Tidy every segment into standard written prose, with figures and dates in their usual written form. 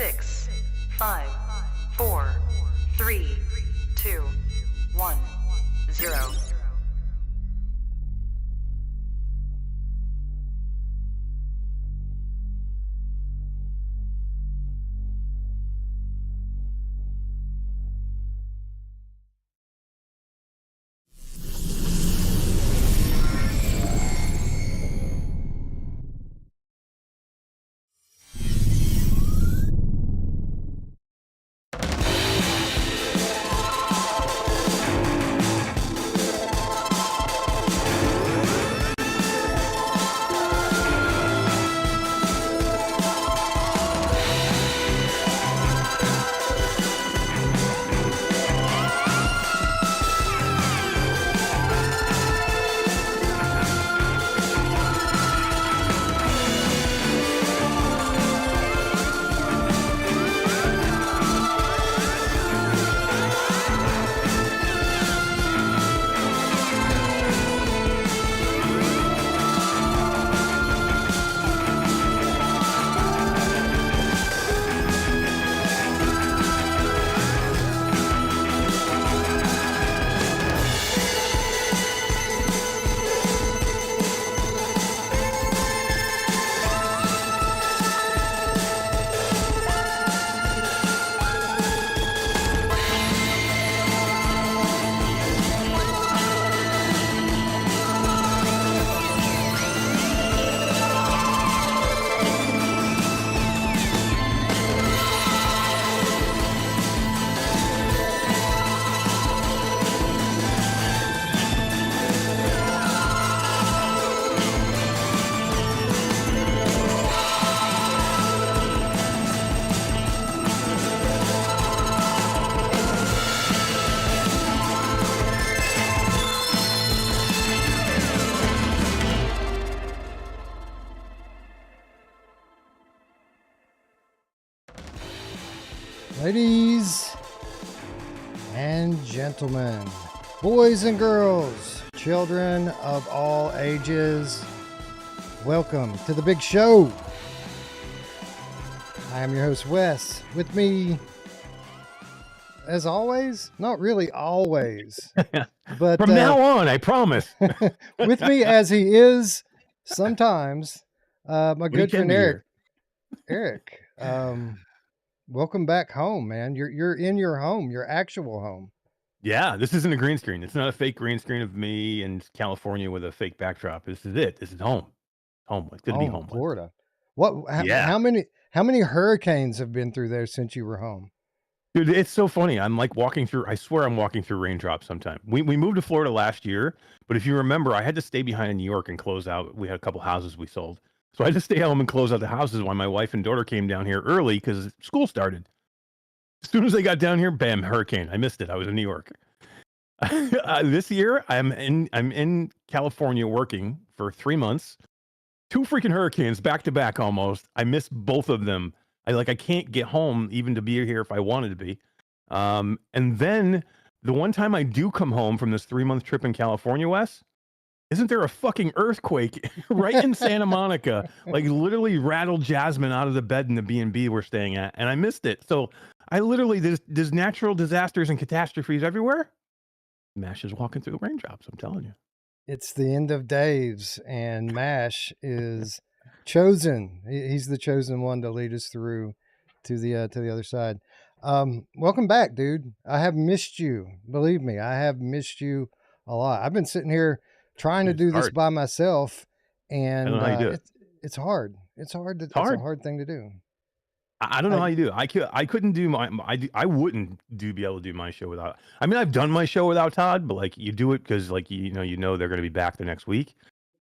6, 5, 4, 3, 2, 1, 0. Ladies and gentlemen, boys and girls, children of all ages, welcome to the big show. I am your host, Wes. With me, as always, not really always, but from now on, I promise. with me as he is sometimes, my good friend Eric. Eric, welcome back home, man. You're in your home, your actual home. Yeah, this isn't a green screen. It's not a fake green screen of me in California with a fake backdrop. This is it. This is home. Home. It's good to be home. Florida. How many hurricanes have been through there since you were home? Dude, it's so funny. I'm like walking through, I swear I'm walking through raindrops sometime. We moved to Florida last year, but if you remember, I had to stay behind in New York and close out. We had a couple houses we sold. So I had to stay home and close out the houses while my wife and daughter came down here early because school started. As soon as they got down here, bam, hurricane. I missed it. I was in New York. This year, I'm in California working for 3 months. 2 freaking hurricanes back to back almost. I missed both of them. I can't get home even to be here if I wanted to be. And then the one time I do come home from this 3-month trip in California, Wes, isn't there a fucking earthquake right in Santa Monica? Like literally rattled Jasmine out of the bed in the B&B we're staying at, and I missed it. So I literally, there's natural disasters and catastrophes everywhere. MASH is walking through raindrops, I'm telling you. It's the end of days, and MASH is chosen. He's the chosen one to lead us through to the other side. Welcome back, dude. I have missed you. Believe me, I have missed you a lot. I've been sitting here trying to do this by myself, and it's hard. It's hard. It's a hard thing to do. I don't know how you do it. I couldn't do I wouldn't be able to do my show without. I mean, I've done my show without Todd, but like you do it because like you know they're going to be back the next week.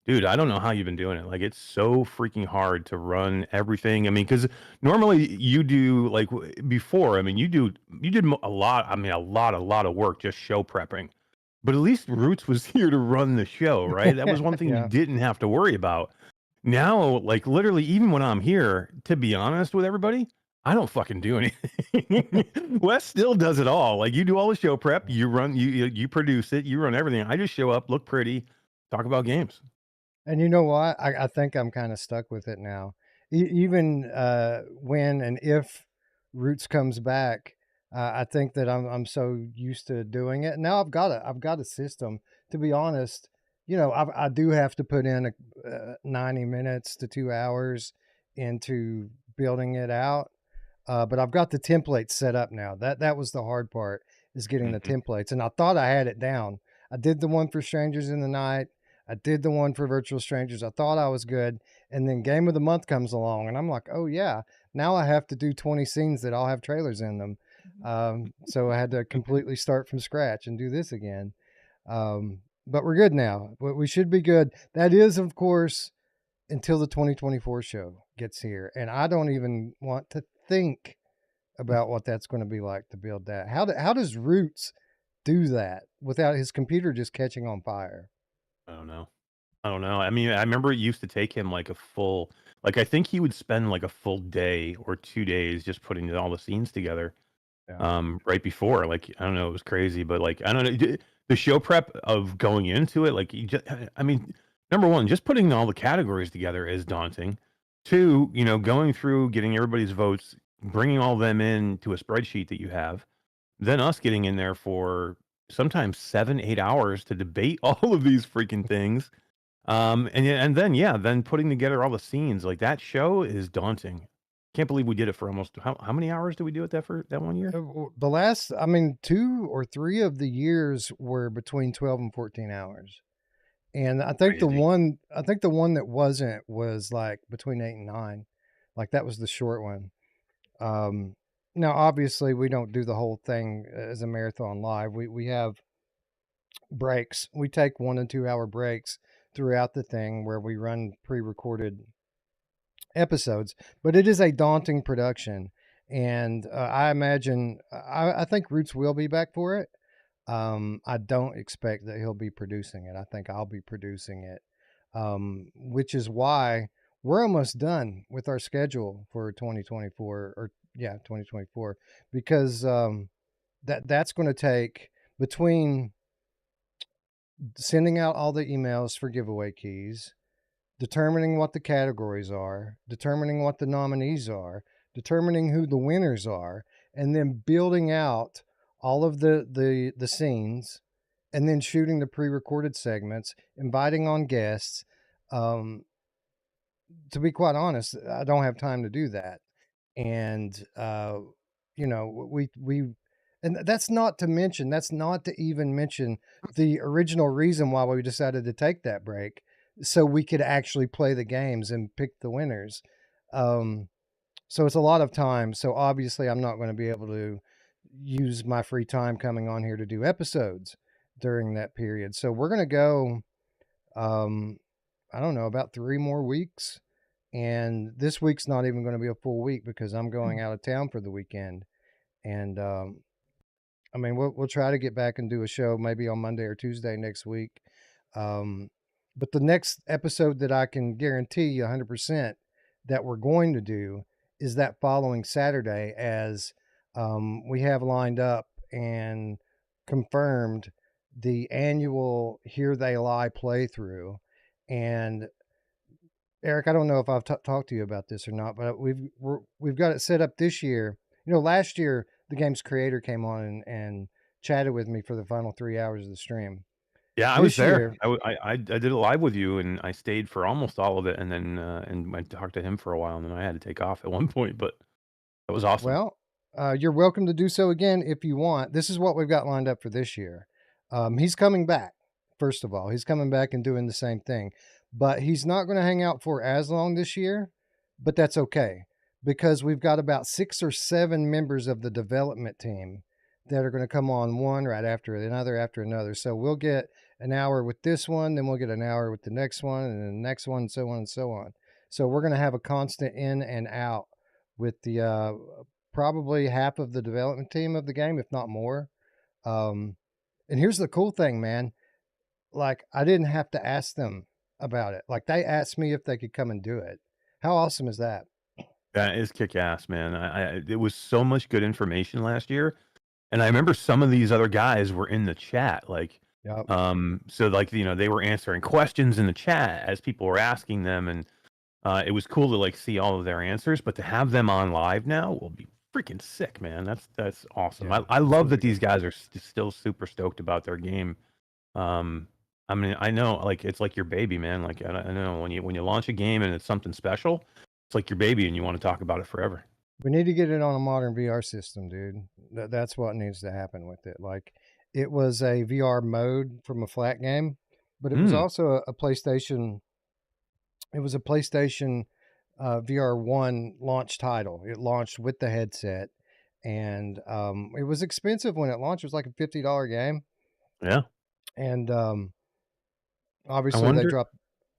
Dude, I don't know how you've been doing it. Like it's so freaking hard to run everything. I mean, because normally you do like before. I mean, you did a lot. I mean, a lot of work just show prepping. But at least Ruuts was here to run the show, right? That was one thing you didn't have to worry about. Now, like literally, even when I'm here, to be honest with everybody, I don't fucking do anything. Wes still does it all. Like you do all the show prep, you run, you produce it, you run everything. I just show up, look pretty, talk about games. And you know what? I think I'm kind of stuck with it now. Even when and if Ruuts comes back, I think that I'm so used to doing it. Now I've got a system. To be honest, I do have to put in 90 minutes to 2 hours into building it out. But I've got the templates set up now. That was the hard part, is getting the Mhm. templates. And I thought I had it down. I did the one for Strangers in the Night. I did the one for Virtual Strangers. I thought I was good. And then Game of the Month comes along, and I'm like, oh yeah, now I have to do 20 scenes that all have trailers in them. So I had to completely start from scratch and do this again. But we're good now. We should be good. That is, of course, until the 2024 show gets here. And I don't even want to think about what that's going to be like to build that. How does Ruuts do that without his computer just catching on fire? I don't know. I don't know. I mean, I remember it used to take him like a full, like I think he would spend like a full day or 2 days just putting all the scenes together. Yeah. Right before, like I don't know, it was crazy, but like I don't know, the show prep of going into it, like you just, I mean, number one, just putting all the categories together is daunting. Two, going through getting everybody's votes, bringing all them in to a spreadsheet that you have, then us getting in there for sometimes 7, 8 hours to debate all of these freaking things. And then putting together all the scenes, like that show is daunting. Can't believe we did it for almost how many hours did we do it that for that 1 year? The last, I mean, 2 or 3 of the years were between 12 and 14 hours. And I think Crazy. the one that wasn't was like between 8 and 9. Like that was the short one. Now obviously we don't do the whole thing as a marathon live. We have breaks. We take 1 and 2 hour breaks throughout the thing where we run pre-recorded episodes, but it is a daunting production. And I imagine, I think Ruuts will be back for it. I don't expect that he'll be producing it. I think I'll be producing it, which is why we're almost done with our schedule for 2024, or yeah, 2024, because that's going to take, between sending out all the emails for giveaway keys, determining what the categories are, determining what the nominees are, determining who the winners are, and then building out all of the scenes, and then shooting the pre-recorded segments, inviting on guests. To be quite honest, I don't have time to do that. And we and that's not to even mention the original reason why we decided to take that break, so we could actually play the games and pick the winners. So it's a lot of time. So obviously I'm not going to be able to use my free time coming on here to do episodes during that period. So we're going to go, I don't know, about 3 more weeks. And this week's not even going to be a full week because I'm going out of town for the weekend. And I mean, we'll try to get back and do a show maybe on Monday or Tuesday next week. But the next episode that I can guarantee 100% that we're going to do is that following Saturday, as we have lined up and confirmed the annual Here They Lie playthrough. And Eric, I don't know if I've talked to you about this or not, but we've got it set up this year. Last year the game's creator came on and chatted with me for the final 3 hours of the stream. Yeah, I This was there. year, I did it live with you, and I stayed for almost all of it, and then and I talked to him for a while, and then I had to take off at one point, but that was awesome. well, you're welcome to do so again if you want. This is what we've got lined up for this year. He's coming back. First of all, he's coming back and doing the same thing, but he's not going to hang out for as long this year. But that's okay, because we've got about 6 or 7 members of the development team that are going to come on, one right after another. So we'll get an hour with this one, then we'll get an hour with the next one, and then the next one, and so on and so on. So we're going to have a constant in and out with the probably half of the development team of the game, if not more. And here's the cool thing, man. Like, I didn't have to ask them about it. Like, they asked me if they could come and do it. How awesome is that? That is kick ass, man. It was so much good information last year, and I remember some of these other guys were in the chat, like, Yep. so like they were answering questions in the chat as people were asking them, and it was cool to like see all of their answers. But to have them on live now will be freaking sick, man. That's awesome. Yeah, I love that super these good. guys are still super stoked about their game. I mean, I know, like, it's like your baby, man. Like, I know when you launch a game and it's something special, it's like your baby, and you want to talk about it forever. We need to get it on a modern VR system, dude. That's what needs to happen with it. Like, it was a VR mode from a flat game, but it was Mm, also a PlayStation. It was a PlayStation VR1 launch title. It launched with the headset, and it was expensive when it launched. It was like a $50 game, yeah. and I obviously they wonder. dropped.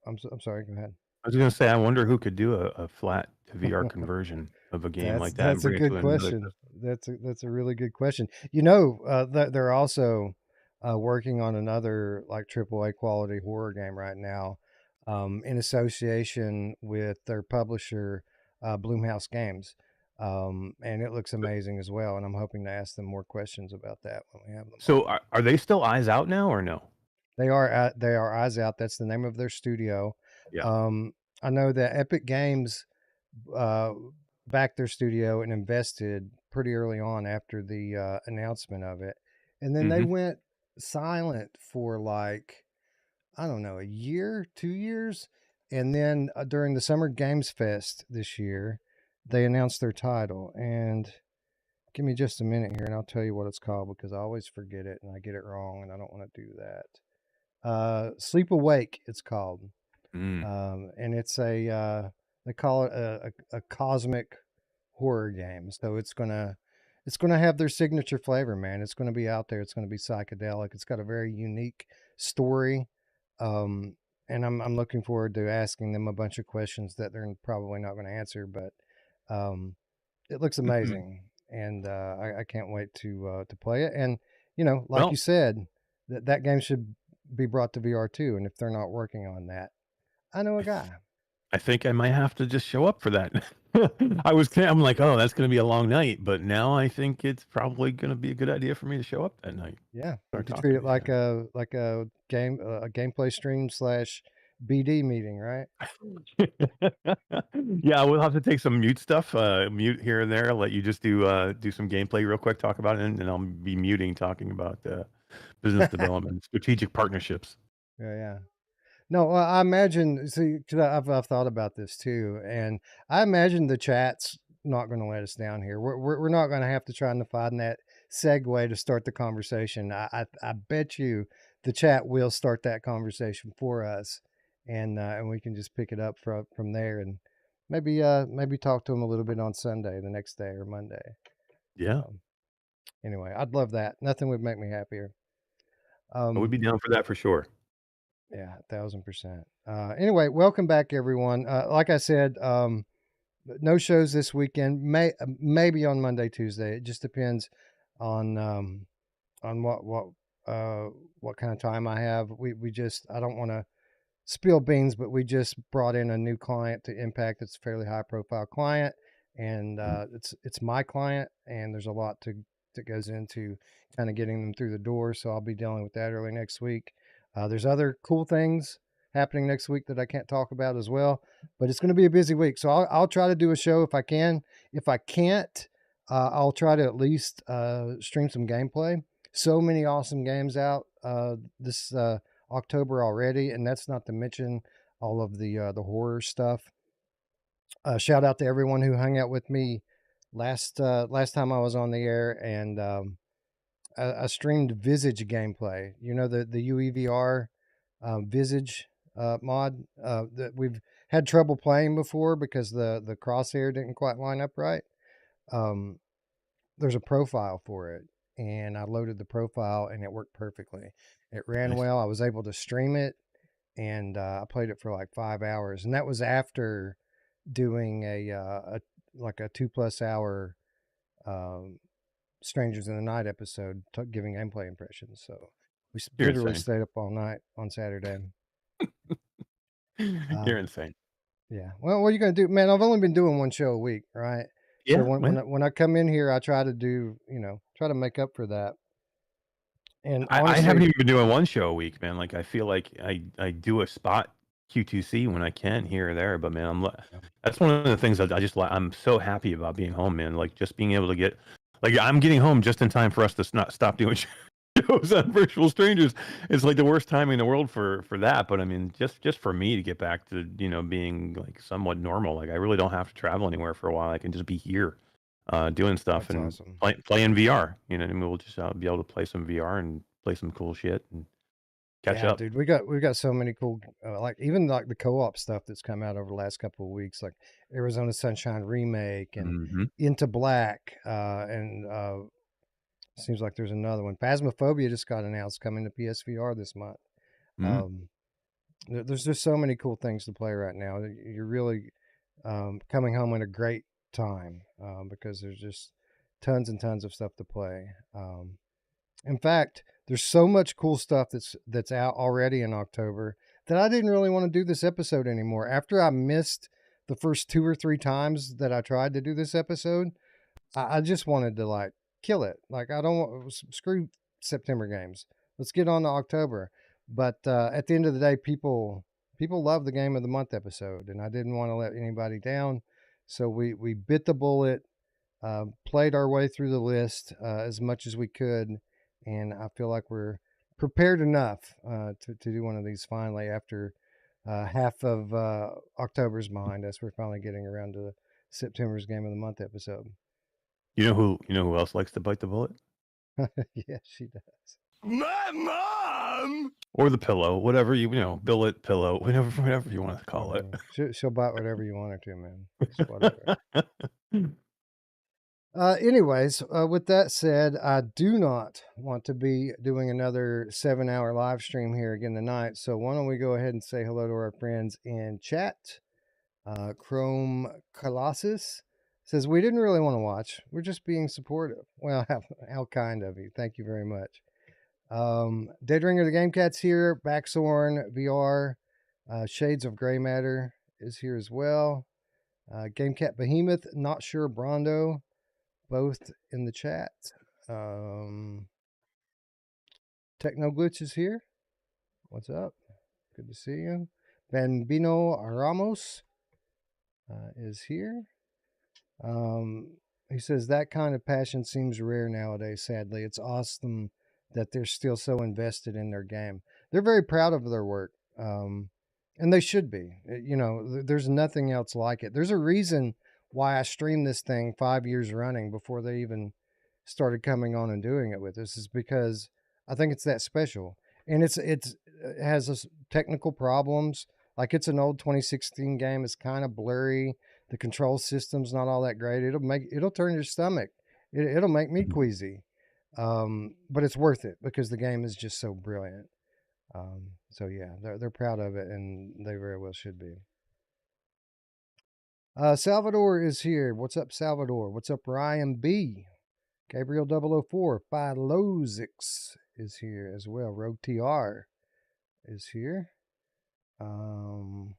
I'm sorry. Go ahead. I was gonna say, I wonder who could do a flat to VR conversion of a game like that and That's a bring it good to another question. system. That's a really good question. You know, they're also working on another like AAA quality horror game right now, in association with their publisher, Bloomhouse Games, and it looks amazing as well. And I'm hoping to ask them more questions about that when we have them So on. are they still eyes out now or no? They are Eyes Out. That's the name of their studio. Yeah. Um, I know that Epic Games uh, backed their studio and invested pretty early on after the announcement of it. And then they Mm-hmm. went silent for like, I don't know, a year, 2 years. And then during the Summer Games Fest this year, they announced their title. And give me just a minute here and I'll tell you what it's called because I always forget it and I get it wrong and I don't want to do that. Sleep Awake, it's called. Mm. And it's they call it a cosmic horror game. So it's gonna have their signature flavor, man. It's gonna be out there. It's gonna be psychedelic. It's got a very unique story, um, and I'm looking forward to asking them a bunch of questions that they're probably not going to answer, but um, it looks Mm-hmm. amazing, and I can't wait to play it. And you know, like you Well, said, that game should be brought to VR too. And if they're not working on that, I know I, a guy. th- I think I might have to just show up for that. I'm like, oh, that's gonna be a long night, but now I think it's probably gonna be a good idea for me to show up that night. Yeah, you Start could talking treat to it these guys. like a gameplay stream slash BD meeting, right? Yeah, we'll have to take some mute stuff, mute here and there. I'll let you just do some gameplay real quick, talk about it, and I'll be muting, talking about business development, strategic partnerships. Yeah, yeah. No, well, I imagine. See, 'cause I've thought about this too, and I imagine the chat's not going to let us down here. We're not going to have to try to find that segue to start the conversation. I bet you the chat will start that conversation for us, and we can just pick it up from there, and maybe talk to them a little bit on Sunday, the next day or Monday. Yeah, Um, anyway, I'd love that. Nothing would make me happier. I would Um, be down for that for sure. Yeah, 1,000%. Anyway, welcome back, everyone. Like I said, no shows this weekend. Maybe on Monday, Tuesday. It just depends on on what kind of time I have. We just I don't want to spill beans, but we just brought in a new client to Impact. It's a fairly high profile client, and Mm. it's my client, and there's a lot that goes into kind of getting them through the door. So I'll be dealing with that early next week. There's other cool things happening next week that I can't talk about as well, but it's going to be a busy week. So I'll try to do a show if I can. If I can't, I'll try to at least stream some gameplay. So many awesome games out this October already, and that's not to mention all of the horror stuff. Shout out to everyone who hung out with me last time I was on the air, and I streamed Visage gameplay. You know the UEVR Visage mod that we've had trouble playing before because the crosshair didn't quite line up right. Um, there's a profile for it, and I loaded the profile and it worked perfectly. It ran Nice. well. I was able to stream it, and I played it for like 5 hours, and that was after doing a like a 2+ hour um, Strangers in the Night episode, giving gameplay impressions. So we You're literally insane. stayed up all night on Saturday. You're Um, insane. yeah. Well, what are you gonna do, man? I've only been doing one show a week, right? So Yeah, man. when I come in here, I try to do try to make up for that. And I haven't honestly, even been doing one show a week, man. Like, I feel like I do a spot Q2C when I can here or there. But man, that's one of the things that I just like. I'm so happy about being home, man. Like just being able to get, like I'm getting home just in time for us to not stop doing shows on Virtual Strangers. It's like the worst timing in the world for that. But I mean, just for me to get back to being like somewhat normal. Like I really don't have to travel anywhere for a while. I can just be here, doing stuff That's and awesome. playing VR. And we'll just be able to play some VR and play some cool shit and catch Yeah, up. dude, we've got so many cool, like even like the co-op stuff that's come out over the last couple of weeks, like Arizona Sunshine Remake and Mm-hmm. Into Black, and seems like there's another one. Phasmophobia just got announced coming to PSVR this month. Mm-hmm. There's just so many cool things to play right now. You're really coming home in a great time because there's just tons and tons of stuff to play. In fact, there's so much cool stuff that's out already in October that I didn't really want to do this episode anymore. After I missed the first 2 or 3 times that I tried to do this episode, I just wanted to like kill it. Like I don't want screw September games. Let's get on to October. But at the end of the day, people love the game of the month episode, and I didn't want to let anybody down. So we bit the bullet, played our way through the list as much as we could, and I feel like we're prepared enough to do one of these finally after half of October's behind us. We're finally getting around to September's game of the month episode. You know who else likes to bite the bullet? Yeah, she does. My mom, or the pillow, whatever billet, pillow, whatever you want to call it. She'll bite whatever you want her to, man. Just whatever. Anyways, with that said, I do not want to be doing another 7-hour live stream here again tonight. So why don't we go ahead and say hello to our friends in chat. Chrome Colossus says, we didn't really want to watch. We're just being supportive. Well, how kind of you. Thank you very much. Deadringer the Gamecat's here. Baxorn VR. Shades of Gray Matter is here as well. Gamecat Behemoth, Not Sure Brondo, both in the chat. Techno Glitch is here. What's up? Good to see you. Bambino Ramos is here. He says that kind of passion seems rare nowadays, sadly. It's awesome that they're still so invested in their game. They're very proud of their work. And they should be. There's nothing else like it. There's a reason why I streamed this thing 5 years running before they even started coming on and doing it with us, is because I think it's that special. And it has technical problems. Like it's an old 2016 game. It's kind of blurry. The control system's not all that great. It'll turn your stomach. It'll make me queasy. But it's worth it because the game is just so brilliant. So yeah, they're proud of it, and they very well should be. Salvador is here. What's up, Salvador? What's up, Ryan B? Gabriel 004. Philozix is here as well. Rogue TR is here. Who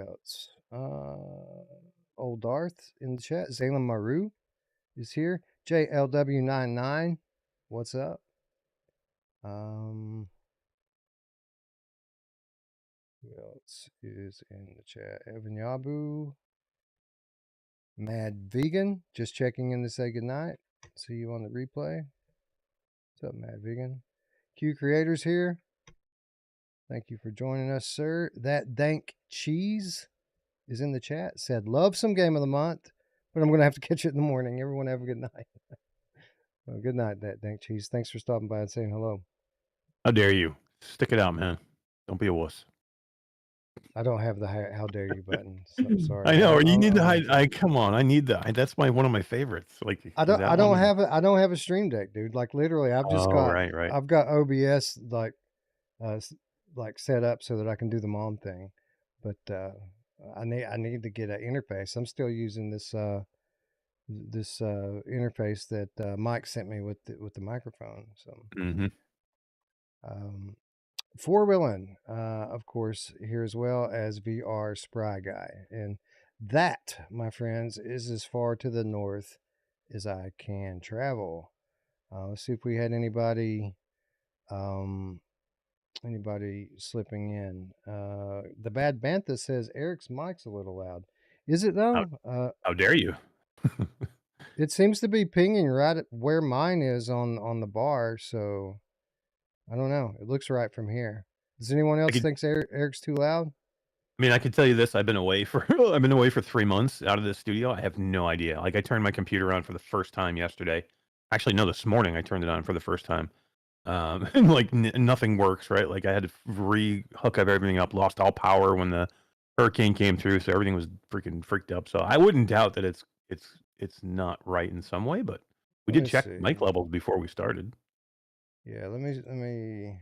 else? Old Darth in the chat. Zaylan Maru is here. JLW99. What's up? Who else is in the chat? Evan Yabu. Mad Vegan. Just checking in to say goodnight. See you on the replay. What's up, Mad Vegan? Q Creators here. Thank you for joining us, sir. That Dank Cheese is in the chat. Said, love some game of the month, but I'm going to have to catch it in the morning. Everyone have a good night. Well, good night, That Dank Cheese. Thanks for stopping by and saying hello. How dare you? Stick it out, man. Don't be a wuss. I don't have the how dare you button. So, sorry. I know. You need to hide. Come on. I need that. That's one of my favorites. Like I don't have a stream deck, dude. Like literally, I've just got right. I've got OBS like set up so that I can do the mom thing, but I need to get an interface. I'm still using this interface that Mike sent me with the microphone. So, Four-wheeling, of course, here as well as VR SpryGuy, and that, my friends, is as far to the north as I can travel. Let's see if we had anybody Anybody slipping in? The Bad Bantha says Eric's mic's a little loud. Is it How, though? how dare you? It seems to be pinging right at where mine is on the bar, so I don't know. It looks right from here. Does anyone I else could. think Eric's too loud? I mean, I can tell you this: I've been away for I've been away for 3 months out of the studio. I have no idea. Like, I turned my computer on for the first time yesterday. Actually, no, this morning I turned it on for the first time. And like nothing works, right? Like I had to re-hook up everything up. Lost all power when the hurricane came through, so everything was freaking freaked up. So I wouldn't doubt that it's not right in some way, but we Let did me check see. mic levels before we started. Yeah, let me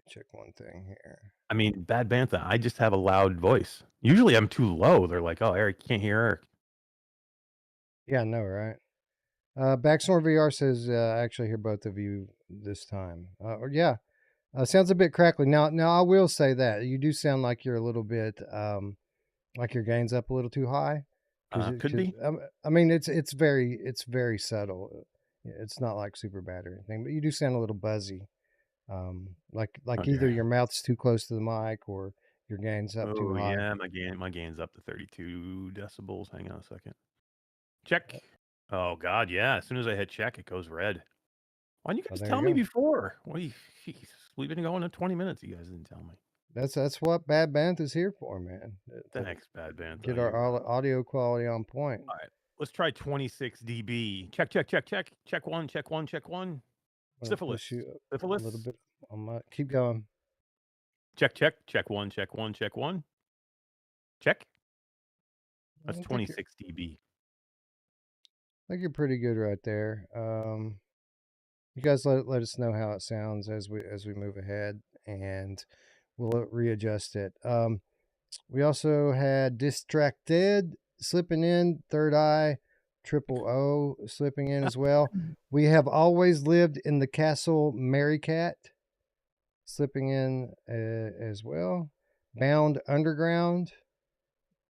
check one thing here. I mean, Bad Bantha, I just have a loud voice. Usually I'm too low. They're like, "Oh, Eric, you can't hear Eric." Yeah, no, right? Backstorm VR says I actually hear both of you this time. Or yeah, sounds a bit crackly. Now I will say that you do sound like you're a little bit like your gain's up a little too high. Could be. I mean it's very subtle. It's not like super bad or anything, but you do sound a little buzzy. Like either Okay. your mouth's too close to the mic or your gain's up too Oh high. yeah, my gain's up to 32 decibels. Hang on a second. Check. Oh God, yeah. As soon as I hit check, it goes red. Why didn't you Oh, guys there tell you me go. before? Jeez, we've been going to 20 minutes. You guys didn't tell me. That's what Bad Banth is here for, man. To Thanks, Bad get Bantha. our You rock. audio quality on point. All right, let's try 26 dB. Check, check, check, check. Check one, check one, check one. I'm gonna Syphilis. push you a little Syphilis. bit. I might keep going. Check, check, check one, check one, check one. Check. I That's think you're 26 dB. I think you're pretty good right there. You guys let us know how it sounds as we move ahead, and we'll readjust it. We also had Distracted slipping in, Third Eye, Triple O slipping in as well. We have always lived in the castle, Mary Cat slipping in as well. Bound Underground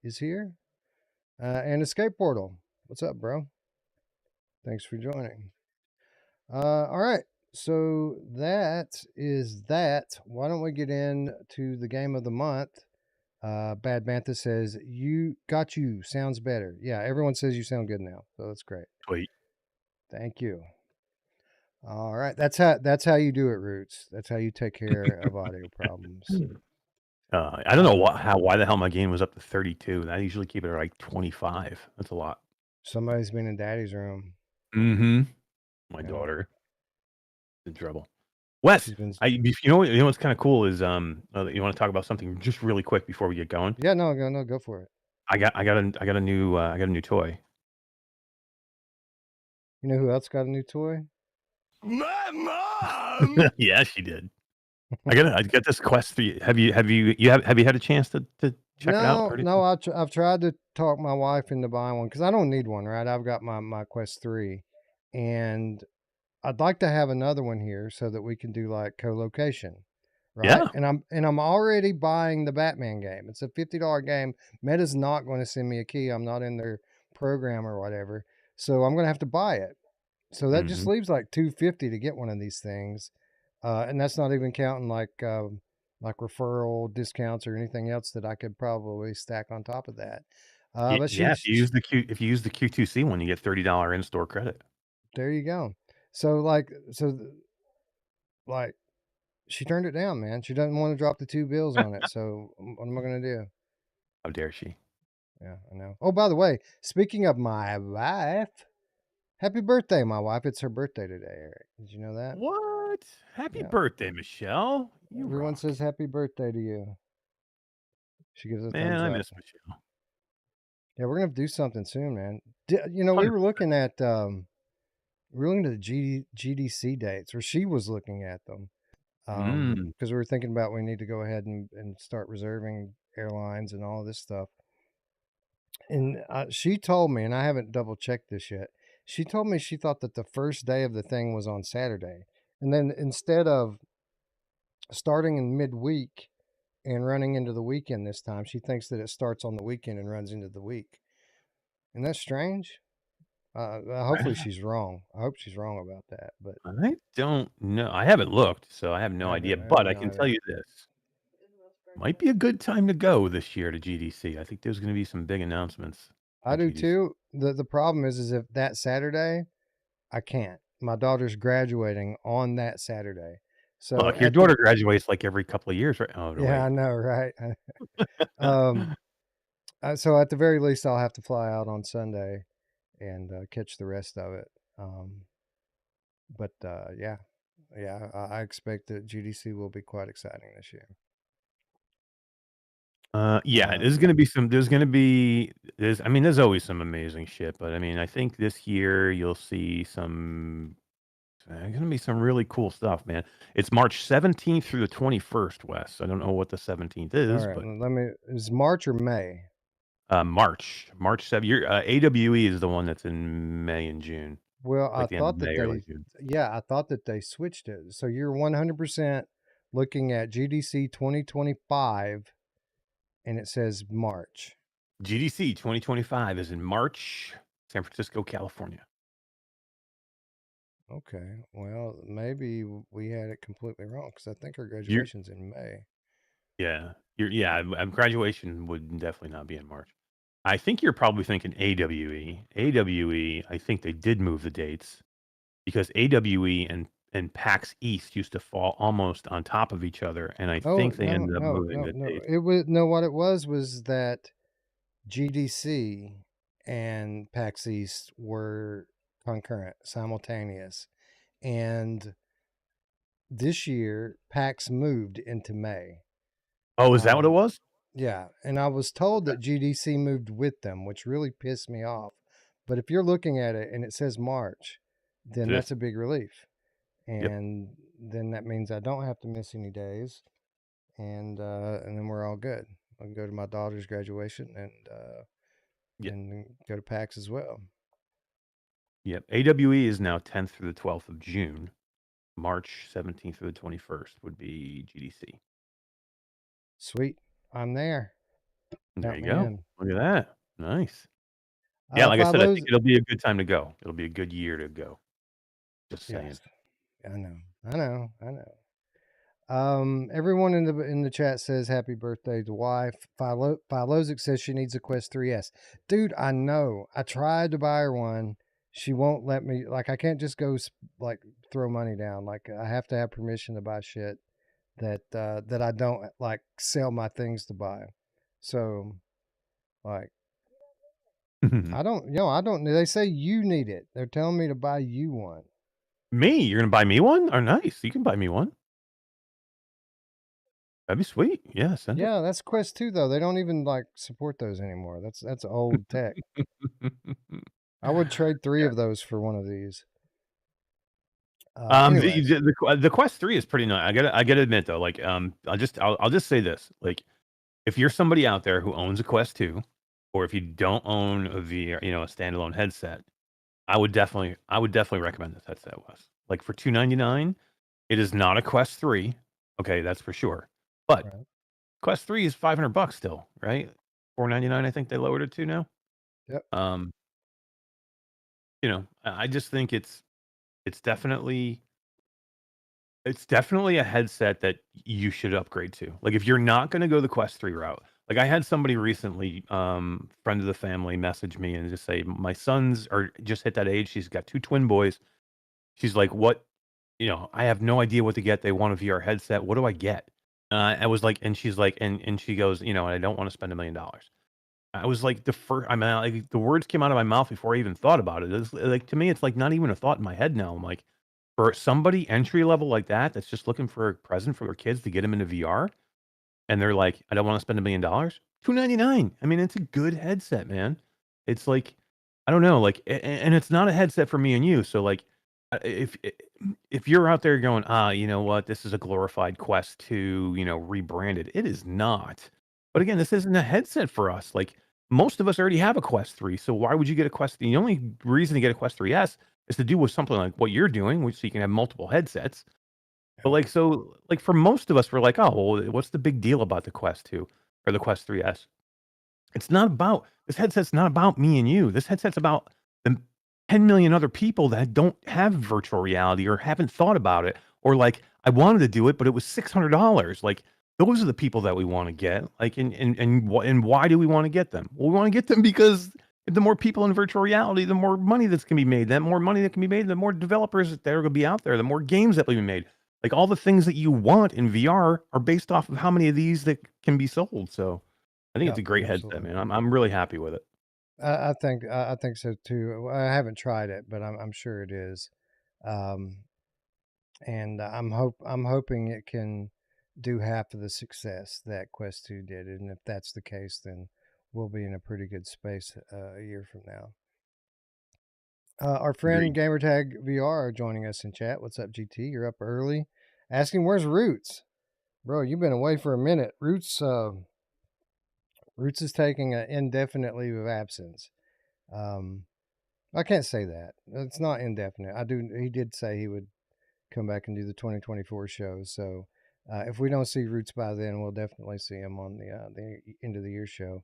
is here, and Escape Portal. What's up, bro? Thanks for joining. All right. So that is that. Why don't we get into the game of the month? Bad Bantha says, "You got you. Sounds better." Yeah, everyone says you sound good now. So that's great. Wait. Thank you. All right. That's how you do it, Roots. That's how you take care of audio problems. I don't know why the hell my gain was up to 32. I usually keep it at like 25. That's a lot. Somebody's been in Daddy's room. Mm-hmm. My Yeah. daughter is in trouble. Wes, She's been. you know what's kind of cool is you want to talk about something just really quick before we get going. Yeah, no, go for it. I got a new toy. You know who else got a new toy? My mom. Yeah, she did. I got this Quest 3. Have you had a chance to check it out? No, I've tried to talk my wife into buying one because I don't need one, right? I've got my Quest 3, and I'd like to have another one here so that we can do like co-location, right? Yeah. And I'm already buying the Batman game. It's a $50 game. Meta's not going to send me a key. I'm not in their program or whatever, so I'm going to have to buy it. So that just Mm-hmm. leaves like $250 to get one of these things, and that's not even counting like referral discounts or anything else that I could probably stack on top of that. But Yeah. If you use the Q2C one, you get $30 in-store credit. there you go. So like she turned it down, man. She doesn't want to drop the two bills on it. So what am I gonna do? How dare she? Yeah, I know. Oh, by the way, speaking of my wife, happy birthday, my wife. It's her birthday today, Eric. Did you know that? What? Happy Yeah. birthday, Michelle. You Everyone rock. says happy birthday to you. She gives a Man, thumbs I up. miss Michelle. Yeah, we're gonna have to do something soon, man. We 100%. were looking at the GDC dates, or she was looking at them, because we were thinking about we need to go ahead and start reserving airlines and all this stuff. And she told me, and I haven't double checked this yet. She told me she thought that the first day of the thing was on Saturday, and then instead of starting in midweek and running into the weekend this time, she thinks that it starts on the weekend and runs into the week. Isn't that strange? Hopefully she's wrong. I hope she's wrong about that. But I don't know. I haven't looked, so I have no idea. I But haven't I can either. tell you this: might be a good time to go this year to GDC. I think there's going to be some big announcements I at do GDC. too. The problem is if that Saturday, I can't. My daughter's graduating on that Saturday. So Look, your at the daughter graduates like every couple of years, right? Oh, no, yeah, I wait. know, right? um, so at the very least, I'll have to fly out on Sunday and catch the rest of it. But yeah, I expect that GDC will be quite exciting this year. Yeah, there's going to be some. There's going to be. I mean, there's always some amazing shit, but I mean, I think this year you'll see some. There's going to be some really cool stuff, man. It's March 17th through the 21st, Wes. I don't know what the 17th All is, right, but let me. Is March or May? March 7th. AWE is the one that's in May and June, Well, I like the end of thought that May, early they, June. yeah, I thought that they switched it. So you're 100% looking at GDC 2025, and it says March. GDC 2025 is in March, San Francisco, California. Okay, well, maybe we had it completely wrong because I think our graduation's in May. Graduation would definitely not be in March. I think you're probably thinking AWE. AWE, I think they did move the dates because AWE and PAX East used to fall almost on top of each other, and I Oh, think they ended up moving the no. dates. It was no. What it was that GDC and PAX East were concurrent, simultaneous, and this year PAX moved into May. Oh, is that what it was? Yeah, and I was told that GDC moved with them, which really pissed me off. But if you're looking at it and it says March, then It is. that's a big relief. Yep. And then that means I don't have to miss any days, and then we're all good. I can go to my daughter's graduation Yep. and go to PAX as well. Yep. AWE is now 10th through the 12th of June. March 17th through the 21st would be GDC. Sweet, I'm there. There Count you me go. in. Look at that. Nice. Yeah, like I said, I think it'll be a good time to go. It'll be a good year to go. Just saying. Yes, I know. Everyone in the chat says happy birthday to wife. Philozic says she needs a Quest 3S. Dude, I know. I tried to buy her one. She won't let me. Like, I can't just go like throw money down. Like, I have to have permission to buy shit that I don't like sell my things to buy. So, like, I don't. They say you need it. They're telling me to buy you one. Me? You're gonna buy me one? Oh, nice. You can buy me one. That'd be sweet. Yeah, send it. Yeah, that's Quest 2 though. They don't even like support those anymore. That's old tech. I would trade 3 of those for one of these. Anyways. The Quest 3 is pretty nice. I gotta admit though, like I'll just say this. Like, if you're somebody out there who owns a Quest 2, or if you don't own a VR, a standalone headset, I would definitely recommend this headset, Wes. Like, for $299, it is not a Quest 3. Okay, that's for sure. But Right. Quest 3 is $500 still, right? $499, I think they lowered it to now. Yep. I just think it's definitely a headset that you should upgrade to. Like, if you're not going to go the Quest 3 route, like I had somebody recently, friend of the family, message me and just say, my sons are just hit that age. She's got 2 twin boys. She's like, what? I have no idea what to get. They want a VR headset. What do I get? I was like, and she's like, and she goes, I don't want to spend $1 million. I was like, like, the words came out of my mouth before I even thought about it. It's like, to me, it's like not even a thought in my head now. I'm like, for somebody entry level like that, that's just looking for a present for their kids to get them into VR, and they're like, I don't want to spend $1 million. $299. I mean, it's a good headset, man. It's like, I don't know, like, and it's not a headset for me and you. So, like, if you're out there going, you know what, this is a glorified Quest 2, rebranded. It is not. But again, this isn't a headset for us. Like, most of us already have a Quest 3, so why would you get a Quest? The only reason to get a Quest 3S is to do with something like what you're doing, which so you can have multiple headsets. But like, so like for most of us, we're like, oh, well, what's the big deal about the Quest 2 or the Quest 3S? It's not about this headset's not about me and you. This headset's about the 10 million other people that don't have virtual reality or haven't thought about it, or like I wanted to do it, but it was $600. Like those are the people that we want to get. Like, and why do we want to get them? Well, we want to get them because the more people in virtual reality, the more money that's can be made. That more money that can be made, the more developers that are going to be out there, the more games that will be made. Like all the things that you want in VR are based off of how many of these that can be sold. So I think it's a great headset, absolutely. man. I'm really happy with it. I think so too. I haven't tried it, but I'm sure it is. Um, and I'm hoping it can do half of the success that Quest 2 did, and if that's the case, then we'll be in a pretty good space a year from now. Our friend Agreed. Gamertag VR joining us in chat. What's up, GT? You're up early. Asking where's Ruuts, bro? You've been away for a minute. Ruuts is taking an indefinite leave of absence. I can't say that. It's not indefinite. He did say he would come back and do the 2024 show. So if we don't see Ruuts by then, we'll definitely see him on the end of the year show.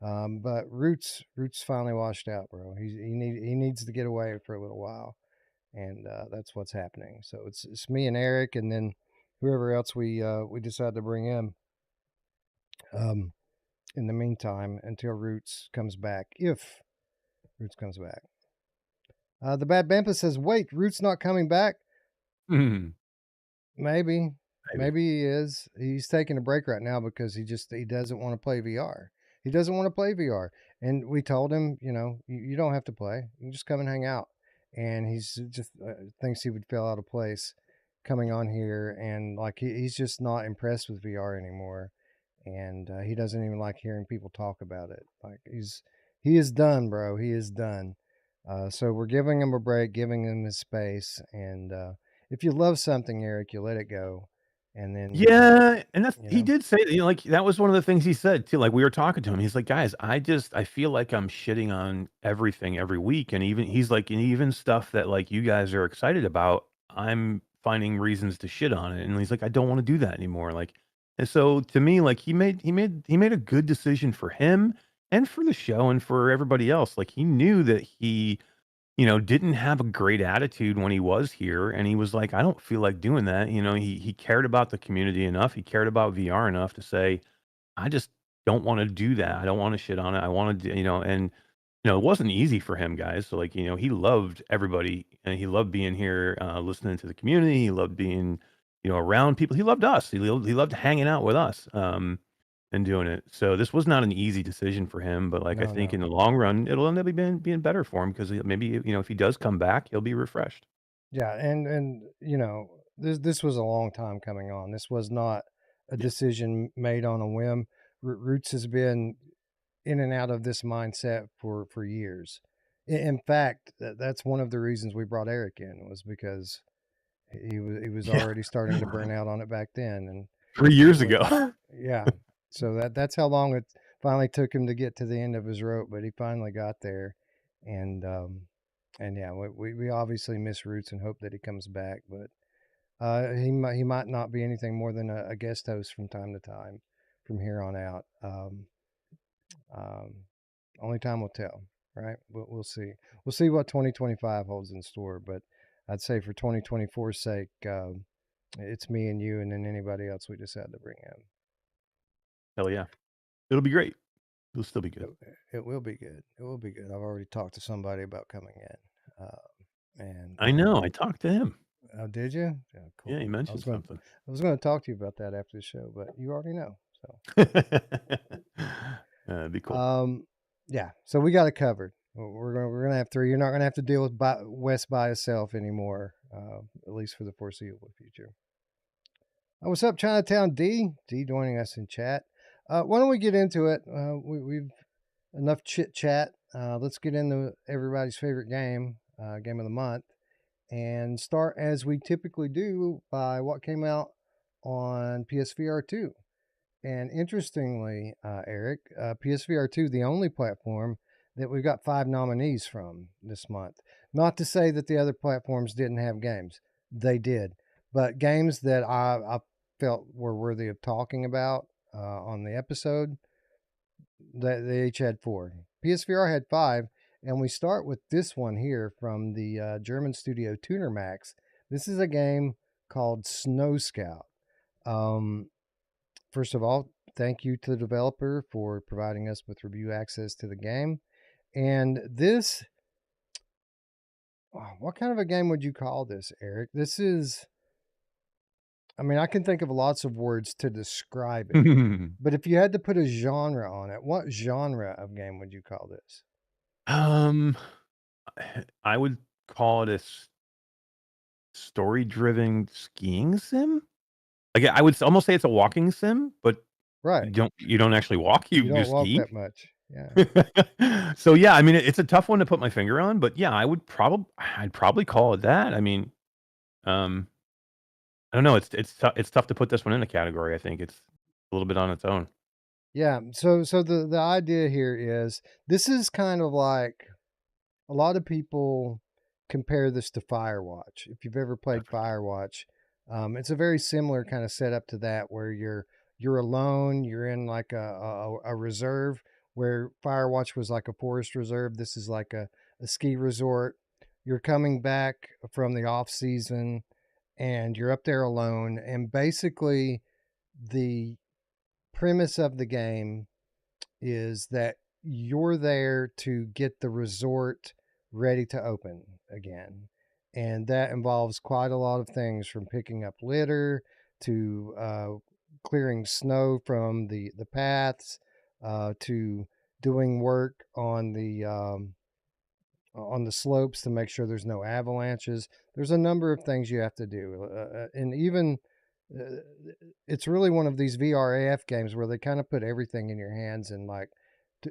But Ruuts finally washed out, bro. He needs to get away for a little while, and that's what's happening. So it's me and Eric, and then whoever else we decide to bring in. In the meantime, until Ruuts comes back, if Ruuts comes back. The Bad Bampa says, "Wait, Ruuts not coming back? Mhm. Maybe he is. He's taking a break right now because he doesn't want to play VR. He doesn't want to play VR, and we told him, you don't have to play. You can just come and hang out. And he's just thinks he would feel out of place coming on here, and like he's just not impressed with VR anymore, and he doesn't even like hearing people talk about it. Like he is done, bro. He is done. So we're giving him a break, giving him his space, and if you love something, Eric, you let it go, and then Yeah, and that's you he know, did say, like that was one of the things he said too. Like we were talking to him, he's like, guys, I feel like I'm shitting on everything every week, and even he's like, and even stuff that like you guys are excited about, I'm finding reasons to shit on it, and he's like, I don't want to do that anymore. Like, and so to me, like he made a good decision for him and for the show and for everybody else. Like he knew that he didn't have a great attitude when he was here, and he was like, "I don't feel like doing that." He cared about the community enough, he cared about VR enough to say, "I just don't wanna do that. I don't wanna shit on it. I wanna do," and, it wasn't easy for him, guys. So, like, he loved everybody, and he loved being here, listening to the community. He loved being, around people. He loved us. He loved hanging out with us. And doing it. So this was not an easy decision for him, but like I no, think in no, the long run, it'll end up being better for him because maybe if he does come back, he'll be refreshed. yeah, and this was a long time coming on. This was not a Yeah. decision made on a whim. Roots has been in and out of this mindset for years. In fact, that's one of the reasons we brought Eric in was because he was Yeah. already starting to burn out on it back then, and 3 years when ago. yeah, so that's how long it finally took him to get to the end of his rope, but he finally got there, and yeah, we obviously miss Roots and hope that he comes back, but he might not be anything more than a guest host from time to time from here on out. Um, Only time will tell, right? We'll see. We'll see what 2025 holds in store, but I'd say for 2024's sake, it's me and you, and then anybody else we decide to bring in. Hell yeah. It'll be great. It'll still be It, good. it will be good. It will be good. I've already talked to somebody about coming in, and I know. I talked to him. oh, did you? Yeah, Yeah, cool. he mentioned something. I was going to talk to you about that after the show, but you already know. So, It'd be cool. yeah. So we got it covered. We're gonna have three. You're not gonna have to deal with Wes by himself anymore, at least for the foreseeable future. What's up, Chinatown D? D joining us in chat. Why don't we get into it? We've enough chit chat. Let's get into everybody's favorite game, game of the month, and start as we typically do by what came out on PSVR 2. And interestingly, Eric, PSVR 2, the only platform that we've got 5 nominees from this month. Not to say that the other platforms didn't have games, they did, but games that I felt were worthy of talking about on the episode, they each had 4. PSVR had 5, And we start with this one here from the German studio Tuner Max. This is a game called Snow Scout. First of all, thank you to the developer for providing us with review access to the game. And this, what kind of a game would you call this, Eric? This is, I mean, I can think of lots of words to describe it, but if you had to put a genre on it, what genre of game would you call this? um, I would call it a story-driven skiing sim. Like I would almost say it's a walking sim, but Right. you don't actually walk. You You don't walk ski. that much. Yeah. So yeah, I mean, it's a tough one to put my finger on, but yeah, I'd probably call it that. I mean, um, I don't know. It's tough to put this one in a category. I think it's a little bit on its own. Yeah. So the idea here is this is kind of like a lot of people compare this to Firewatch. If you've ever played Firewatch, it's a very similar kind of setup to that, where you're alone. You're in like a reserve, where Firewatch was like a forest reserve. This is like a ski resort. You're coming back from the off season, and you're up there alone. And basically, the premise of the game is that you're there to get the resort ready to open again. And that involves quite a lot of things, from picking up litter to clearing snow from the paths, to doing work on the slopes to make sure there's no avalanches. There's a number of things you have to do, and even uh, it's really one of these VRAF games where they kind of put everything in your hands, and like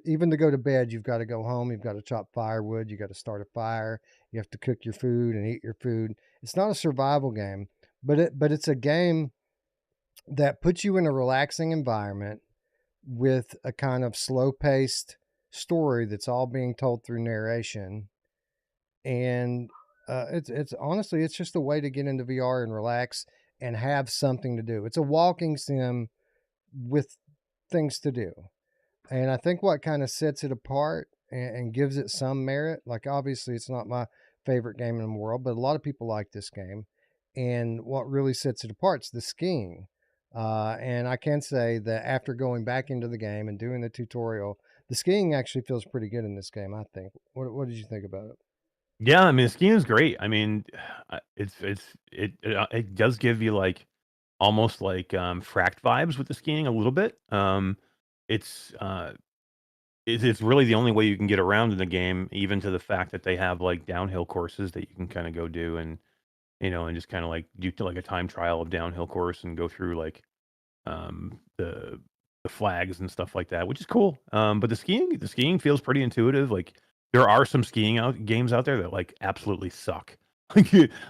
even to go to bed, you've got to go home, you've got to chop firewood, you got to start a fire, you have to cook your food and eat your food. It's not a survival game, but it's a game that puts you in a relaxing environment with a kind of slow paced story that's all being told through narration. And it's honestly, it's just a way to get into VR and relax and have something to do. It's a walking sim with things to do. And I think what kind of sets it apart and gives it some merit, like obviously it's not my favorite game in the world, but a lot of people like this game. And what really sets it apart is the skiing. And I can say that after going back into the game and doing the tutorial, the skiing actually feels pretty good in this game, I think. What did you think about it? Yeah, I mean, the skiing is great. I mean, it does give you like almost like fracked vibes with the skiing a little bit. It's it's really the only way you can get around in the game, even to the fact that they have like downhill courses that you can kind of go do, and and just kind of like do like a time trial of downhill course and go through like the flags and stuff like that, which is cool. But the skiing feels pretty intuitive. Like there are some skiing games out there that like absolutely suck.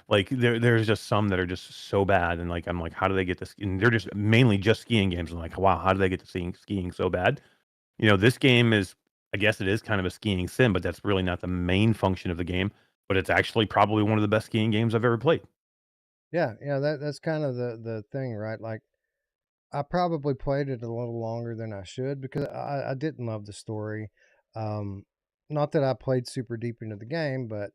Like there's just some that are just so bad, and like I'm like, how do they get this? And they're just mainly just skiing games. I'm like, wow, how do they get to skiing so bad? This game is, I guess it is kind of a skiing sim, but that's really not the main function of the game. But it's actually probably one of the best skiing games I've ever played. Yeah, that's kind of the thing, right? Like I probably played it a little longer than I should because I didn't love the story. Um, Not that I played super deep into the game, but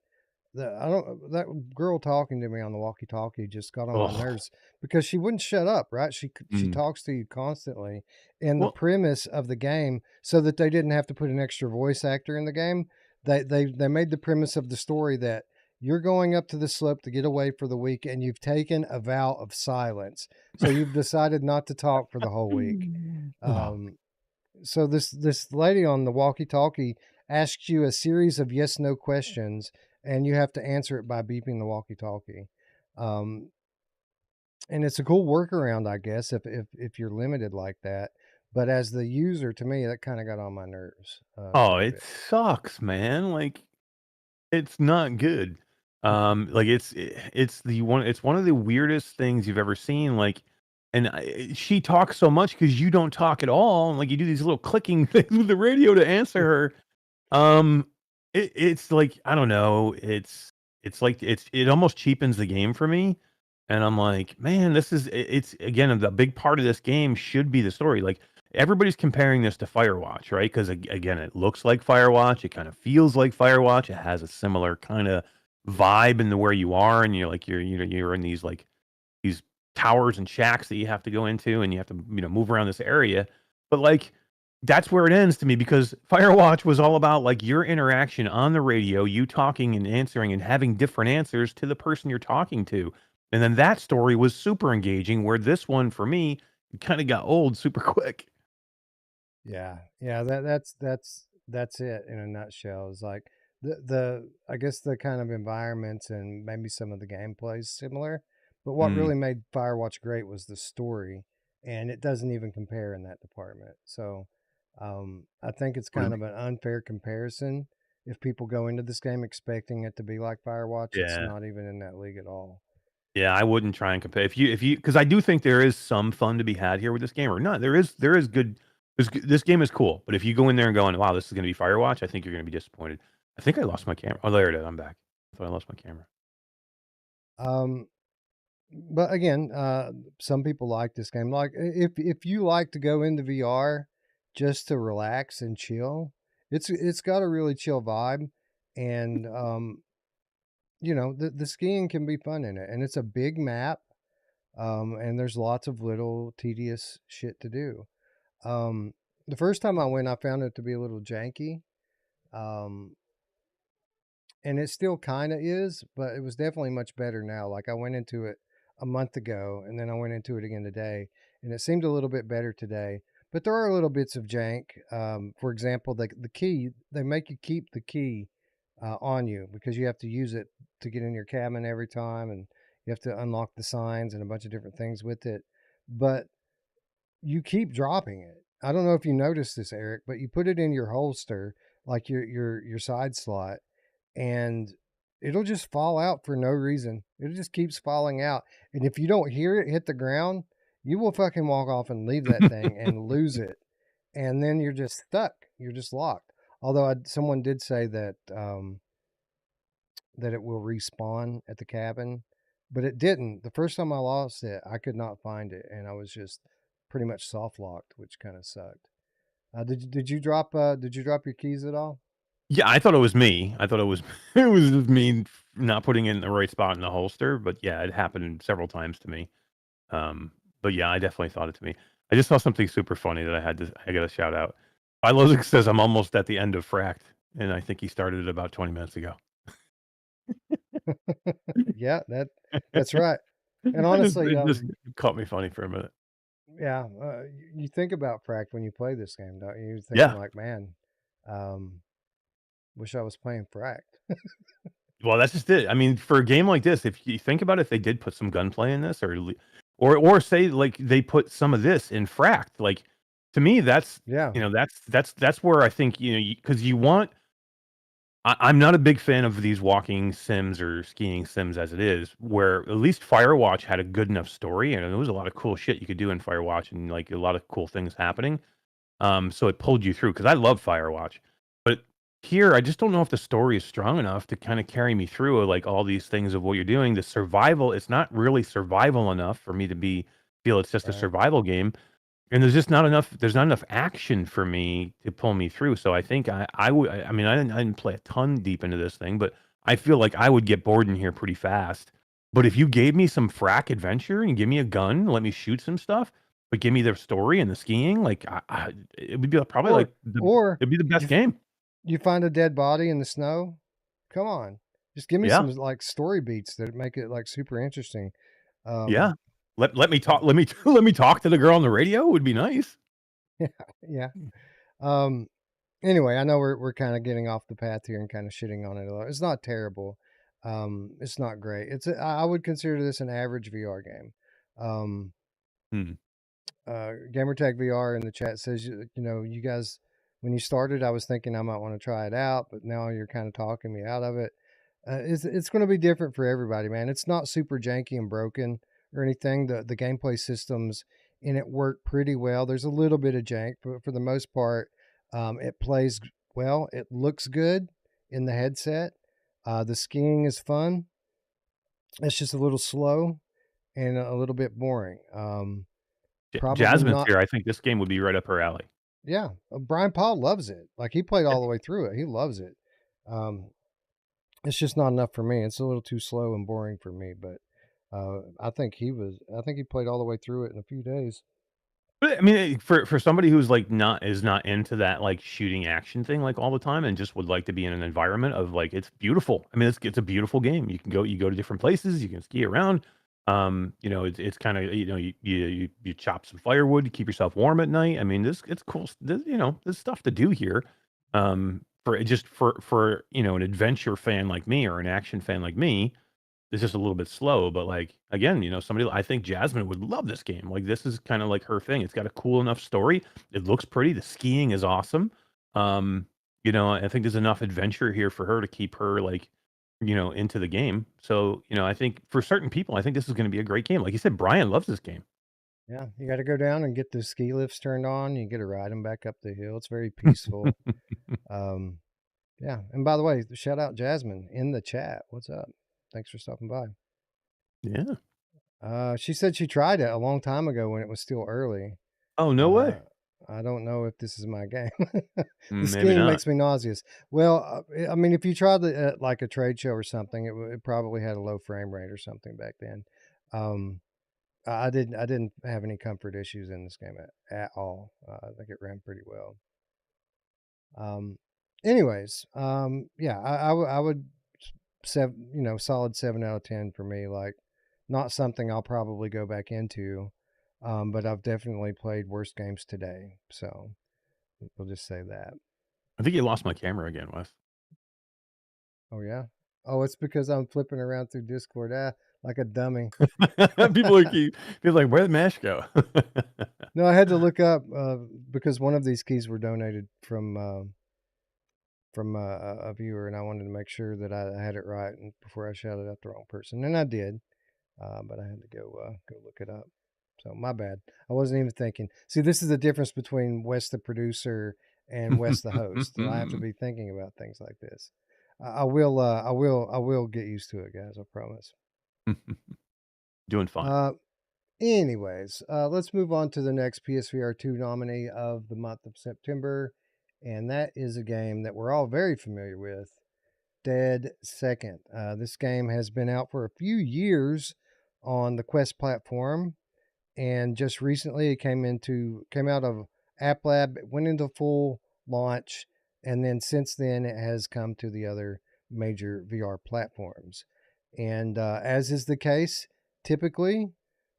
I don't, that girl talking to me on the walkie-talkie just got on my Oh, nerves because she wouldn't shut up, right? She mm. talks to you constantly, and the Well, premise of the game, so that they didn't have to put an extra voice actor in the game, they made the premise of the story that you're going up to the slope to get away for the week, and you've taken a vow of silence. So you've decided not to talk for the whole week. oh, Um, so this lady on the walkie-talkie asks you a series of yes/no questions, and you have to answer it by beeping the walkie-talkie. Um, and it's a cool workaround, I guess, if you're limited like that. But as the user, to me, that kind of got on my nerves oh, quite a it bit. sucks, man. Like it's not good. Like it's one of the weirdest things you've ever seen. Like, and she talks so much because you don't talk at all. And like you do these little clicking things with the radio to answer her. Um, it's like I don't know. It's like it almost cheapens the game for me. And I'm like, man, it's again the big part of this game should be the story. Like everybody's comparing this to Firewatch, right? Because again, it looks like Firewatch, it kind of feels like Firewatch, it has a similar kind of vibe in the where you are, and you're in these towers and shacks that you have to go into, and you have to move around this area. But like that's where it ends to me, because Firewatch was all about like your interaction on the radio, you talking and answering and having different answers to the person you're talking to. And then that story was super engaging, where this one for me kind of got old super quick. Yeah, yeah, that's it in a nutshell. It's like the I guess the kind of environments and maybe some of the gameplay is similar, but what Mm. really made Firewatch great was the story, and it doesn't even compare in that department. So, I think it's What do kind you of an unfair comparison if people go into this game expecting it to be like Firewatch. It's Yeah. not even in that league at all. Yeah, I wouldn't try and compare. If you because I do think there is some fun to be had here with this game, or not. There is good. This game is cool, but if you go in there and going, "Wow, this is going to be Firewatch," I think you're going to be disappointed. I think I lost my camera. Oh, there it is. I'm back. I thought I lost my camera. Um, but again, some people like this game. Like if you like to go into VR just to relax and chill, it's got a really chill vibe, and the skiing can be fun in it, and it's a big map, and there's lots of little tedious shit to do. The first time I went, I found it to be a little janky. Um, and it still kind of is, but it was definitely much better now. Like I went into it a month ago, and then I went into it again today, and it seemed a little bit better today. But there are little bits of jank. For example, the key, they make you keep the key on you because you have to use it to get in your cabin every time, and you have to unlock the signs and a bunch of different things with it. But you keep dropping it. I don't know if you noticed this, Eric, but you put it in your holster, like your side slot, and it'll just fall out for no reason. It just keeps falling out. And if you don't hear it hit the ground, you will fucking walk off and leave that thing and lose it. And then you're just stuck. You're just locked. Although someone did say that it will respawn at the cabin, but it didn't. The first time I lost it, I could not find it, and I was just pretty much soft locked, which kind of sucked. Did you drop your keys at all? Yeah, I thought it was me. I thought it was it was just me not putting it in the right spot in the holster. But yeah, it happened several times to me. Um, but yeah, I definitely thought it to me. I just saw something super funny that I got to shout out. Philosic says I'm almost at the end of Fracked, and I think he started it about 20 minutes ago. Yeah, that's right. And honestly, It just caught me funny for a minute. yeah, you think about Frack when you play this game, don't you? You're thinking Yeah. like, man, um, wish I was playing Frack. Well, that's just it. I mean, for a game like this, if you think about it, if they did put some gunplay in this, or say like they put some of this in Fracked, like to me, that's Yeah, that's where I think because you want. I'm not a big fan of these walking sims or skiing sims as it is, where at least Firewatch had a good enough story, and there was a lot of cool shit you could do in Firewatch, and like a lot of cool things happening. So it pulled you through because I love Firewatch, but here I just don't know if the story is strong enough to kind of carry me through like all these things of what you're doing. The survival, it's not really survival enough for me to feel it's just a right. survival game. And there's not enough action for me to pull me through. So I think I would, I mean, I didn't play a ton deep into this thing, but I feel like I would get bored in here pretty fast. But if you gave me some frack adventure and give me a gun, let me shoot some stuff, but give me the story and the skiing, like it would be probably Or like or it'd be the best you game. you find a dead body in the snow. Come on, just give me Yeah, some like story beats that make it like super interesting. yeah. Um, Let me talk. Let me let me talk to the girl on the radio. Would be nice. yeah. Um, anyway, I know we're kind of getting off the path here and kind of shitting on it a lot. It's not terrible. It's not great. I would consider this an average VR game. Um, Hmm. Gamertag VR in the chat says you guys when you started, I was thinking I might want to try it out, but now you're kind of talking me out of it. It's going to be different for everybody, man. It's not super janky and broken or anything. The gameplay systems in it work pretty well. There's a little bit of jank, but for the most part, it plays well. It looks good in the headset. The skiing is fun. It's just a little slow and a little bit boring. Probably Jasmine's not. here. I think this game would be right up her alley. Yeah, Brian Paul loves it. Like he played all the way through it. He loves it. Um, it's just not enough for me. It's a little too slow and boring for me. But I think he was. I think he played all the way through it in a few days. But I mean, for somebody who's like not into that like shooting action thing like all the time and just would like to be in an environment of like it's beautiful. I mean, it's a beautiful game. You go to different places, you can ski around. It's kind of you chop some firewood to keep yourself warm at night. I mean, this it's cool. There's stuff to do here. For an adventure fan like me or an action fan like me, it's just a little bit slow, but, like, again, somebody I think Jasmine would love this game. Like, this is kinda like her thing. It's got a cool enough story. It looks pretty. The skiing is awesome. I think there's enough adventure here for her to keep her, like, into the game. So, I think for certain people, I think this is gonna be a great game. Like you said, Brian loves this game. Yeah, you got to go down and get the ski lifts turned on. You get to ride them back up the hill. It's very peaceful. Um, yeah, and by the way, shout out Jasmine in the chat. What's up? Thanks for stopping by. Yeah. She said she tried it a long time ago when it was still early. Oh, no Uh, way. I don't know if this is my game. The Maybe skiing not. makes me nauseous. Well, I mean, if you tried it at like a trade show or something, it probably had a low frame rate or something back then. Um, I didn't have any comfort issues in this game at all. I think it ran pretty well. Um, anyways, yeah, I would solid 7 out of 10 for me. Like, not something I'll probably go back into, but I've definitely played worse games today. So we'll just say that. I think you lost my camera again, Wes. Oh yeah. Oh, it's because I'm flipping around through Discord, like a dummy. People are like, "Where'd Mash go?" No, I had to look up because one of these keys were donated from a viewer, and I wanted to make sure that I had it right and before I shouted out the wrong person, and I did. But I had to go look it up. So my bad. I wasn't even thinking. See, this is the difference between Wes the producer and Wes the host. I have to be thinking about things like this. I will get used to it, guys. I promise. Doing fine. Anyways, let's move on to the next PSVR 2 nominee of the month of September, and that is a game that we're all very familiar with, Dead Second. This game has been out for a few years on the Quest platform, and just recently it came out of App Lab, went into full launch, and then since then it has come to the other major VR platforms. And as is the case, typically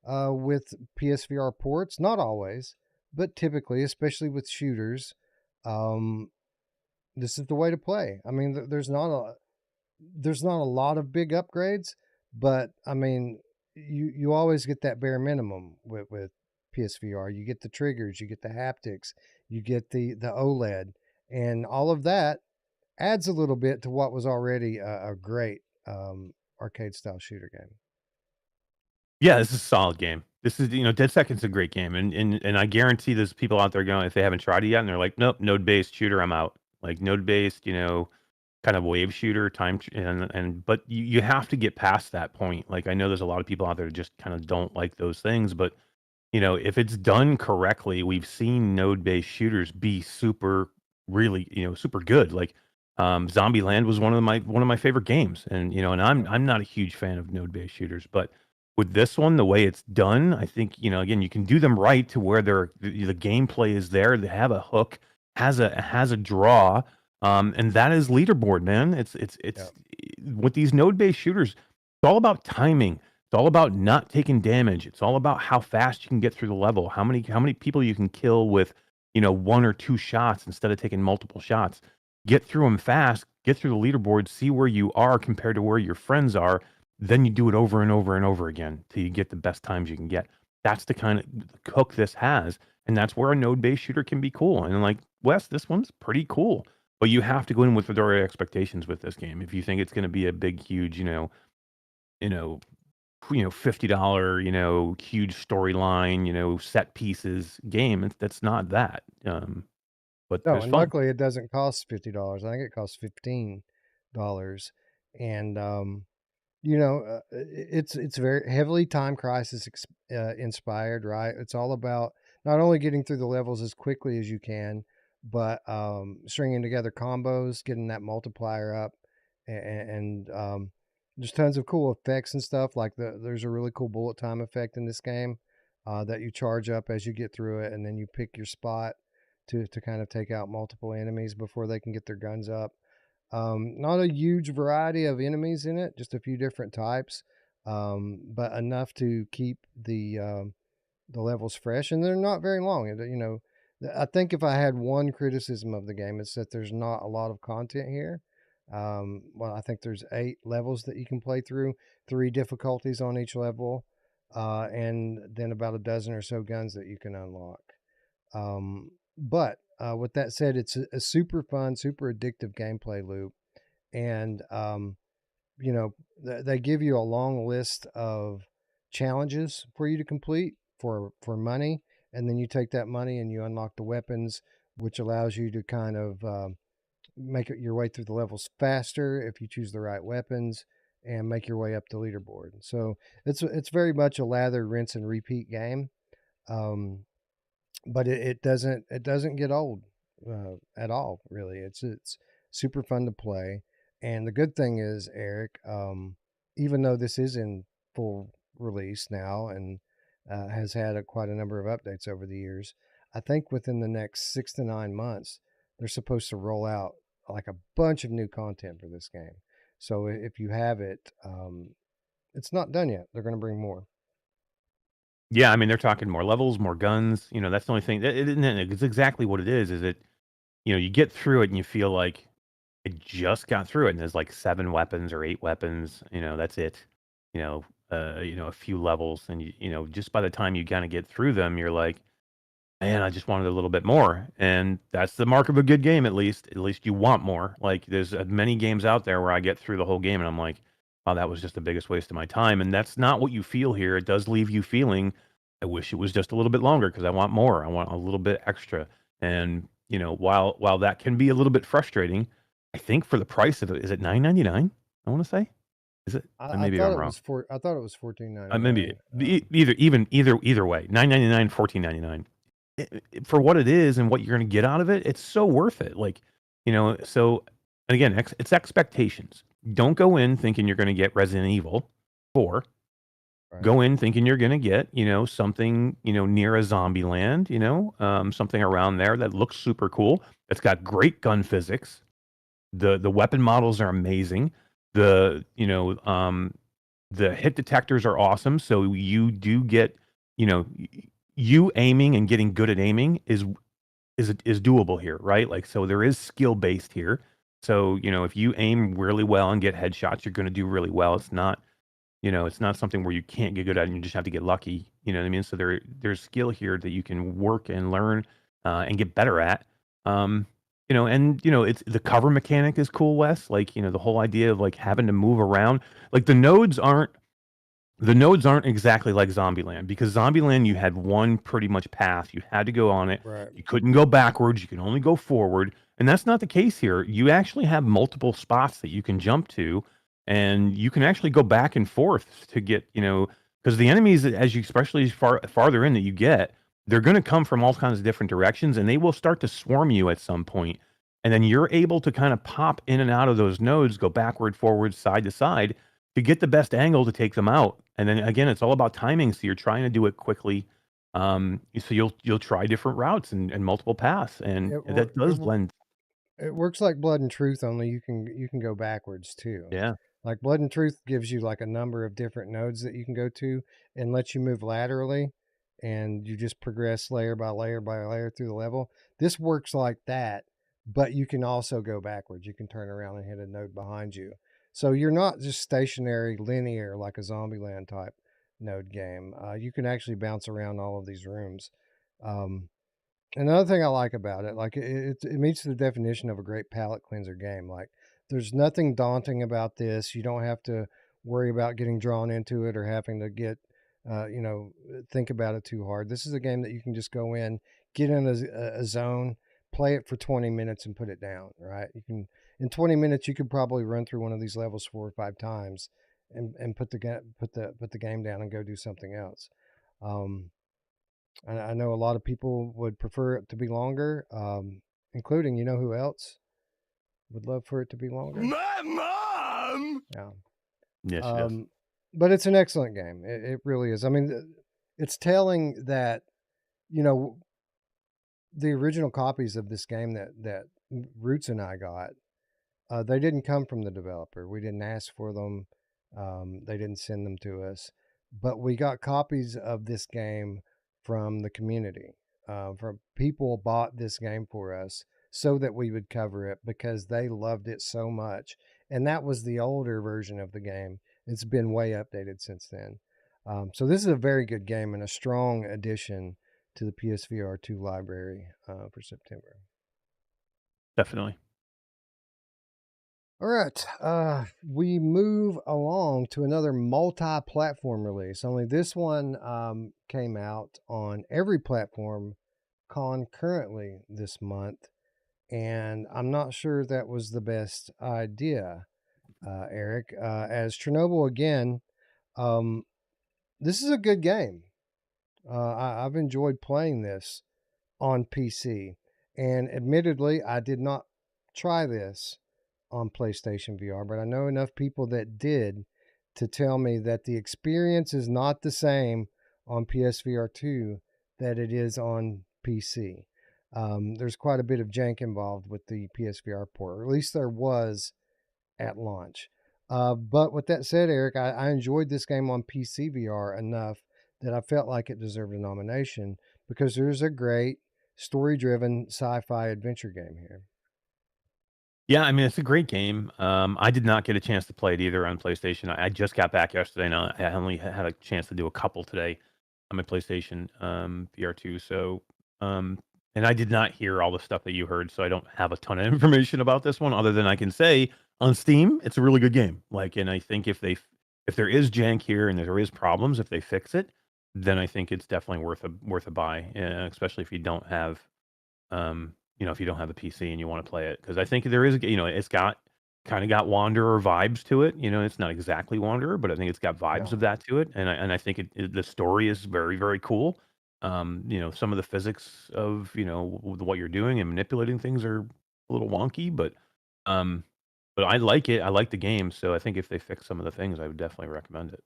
with PSVR ports, not always, but typically, especially with shooters, um, this is the way to play. I mean, there's not a lot of big upgrades, but I mean, you always get that bare minimum with PSVR. You get the triggers, you get the haptics, you get the OLED, and all of that adds a little bit to what was already a great arcade style shooter game. Yeah, this is a solid game. This is, Dead Second's a great game, and I guarantee there's people out there going if they haven't tried it yet, and they're like, nope, node based shooter, I'm out. Like node based, kind of wave shooter but you have to get past that point. Like I know there's a lot of people out there that just kind of don't like those things, but if it's done correctly, we've seen node based shooters be really, super good. Like Zombie Land was one of my favorite games, and I'm not a huge fan of node based shooters, but with this one, the way it's done, I think, again, you can do them right to where the gameplay is there. They have a hook, has a draw, and that is leaderboard, man. It's Yeah. with these node-based shooters, it's all about timing. It's all about not taking damage. It's all about how fast you can get through the level, how many people you can kill with, one or two shots instead of taking multiple shots. Get through them fast, get through the leaderboard, see where you are compared to where your friends are. Then you do it over and over and over again till you get the best times you can get. That's the kind of hook this has, and that's where a node-based shooter can be cool. And like Wes, this one's pretty cool, but you have to go in with the right expectations with this game. If you think it's going to be a big, huge, $50, huge storyline, set pieces game, that's not that. But No, there's and fun. luckily it doesn't cost $50. I think it costs $15, and it's very heavily Time Crisis inspired, right? It's all about not only getting through the levels as quickly as you can, but stringing together combos, getting that multiplier up, and there's tons of cool effects and stuff. Like there's a really cool bullet time effect in this game that you charge up as you get through it, and then you pick your spot to kind of take out multiple enemies before they can get their guns up. Not a huge variety of enemies in it, just a few different types, but enough to keep the levels fresh, and they're not very long. I think if I had one criticism of the game, it's that there's not a lot of content here. Well, I think there's 8 levels that you can play through, 3 difficulties on each level, and then about a dozen or so guns that you can unlock. But with that said, it's a super fun, super addictive gameplay loop, and they give you a long list of challenges for you to complete for money, and then you take that money and you unlock the weapons, which allows you to kind of make it your way through the levels faster if you choose the right weapons, and make your way up the leaderboard. So it's very much a lather, rinse, and repeat game. But it doesn't get old at all. Really, it's super fun to play. And the good thing is, Eric, even though this is in full release now and has had quite a number of updates over the years, I think within the next 6 to 9 months they're supposed to roll out like a bunch of new content for this game. So if you have it, it's not done yet. They're going to bring more. Yeah, I mean, they're talking more levels, more guns. That's the only thing. It's exactly what it is. Is it? You get through it and you feel like I just got through it, and there's like 7 weapons or 8 weapons. That's it. A few levels, and just by the time you kind of get through them, you're like, man, I just wanted a little bit more, and that's the mark of a good game. At least you want more. Like there's many games out there where I get through the whole game and I'm like, oh, that was just the biggest waste of my time. And that's not what you feel here. It does leave you feeling, I wish it was just a little bit longer because I want more. I want a little bit extra. And while that can be a little bit frustrating, I think for the price of it, is it $9.99? I want to say, is it? I Maybe thought I'm it wrong. was I thought it was Maybe $14.99. either way, $9.99, $14.99. For what it is and what you're going to get out of it, it's so worth it. Like, so, and again, it's expectations. Don't go in thinking you're going to get Resident Evil 4. Right. Go in thinking you're going to get, something, near a Zombieland, something around there that looks super cool. It's got great gun physics. The weapon models are amazing. The hit detectors are awesome. So you do get, you aiming and getting good at aiming is doable here, right? Like, so there is skill based here. So, if you aim really well and get headshots, you're going to do really well. It's not, it's not something where you can't get good at it and you just have to get lucky. You know what I mean? So there's skill here that you can work and learn and get better at. It's the cover mechanic is cool, Wes. Like, the whole idea of like having to move around. Like the nodes aren't exactly like Zombieland, because Zombieland, you had one pretty much path. You had to go on it. Right. You couldn't go backwards. You can only go forward. And that's not the case here. You actually have multiple spots that you can jump to, and you can actually go back and forth to get, because the enemies, especially as farther in that you get, they're going to come from all kinds of different directions, and they will start to swarm you at some point. And then you're able to kind of pop in and out of those nodes, go backward, forward, side to side, to get the best angle to take them out. And then again, it's all about timing. So you're trying to do it quickly. So you'll try different routes and multiple paths, and that does blend. It works like Blood and Truth, only you can go backwards too. Yeah. Like Blood and Truth gives you like a number of different nodes that you can go to and lets you move laterally, and you just progress layer by layer by layer through the level. This works like that, but you can also go backwards. You can turn around and hit a node behind you. So you're not just stationary linear like a Zombieland type node game. You can actually bounce around all of these rooms. Another thing I like about it, like it meets the definition of a great palate cleanser game. Like there's nothing daunting about this. You don't have to worry about getting drawn into it or having to get, think about it too hard. This is a game that you can just go in, get in a zone, play it for 20 minutes and put it down, right? In 20 minutes, you could probably run through one of these levels 4 or 5 times and put the game down and go do something else. Um, I know a lot of people would prefer it to be longer, including, you know who else would love for it to be longer? My mom! Yeah. Yes, she does. But it's an excellent game. It really is. I mean, it's telling that, you know, the original copies of this game that Ruuts and I got, they didn't come from the developer. We didn't ask for them. They didn't send them to us, but we got copies of this game from the community. From people bought this game for us so that we would cover it because they loved it so much. And that was the older version of the game. It's been way updated since then. So this is a very good game and a strong addition to the PSVR 2 library for September. Definitely. All right, we move along to another multi-platform release. Only this one came out on every platform concurrently this month, and I'm not sure that was the best idea, Eric. As Chernobyl Again, this is a good game. I've enjoyed playing this on PC, and admittedly, I did not try this on PlayStation VR, but I know enough people that did to tell me that the experience is not the same on PSVR 2 that it is on PC. There's quite a bit of jank involved with the PSVR port, or at least there was at launch. But with that said, Eric, I enjoyed this game on PCVR enough that I felt like it deserved a nomination because there's a great story-driven sci-fi adventure game here. Yeah, I mean, it's a great game. I did not get a chance to play it either on PlayStation. I just got back yesterday, and I only had a chance to do a couple today on my PlayStation VR2. So, and I did not hear all the stuff that you heard, so I don't have a ton of information about this one, other than I can say on Steam, it's a really good game. Like, and I think if there is jank here and there is problems, if they fix it, then I think it's definitely worth a buy, especially if you don't have if you don't have a PC and you want to play it, because I think there is, it's got kind of got Wanderer vibes to it. It's not exactly Wanderer, but I think it's got vibes Yeah. of that to it, and I think the story is very very cool. Some of the physics of what you're doing and manipulating things are a little wonky, but I like it. I like the game, so I think if they fix some of the things, I would definitely recommend it.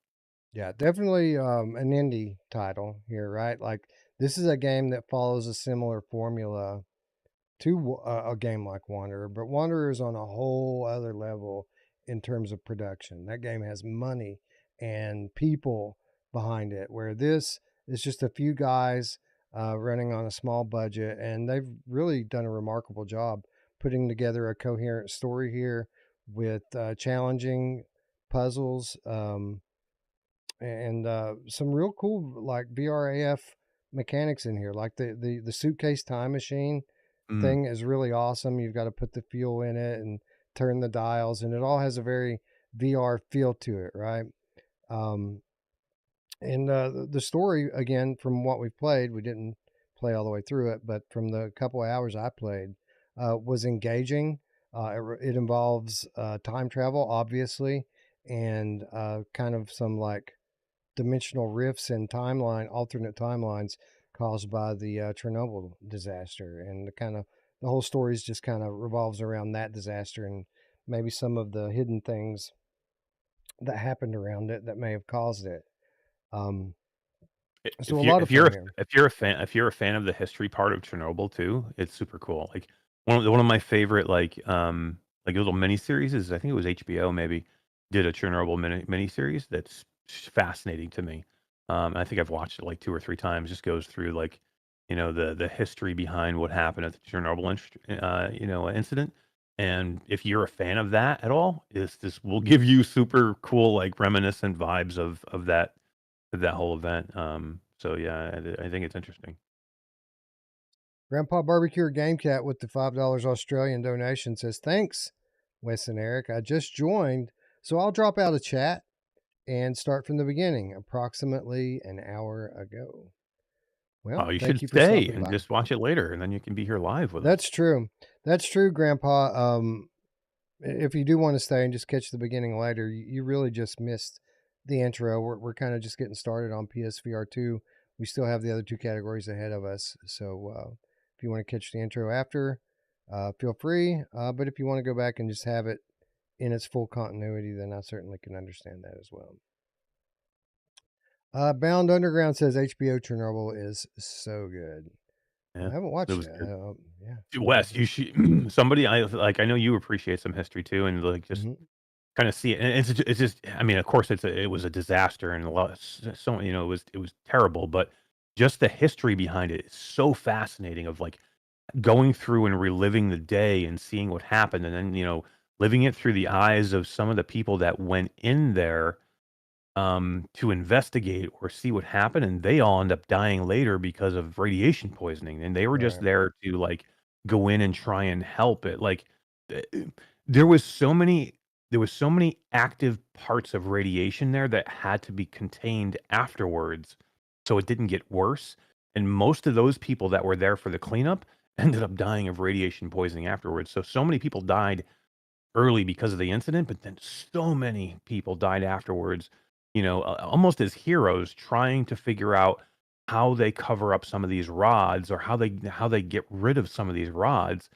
Yeah, definitely an indie title here, right? Like this is a game that follows a similar formula to a game like Wanderer, but Wanderer is on a whole other level in terms of production. That game has money and people behind it, where this is just a few guys running on a small budget, and they've really done a remarkable job putting together a coherent story here with challenging puzzles. And some real cool like VRAF mechanics in here, like the suitcase time machine Mm. thing is really awesome. You've got to put the fuel in it and turn the dials, and it all has a very VR feel to it, right? Um, and the story, again, from what we've played, we didn't play all the way through it, but from the couple of hours I played, was engaging. It involves time travel, obviously, and kind of some like dimensional rifts and alternate timelines caused by the Chernobyl disaster, and the whole story just kind of revolves around that disaster and maybe some of the hidden things that happened around it that may have caused it. Um, so a lot of fun here. If you're a fan of the history part of Chernobyl too, it's super cool. Like one of my favorite like little mini series is, I think it was HBO maybe, did a Chernobyl mini series that's fascinating to me. I think I've watched it like 2 or 3 times. Just goes through like the history behind what happened at the Chernobyl incident. And if you're a fan of that at all, this will give you super cool like reminiscent vibes of that whole event. So yeah, I think it's interesting. Grandpa Barbecue Game Cat with the $5 Australian donation says, "Thanks, Wes and Eric. I just joined, so I'll drop out of chat and start from the beginning, approximately an hour ago." Well, Oh, you thank should you for stay stopping and by. just watch it later, and then you can be here live with us. That's true. That's true, Grandpa. if you do want to stay and just catch the beginning later, you really just missed the intro. We're kind of just getting started on PSVR 2. We still have the other two categories ahead of us. So if you want to catch the intro after, feel free. But if you want to go back and just have it in its full continuity, then I certainly can understand that as well. Bound Underground says HBO Chernobyl is so good. Yeah, I haven't watched it was it. good. Yeah. Wes, you should somebody I like. I know you appreciate some history too, and like just hmm kind of see it. And it's just. I mean, of course, it was a disaster, and a lot. So it was terrible. But just the history behind it is so fascinating. Of like going through and reliving the day and seeing what happened, and then living it through the eyes of some of the people that went in there to investigate or see what happened, and they all end up dying later because of radiation poisoning, and they were just Right. there to like go in and try and help it. Like eh, eh, there was so many active parts of radiation there that had to be contained afterwards so it didn't get worse. And most of those people that were there for the cleanup ended up dying of radiation poisoning afterwards. So many people died early because of the incident, but then so many people died afterwards, almost as heroes trying to figure out how they cover up some of these rods or how they get rid of some of these rods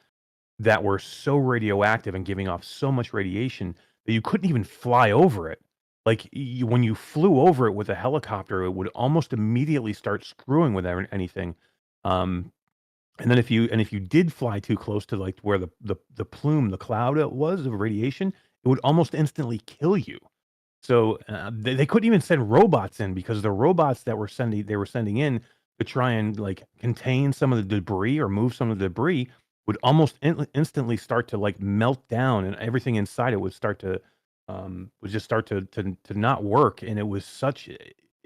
that were so radioactive and giving off so much radiation that you couldn't even fly over it. Like when you flew over it with a helicopter, it would almost immediately start screwing with anything. Um, and then if you did fly too close to like where the plume, the cloud it was of radiation, it would almost instantly kill you. So they couldn't even send robots in because the robots that they were sending in to try and like contain some of the debris or move some of the debris would almost instantly start to like melt down, and everything inside it would just start to not work. And it was such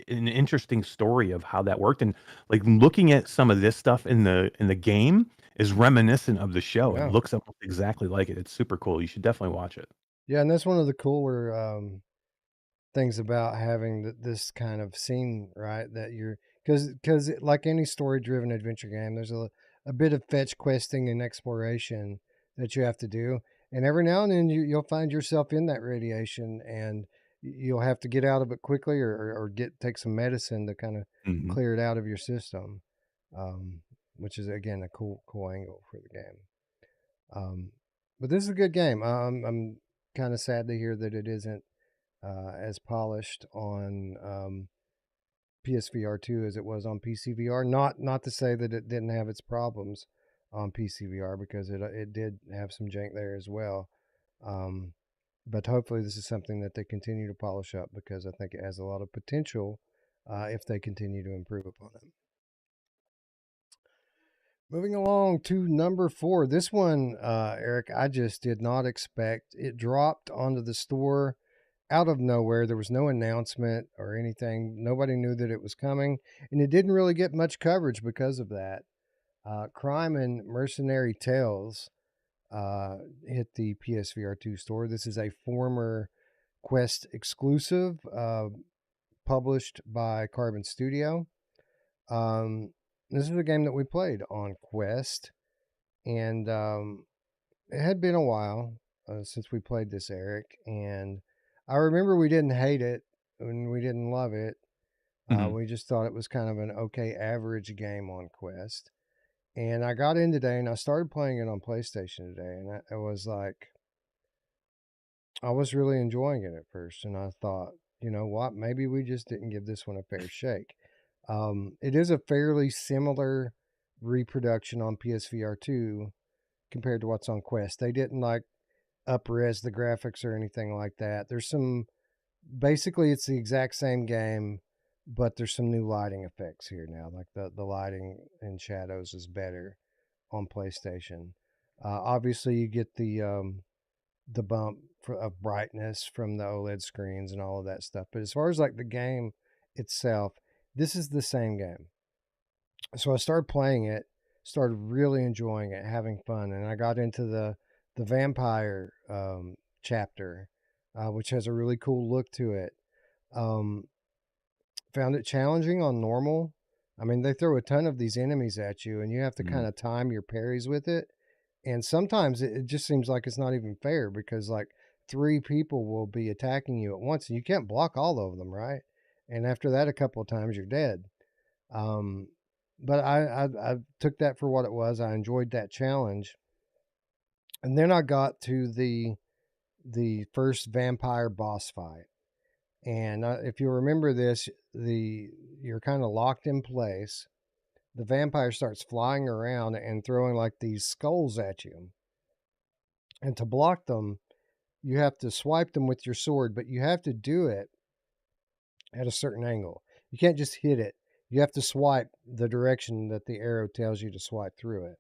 an interesting story of how that worked. And like looking at some of this stuff in the game is reminiscent of the show. It Yeah. looks almost exactly like it. It's super cool. You should definitely watch it. Yeah, and that's one of the cooler things about having this kind of scene, right? That you're because like any story-driven adventure game, there's a bit of fetch questing and exploration that you have to do, and every now and then you'll find yourself in that radiation, and you'll have to get out of it quickly, or take some medicine to kind of Mhm. clear it out of your system, um, which is again a cool angle for the game. Um, but this is a good game. I'm kind of sad to hear that it isn't as polished on PSVR 2 as it was on PCVR. Not to say that it didn't have its problems on PCVR, because it did have some jank there as well. Um, but hopefully this is something that they continue to polish up, because I think it has a lot of potential if they continue to improve upon it. Moving along to number 4. This one, Eric, I just did not expect. It dropped onto the store out of nowhere. There was no announcement or anything. Nobody knew that it was coming, and it didn't really get much coverage because of that. Crimen Mercenary Tales hit the PSVR 2 store. This is a former Quest exclusive, published by Carbon Studio. This is a game that we played on Quest, and it had been a while since we played this, Eric. And I remember we didn't hate it and we didn't love it. Mhm. We just thought it was kind of an okay average game on Quest. And I got in today and I started playing it on PlayStation today, and I was like, I was really enjoying it at first, and I thought, you know what, maybe we just didn't give this one a fair shake. It is a fairly similar reproduction on PSVR 2 compared to what's on Quest. They didn't like up-res the graphics or anything like that. There's some, basically it's the exact same game, but there's some new lighting effects here now. Like the lighting and shadows is better on PlayStation. Obviously, you get the bump of brightness from the OLED screens and all of that stuff. But as far as like the game itself, this is the same game. So I started playing it, started really enjoying it, having fun, and I got into the vampire chapter, which has a really cool look to it. Um, Found it challenging on normal. I mean, they throw a ton of these enemies at you, and you have to kind Mhm. of time your parries with it. And sometimes it just seems like it's not even fair because like 3 people will be attacking you at once and you can't block all of them, right? And after that, a couple of times you're dead. Um, but I took that for what it was. I enjoyed that challenge. And then I got to the first vampire boss fight. And if you remember this, you're kind of locked in place. The vampire starts flying around and throwing like these skulls at you. And to block them, you have to swipe them with your sword, but you have to do it at a certain angle. You can't just hit it. You have to swipe the direction that the arrow tells you to swipe through it.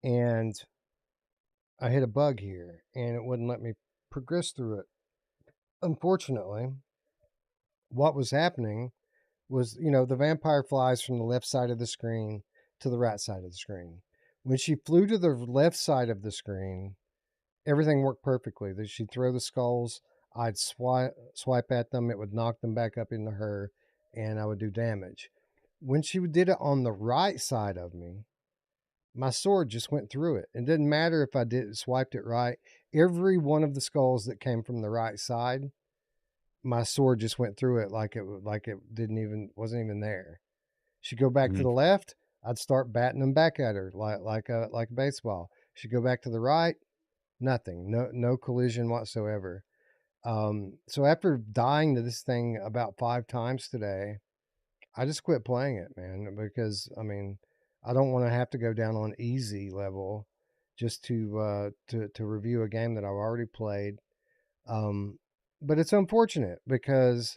And I hit a bug here and it wouldn't let me progress through it. Unfortunately, what was happening was, the vampire flies from the left side of the screen to the right side of the screen. When she flew to the left side of the screen, everything worked perfectly. She'd throw the skulls, I'd swipe at them, it would knock them back up into her, and I would do damage. When she did it on the right side of me, my sword just went through it. It didn't matter if I swiped it right. Every one of the skulls that came from the right side, my sword just went through it like it wasn't even there. She'd go back to the left, I'd start batting them back at her like a baseball. She'd go back to the right, nothing, no collision whatsoever. So after dying to this thing about 5 times today, I just quit playing it, man, because I don't want to have to go down on easy level just to review a game that I've already played. But it's unfortunate because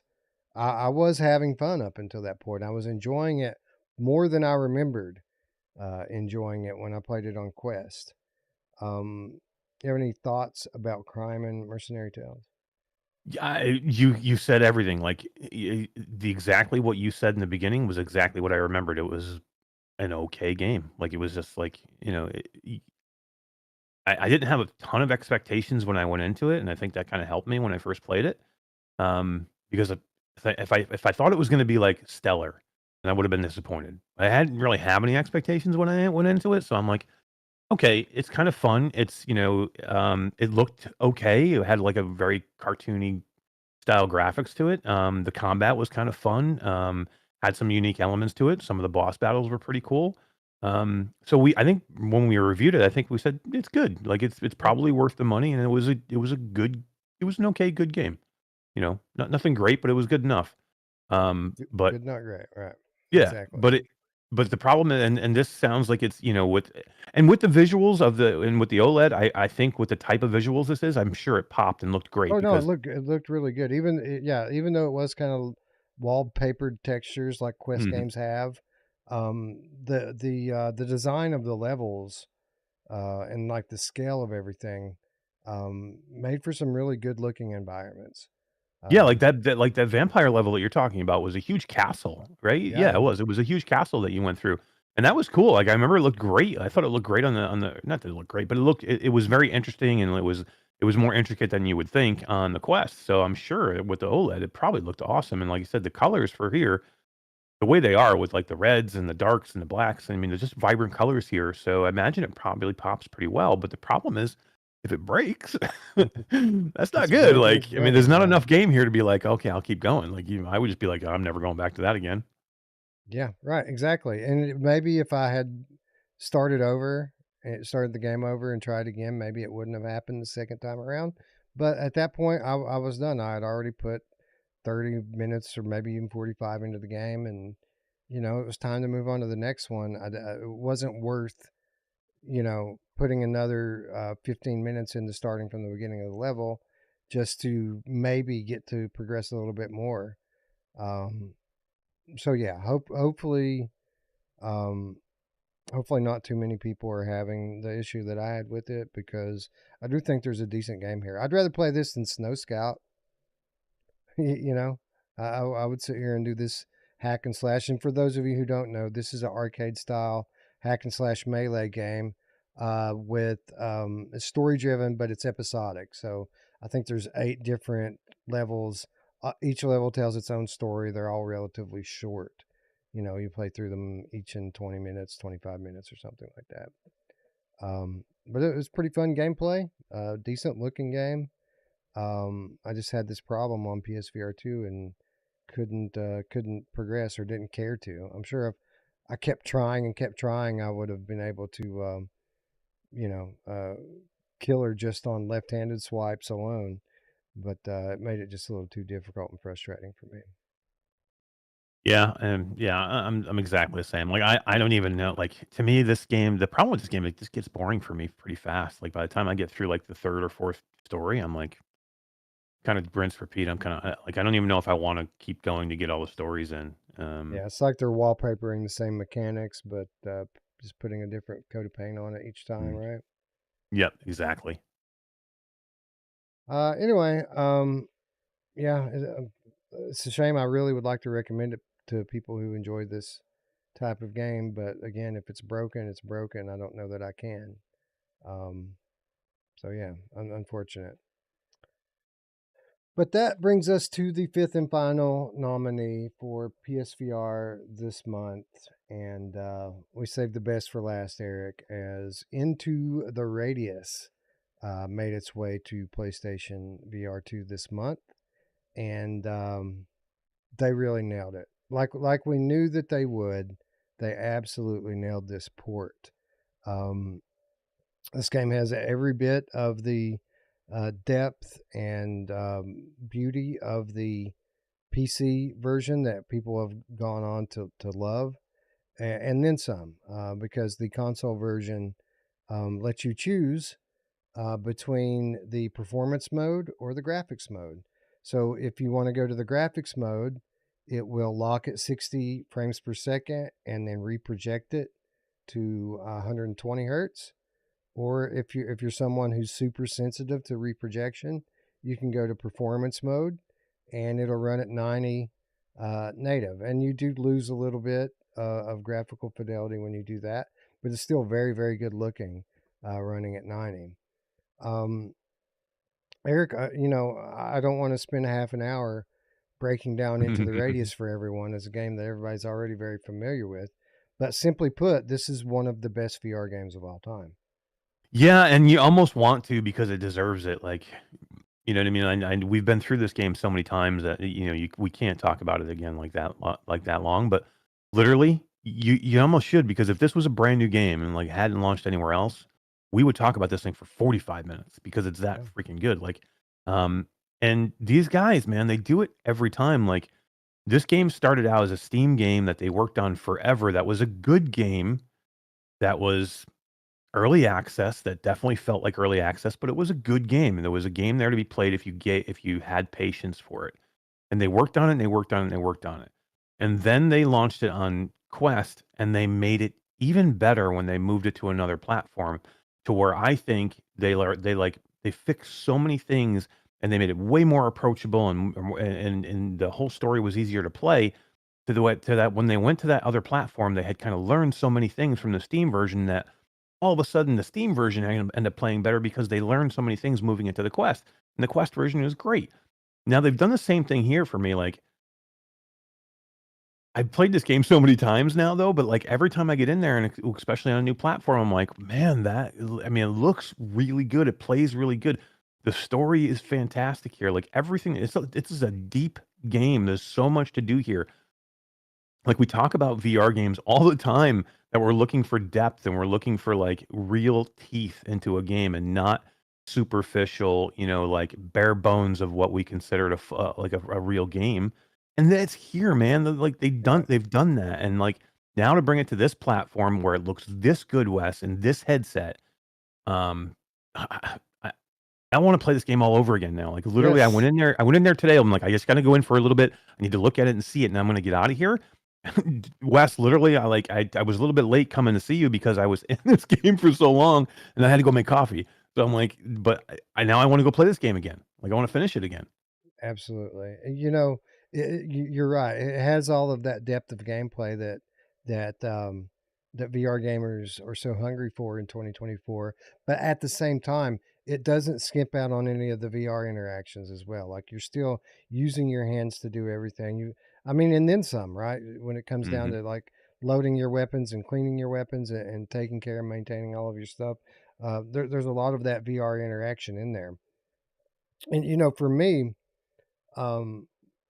I was having fun up until that point. I was enjoying it more than I remembered enjoying it when I played it on Quest. You have any thoughts about Crimen Mercenary Tales? You said everything. Like the exactly what you said in the beginning was exactly what I remembered. It was an okay game. Like it was just like I didn't have a ton of expectations when I went into it, and I think that kind of helped me when I first played it. Because if I thought it was going to be like stellar, then I would have been disappointed. I hadn't really have any expectations when I went into it, so I'm like, okay, it's kind of fun. It's it looked okay. It had like a very cartoony style graphics to it. The combat was kind of fun. Had some unique elements to it. Some of the boss battles were pretty cool. So I think when we reviewed it, I think we said it's good. Like it's probably worth the money, and it was an okay good game. Nothing great, but it was good enough. But Good, not great, right? yeah, Exactly. but the problem and this sounds like it's with the visuals of and with the OLED, I think with the type of visuals this is, I'm sure it popped and looked great Oh no, because it looked really good. Even though it was kind of wallpapered textures like Quest Mhm. games have, the design of the levels and like the scale of everything made for some really good looking environments. Yeah, like Um, that vampire level that you're talking about was a huge castle, right? yeah, Yeah, it it was. was. It was a huge castle that you went through, and that was cool. Like I remember it looked great. I thought it looked great on the not that it looked great, but it was very interesting and it was more intricate than you would think on the Quest. So I'm sure with the OLED, it probably looked awesome. And like you said, the colors for here, the way they are with like the reds and the darks and the blacks. I mean, there's just vibrant colors here. So I imagine it probably pops pretty well. But the problem is, if it breaks, that's not It's good. broken. Like, It's I mean, there's broken. not Right. enough game here to be like, okay, I'll keep going. Like, I would just be like, I'm never going back to that again. Yeah. Right. Exactly. And maybe if I had started over and started the game over and tried again, maybe it wouldn't have happened the second time around. But at that point, I was done. I had already put 30 minutes or maybe even 45 into the game, and it was time to move on to the next one. It wasn't worth putting another 15 minutes into starting from the beginning of the level just to maybe get to progress a little bit more. um, so yeah, um, hopefully not too many people are having the issue that I had with it, because I do think there's a decent game here. I'd rather play this than Snow Scout. you know, I would sit here and do this hack and slash. And for those of you who don't know, this is an arcade style hack and slash melee game with it's story driven, but it's episodic. So I think there's 8 different levels. Each level tells its own story. They're all relatively short. You play through them each in 20 minutes, 25 minutes, or something like that. but it was pretty fun gameplay. Decent looking game. I just had this problem on PSVR 2 and couldn't progress or didn't care to. I'm sure if I kept trying and kept trying, I would have been able to, you know, kill her just on left-handed swipes alone. But it made it just a little too difficult and frustrating for me. Yeah, and yeah, I'm exactly the same. Like I don't even know. Like to me, this game, the problem with this game, it just gets boring for me pretty fast. Like by the time I get through like the third or fourth story, I'm like kind of rinse repeat. I'm kind of like I don't even know if I want to keep going to get all the stories in. Yeah, it's like they're wallpapering the same mechanics, but just putting a different coat of paint on it each time, Mm, right? yep, exactly. Anyway, yeah, it's a shame. I really would like to recommend it to people who enjoy this type of game, but again, if it's broken, it's broken. I don't know that I can. Um, so yeah, unfortunate. But that brings us to the fifth and final nominee for PSVR this month. And we saved the best for last, Eric, as Into the Radius made its way to PlayStation VR2 this month. And they really nailed it. Like we knew that they would. They absolutely nailed this port. Um, this game has every bit of the depth and beauty of the PC version that people have gone on to love, and then some, because the console version lets you choose between the performance mode or the graphics mode. So if you want to go to the graphics mode, it will lock at 60 frames per second and then reproject it to 120 hertz. Or if you're someone who's super sensitive to reprojection, you can go to performance mode, and it'll run at 90 native. And you do lose a little bit of graphical fidelity when you do that, but it's still very very good looking running at 90. Um, Eric, I don't want to spend a half an hour breaking down Into the Radius for everyone as a game that everybody's already very familiar with. But simply put, this is one of the best VR games of all time. Yeah, and you almost want to because it deserves it. Like, you know what I mean? We've been through this game so many times that we can't talk about it again like that long. But literally, you almost should, because if this was a brand new game and like hadn't launched anywhere else, we would talk about this thing for 45 minutes because it's that Yeah. freaking good. Like, um, and these guys, man, they do it every time. Like, this game started out as a Steam game that they worked on forever. That was a good game. That was early access, that definitely felt like early access, but it was a good game, and there was a game there to be played if you had patience for it. And they worked on it, and they worked on it, and they worked on it. And then they launched it on Quest, and they made it even better when they moved it to another platform, to where I think they fixed so many things, and they made it way more approachable, and the whole story was easier to play, to that when they went to that other platform, they had kind of learned so many things from the Steam version that all of a sudden the Steam version ended up playing better because they learned so many things moving into the Quest. And the Quest version is great. Now they've done the same thing here for me. Like, I've played this game so many times now though, but like every time I get in there, and especially on a new platform, I'm like, man, I mean, it looks really good. It plays really good. The story is fantastic here. Like everything, it's just a deep game. There's so much to do here. Like, we talk about VR games all the time, that we're looking for depth, and we're looking for like real teeth into a game, and not superficial, like bare bones of what we consider like a real game. And that's here, man. Like Yeah. they've done that, and like now to bring it to this platform where it looks this good, Wes, and this headset. um, I, I, I want to play this game all over again now. Like literally, Yes. I went in there today. I'm like, I just got to go in for a little bit. I need to look at it and see it, and I'm going to get out of here. Wes, literally, I was a little bit late coming to see you because I was in this game for so long, and I had to go make coffee. So I'm like, but I now I want to go play this game again. Like I want to finish it again. Absolutely. You're right. It has all of that depth of gameplay that VR gamers are so hungry for in 2024. But at the same time, it doesn't skimp out on any of the VR interactions as well. Like you're still using your hands to do everything. I mean, and then some, right? When it comes down Hmm. to like loading your weapons and cleaning your weapons and taking care and maintaining all of your stuff. There's a lot of that VR interaction in there. And for me, um,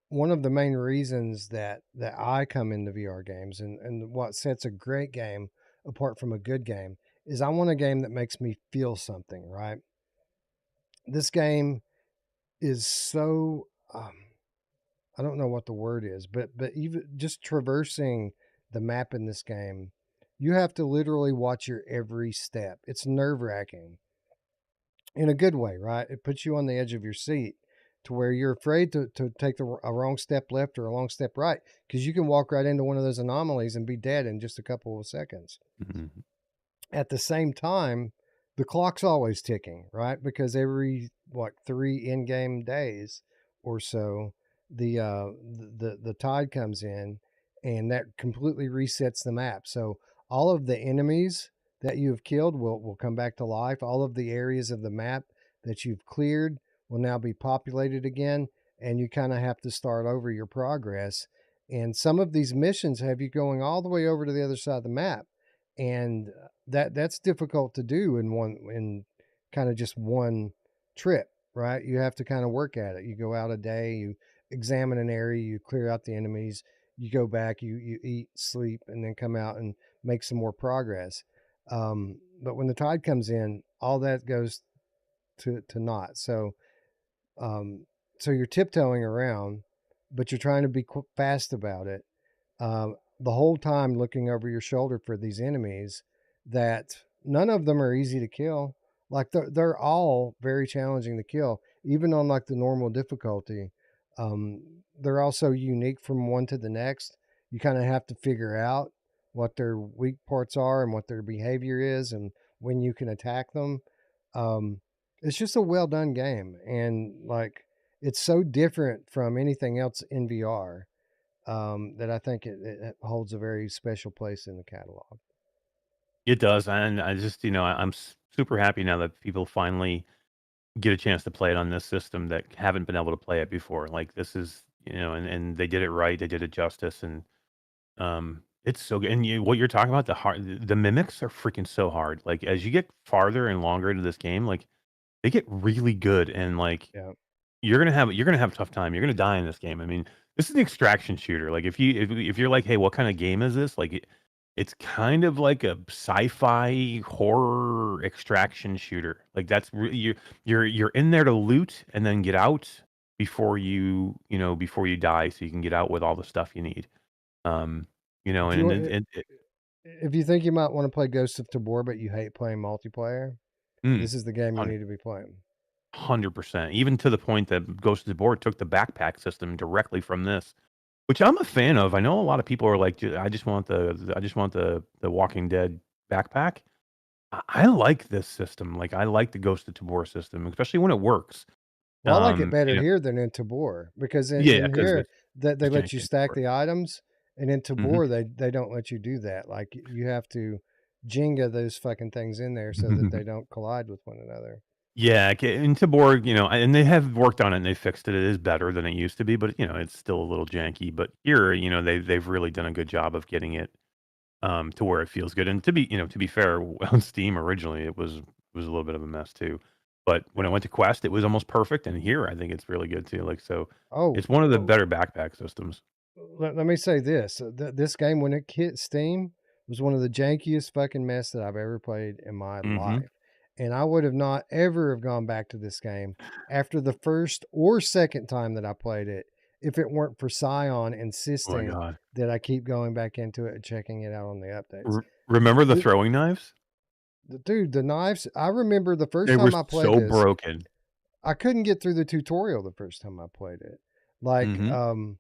one of the main reasons that I come into VR games and what sets a great game apart from a good game is I want a game that makes me feel something, right? This game is so I don't know what the word is, but even just traversing the map in this game, you have to literally watch your every step. It's nerve-wracking in a good way, right? It puts you on the edge of your seat to where you're afraid to take a wrong step left or a wrong step right because you can walk right into one of those anomalies and be dead in just a couple of seconds. Mhm. At the same time, the clock's always ticking, right? Because every 3 in-game days or so, the tide comes in, and that completely resets the map. So all of the enemies that you have killed will come back to life. All of the areas of the map that you've cleared will now be populated again, and you kind of have to start over your progress. And some of these missions have you going all the way over to the other side of the map, and that's difficult to do in kind of just one trip, right? You have to kind of work at it. You go out a day, you examine an area, you clear out the enemies, you go back, you eat, sleep, and then come out and make some more progress. But when the tide comes in, all that goes to naught. Um, so you're tiptoeing around, but you're trying to be fast about it, the whole time looking over your shoulder for these enemies that none of them are easy to kill. Like they're all very challenging to kill, even on like the normal difficulty. They're also unique from one to the next. You kind of have to figure out what their weak parts are and what their behavior is and when you can attack them. It's just a well done game, and like it's so different from anything else in VR, that I think it holds a very special place in the catalog. It does, and I just, I'm super happy now that people finally get a chance to play it on this system that haven't been able to play it before. Like this is, and they did it right. They did it justice, and it's so good. And what you're talking about, the mimics are freaking so hard. Like as you get farther and longer into this game, like they get really good, and like Yeah. you're gonna have a tough time. You're gonna die in this game. I mean, this is an extraction shooter. Like if you're like, hey, what kind of game is this? Like it's kind of like a sci-fi horror extraction shooter. Like that's you're in there to loot and then get out before you die, so you can get out with all the stuff you need. Um, If you if you think you might want to play Ghost of Tabor, but you hate playing multiplayer, mm, this is the game you need to be playing. 100%. Even to the point that Ghost of the Board took the backpack system directly from this, which I'm a fan of. I know a lot of people are like, I just want the Walking Dead backpack." I like this system. Like I like the Ghost of Tabor system, especially when it works. Well, I like it better You know, here than in Tabor because yeah, in because here that they it's let you janky in stack Tabor. the items, and in Mhm. Tabor they don't let you do that. Like you have to Jenga those fucking things in there so that they don't collide with one another. Yeah, in Tabor, and they have worked on it and they fixed it. It is better than it used to be, but it's still a little janky. But here, they've really done a good job of getting it to where it feels good. And to be fair, on Steam originally it was a little bit of a mess too. But when I Yeah. went to Quest, it was almost perfect, and here I think it's really good too. Like so, Oh, it's one of the better backpack systems. let me say this: this game, when it hit Steam, was one of the jankiest fucking mess that I've ever played in my Hmm. life, and I would have not ever have gone back to this game after the first or second time that I played it if it weren't for Scion Oh my insisting god! that I keep going back into it and checking it out on the updates. Remember the The, throwing knives? dude, the knives. I remember the first They were time I played so this, broken. I couldn't get through the tutorial the first time I played it. Like, Hmm.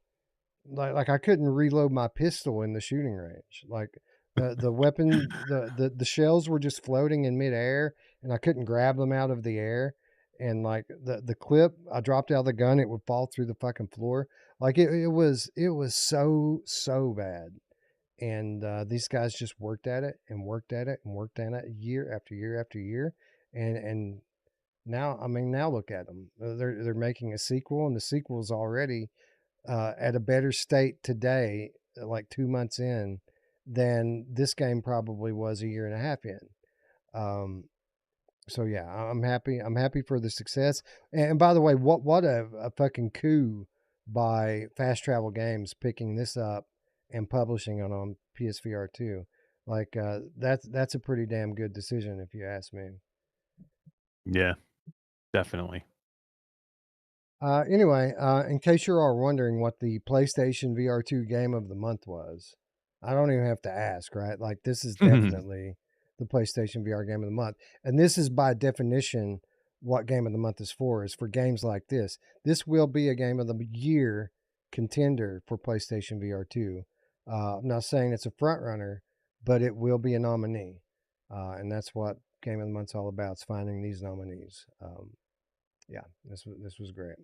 like I couldn't reload my pistol in the shooting range. Like the weapon, the shells were just floating in midair, and I couldn't grab them out of the air. And like the clip, I dropped out of the gun, it would fall through the fucking floor. Like it was so bad. And these guys just worked at it and worked at it and worked at it year after year after year, and now, I mean, now look at them. They're making a sequel, and the sequel's already at a better state today, like 2 months in, than this game probably was a year and a half in. Um, So yeah, I'm happy. I'm happy for the success. And by the way, what a fucking coup by Fast Travel Games picking this up and publishing it on PSVR 2. Like that's a pretty damn good decision if you ask me. Yeah, definitely. Anyway, in case you're all wondering what the PlayStation VR2 game of the month was, I don't even have to ask, right? Like, this is definitely the PlayStation VR game of the month. And this is by definition what game of the month is for games like this. This will be a game of the year contender for PlayStation VR2. I'm not saying it's a front runner, but it will be a nominee. And that's what game of the month's all about, is finding these nominees. Yeah, this was great.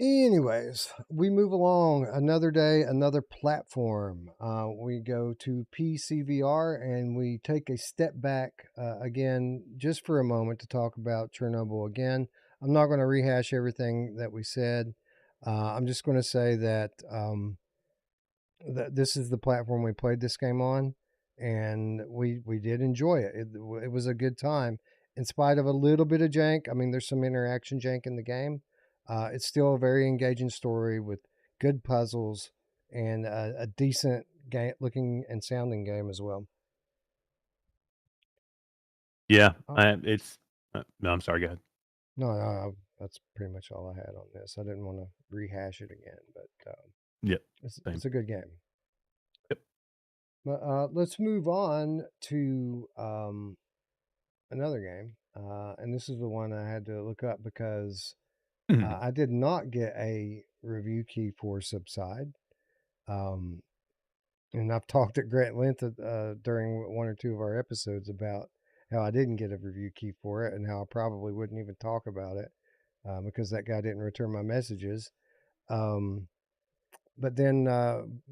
Anyways, we move along. Another day, another platform. We go to PCVR and we take a step back again, just for a moment, to talk about Chernobyl again. I'm not going to rehash everything that we said. I'm just going to say that this is the platform we played this game on, and we did enjoy it. It was a good time, in spite of a little bit of jank. I mean, there's some interaction jank in the game. It's still a very engaging story with good puzzles and a decent looking and sounding game as well. Yeah, Oh. it's. No, I'm sorry. Go ahead. No, that's pretty much all I had on this. I didn't want to rehash it again, but Yeah, it's a good game. Yep. But let's move on to another game, and this is the one I had to look up because I did not get a review key for Subside. And I've talked at great length during one or two of our episodes about how I didn't get a review key for it and how I probably wouldn't even talk about it because that guy didn't return my messages. But then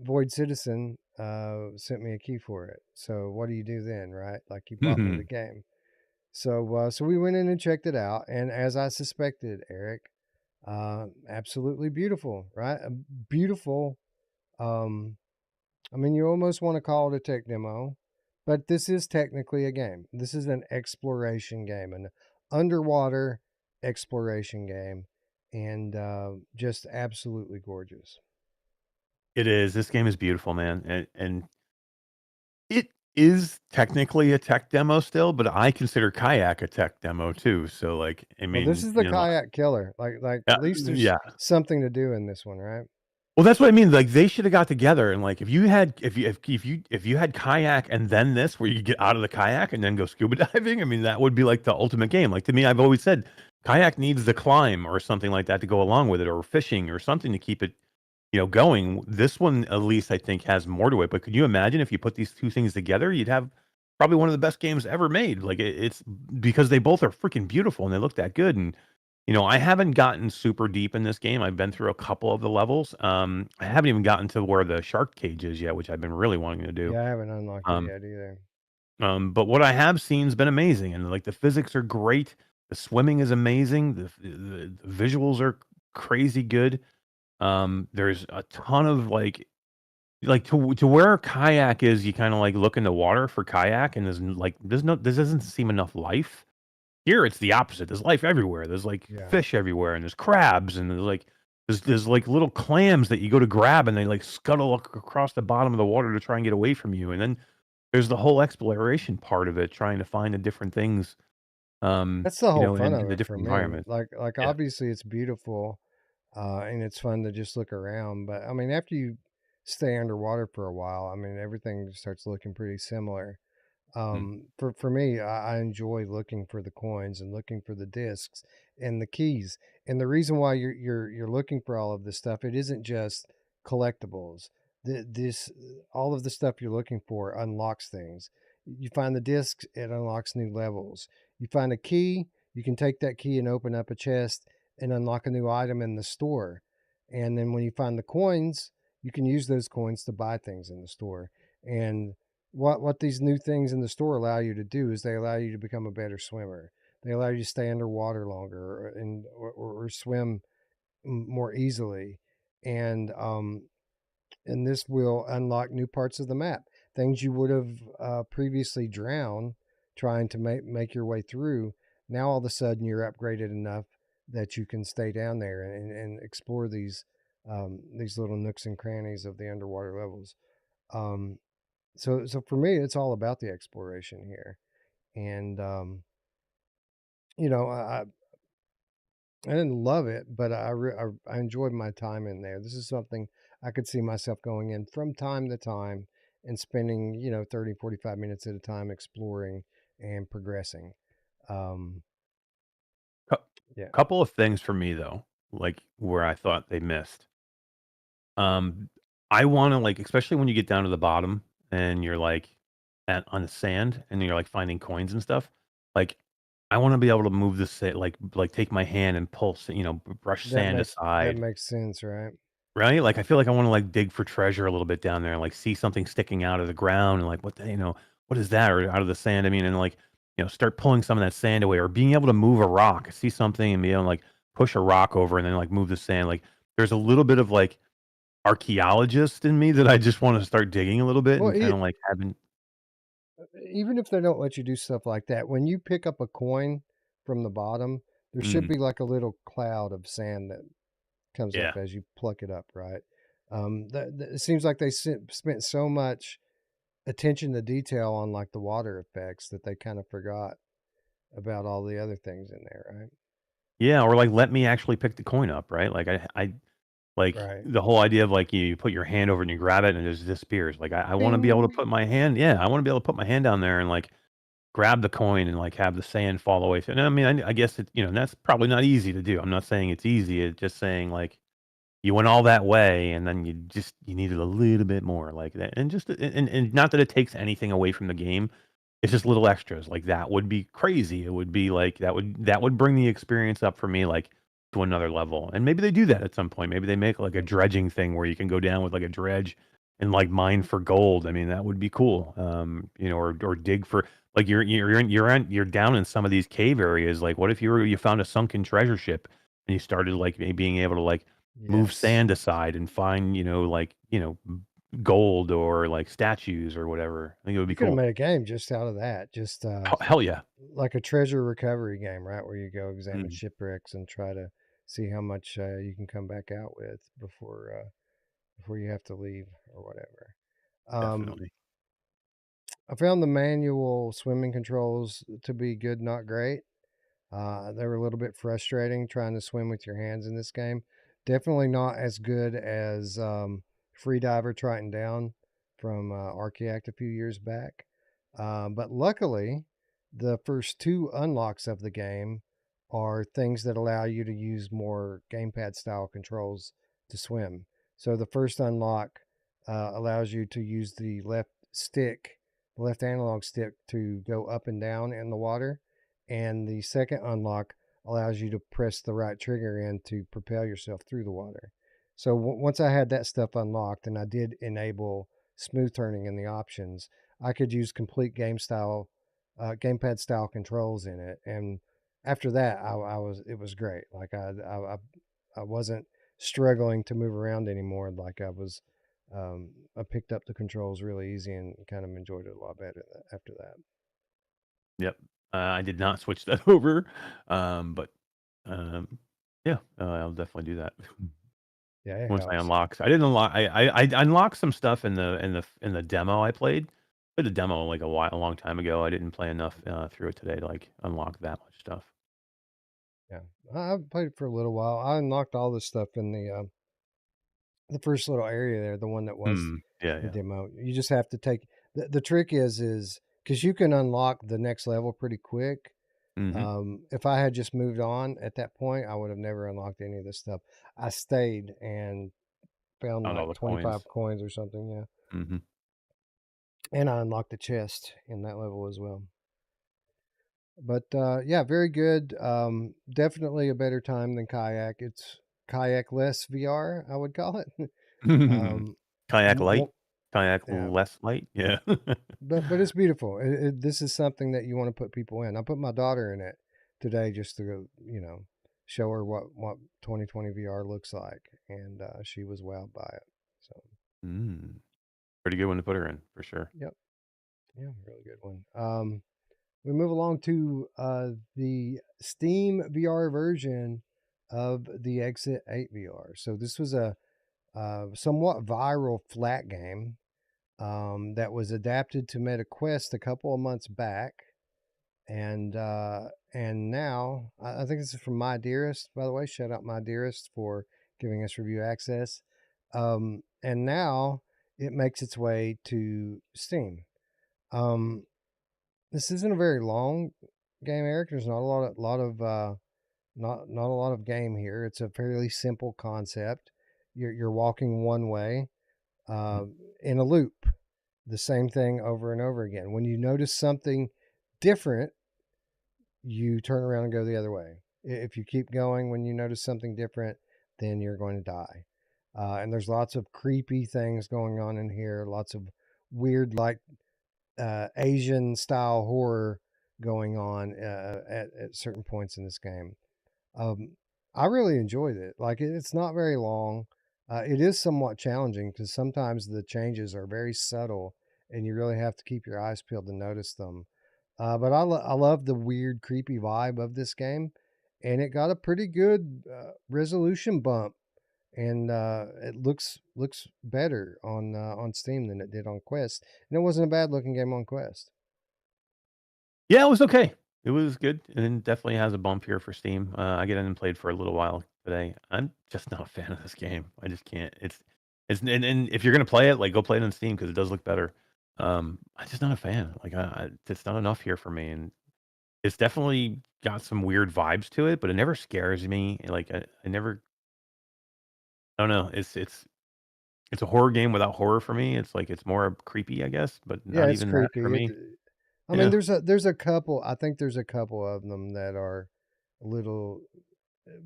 Void Citizen sent me a key for it. So what do you do then, right? Like, he bought me the game. So we went in and checked it out, and as I suspected, Eric, absolutely beautiful, right? A beautiful. I mean, you almost want to call it a tech demo, but this is technically a game. This is an exploration game, an underwater exploration game, and just absolutely gorgeous. It is. This game is beautiful, man, and it is technically a tech demo still, but I consider Kayak a tech demo too. So, like, I Well, this mean, is the kayak killer. Like at least there's yeah. something to do in this one, right? Well, that's what I mean. Like, they should have got together and, like, if you had Kayak and then this, where you could get out of the kayak and then go scuba diving. I mean, that would be like the ultimate game. Like, to me, I've always said Kayak needs the climb or something like that to go along with it, or fishing or something to keep it, going. This one, at least, I think, has more to it. But could you imagine if you put these two things together, you'd have probably one of the best games ever made. Like, it's because they both are freaking beautiful and they look that good. And I haven't gotten super deep in this game. I've been through a couple of the levels. I haven't even gotten to where the shark cage is yet, which I've been really wanting to do. Yeah, I haven't unlocked it Um, yet either. but what I have seen's been amazing, and like the physics are great. The swimming is amazing. The visuals are crazy good. There's a ton of like to where kayak is. You kind of like look in the water for kayak, and there doesn't seem enough life. Here, it's the opposite. There's life everywhere. There's like Yeah. fish everywhere, and there's crabs, and there's like little clams that you go to grab, and they like scuttle across the bottom of the water to try and get away from you. And then there's the whole exploration part of it, trying to find the different things, That's the whole fun in of the it for different me. environments. Like Yeah. obviously it's beautiful, and it's fun to just look around. But I mean, after you stay underwater for a while, I mean, everything starts looking pretty similar. Mm. For me, I enjoy looking for the coins and looking for the discs and the keys. And the reason why you're looking for all of this stuff, it isn't just collectibles. This all of the stuff you're looking for unlocks things. You find the discs, it unlocks new levels. You find a key, you can take that key and open up a chest and unlock a new item in the store. And then when you find the coins, you can use those coins to buy things in the store. And what these new things in the store allow you to do is they allow you to become a better swimmer. They allow you to stay underwater longer or swim more easily, and this will unlock new parts of the map. Things you would have previously drowned, trying to make your way through. Now all of a sudden you're upgraded enough that you can stay down there and explore these little nooks and crannies of the underwater levels. Um, so for me, it's all about the exploration here, and you know, I didn't love it, but I enjoyed my time in there. This is something I could see myself going in from time to time and spending, 30, 45 minutes at a time exploring and progressing. Um, Cou yeah, Couple of things for me though, like where I thought they missed. Um, I wanna like, especially when you get down to the bottom and you're like on the sand and you're like finding coins and stuff. Like, I want to be able to move the like take my hand and pull, brush sand that aside. makes sense, right? Right? Like, I feel like I wanna, like, dig for treasure a little bit down there and, like, see something sticking out of the ground and, like, what is that? Or out of the sand, I mean, and, like, start pulling some of that sand away or being able to move a rock, see something and be able to, like, push a rock over and then, like, move the sand. Like, there's a little bit of, like, archaeologist in me that I just wanna start digging a little bit Well, and kinda, like, having. even if they don't let you do stuff like that, when you pick up a coin from the bottom, there should Mm, be like a little cloud of sand that comes up yeah. as you pluck it up, right? It seems like they spent so much attention to detail on like the water effects that they kind of forgot about all the other things in there, right? Yeah, or, like, let me actually pick the coin up, right? Like, I like, Right. the whole idea of, like, you put your hand over it and you grab it and it just disappears. Like, I wanna be able to Bing. put my hand, yeah, I wanna be able to put my hand down there and, like, grab the coin and, like, have the sand fall away. So, and I mean, I guess it, that's probably not easy to do. I'm not saying it's easy, it's just saying, like, you went all that way and then you needed a little bit more like that, and just and not that it takes anything away from the game, it's just little extras, like, that would be crazy. It would be like that would bring the experience up for me, like, to another level, and maybe they do that at some point. Maybe they make, like, a dredging thing where you can go down with, like, a dredge and, like, mine for gold. I mean, that would be cool, or dig for, like, you're down in some of these cave areas, like, what if you found a sunken treasure ship and you started, like, being able to, like, move Yes. sand aside and find, gold or, like, statues or whatever. I think it would be You could have cool. made a game just out of that, just Hell yeah. like a treasure recovery game, right? Where you go examine Mhm. shipwrecks and try to see how much you can come back out with before you have to leave or whatever. Um, Definitely. I found the manual swimming controls to be good, not great. They were a little bit frustrating trying to swim with your hands in this game. Definitely not as good as Freediver Triton Down from Archaeact a few years back. But luckily, the first two unlocks of the game are things that allow you to use more gamepad style controls to swim. So the first unlock allows you to use the left analog stick to go up and down in the water, and the second unlock allows you to press the right trigger in to propel yourself through the water. So once I had that stuff unlocked and I did enable smooth turning in the options, I could use complete gamepad style controls in it. And after that, it was great. Like I wasn't struggling to move around anymore. Like I picked up the controls really easy and kind of enjoyed it a lot better after that. Yep. I did not switch that over, but, um, yeah, I'll definitely do that Yeah, it once I helps. unlock. I didn't unlock. I unlocked some stuff in the demo I played. Played the demo like a long time ago. I didn't play enough through it today to, like, unlock that much stuff. Yeah, I've played it for a little while. I unlocked all this stuff in the first little area there, the one that was Mm, yeah, the yeah. demo. You just have to take the trick is because you can unlock the next level pretty quick. Mhm. If I had just moved on at that point, I would have never unlocked any of this stuff. I stayed and found Found all like the 25 coins. coins or something. Yeah, Mhm. and I unlocked the chest in that level as well. But yeah, very good. Definitely a better time than kayak. It's kayak less VR, I would call it. um, Kayak mo- light? mo- Kayak yeah, less light? Yeah. but it's beautiful. This is something that you want to put people in. I put my daughter in it today just to go, show her what 2020 VR looks like, and she was wowed by it. So, Mm. Pretty good one to put her in, for sure. yep, yeah, really good one. we move along to the Steam VR version of the Exit 8 VR. So this was a somewhat viral flat game that was adapted to MetaQuest a couple of months back, and now I think this is from My Dearest. By the way, shout out My Dearest for giving us review access. And now it makes its way to Steam. This isn't a very long game, Eric. There's not a not a lot of game here. It's a fairly simple concept. You're walking one way in a loop, the same thing over and over again. When you notice something different, you turn around and go the other way. If you keep going when you notice something different, then you're going to die. And there's lots of creepy things going on in here, lots of weird, like Asian style horror going on at certain points in this game. I really enjoyed it. Like it's not very long. It is somewhat challenging because sometimes the changes are very subtle, and you really have to keep your eyes peeled to notice them. But I love the weird, creepy vibe of this game, and it got a pretty good resolution bump, and it looks better on Steam than it did on Quest, and it wasn't a bad looking game on Quest. Yeah, it was okay. It was good, and definitely has a bump here for Steam. I get in and played for a little while today. I'm just not a fan of this game. I just can't. It's and if you're gonna play it, like go play it on Steam because it does look better. I'm just not a fan. Like it's not enough here for me, and it's definitely got some weird vibes to it, but it never scares me. Like I never. I don't know. It's a horror game without horror for me. It's like it's more creepy, I guess, but Yeah, not it's even that creepy. for me. I mean, Yeah. there's a couple. I think there's a couple of them that are a little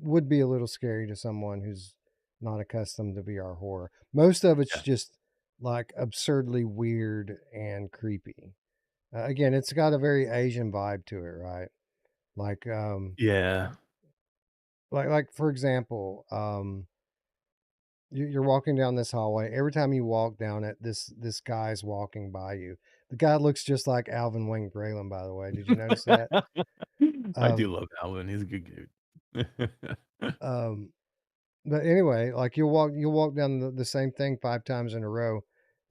would be a little scary to someone who's not accustomed to VR horror. Most of it's Yeah. just like absurdly weird and creepy. Again, it's got a very Asian vibe to it, right? Like Yeah. like for example, you're walking down this hallway. Every time you walk down it, this guy's walking by you. The guy looks just like Alvin Wayne Braylon, by the way. Did you notice that? I do Um, love Alvin. He's a good dude. um, but anyway, like you'll walk down the same thing 5 times in a row,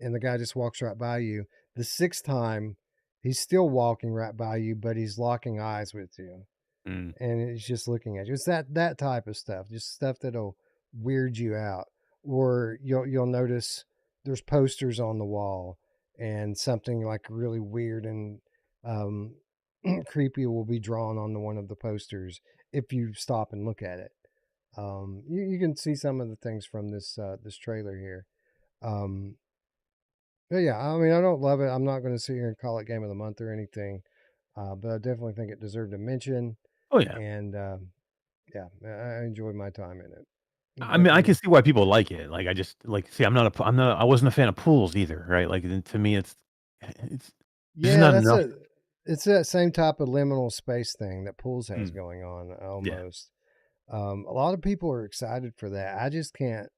and the guy just walks right by you. The sixth time, he's still walking right by you, but he's locking eyes with you, Mm, and he's just looking at you. It's that type of stuff, just stuff that'll weird you out. Or you'll notice there's posters on the wall, and something like really weird and um, creepy will be drawn on one of the posters if you stop and look at it. You can see some of the things from this trailer here. Um, but yeah, I mean, I don't love it. I'm not going to sit here and call it game of the month or anything, but I definitely think it deserved a mention. oh yeah. And yeah, I enjoyed my time in it. I mean, I can Definitely. see why people like it. Like I just like see. I wasn't a fan of pools either. Right. Like to me, it's there's just Yeah, not enough. it's that same type of liminal space thing that Pools has Mm, going on yeah. almost. A lot of people are excited for that. I just can't.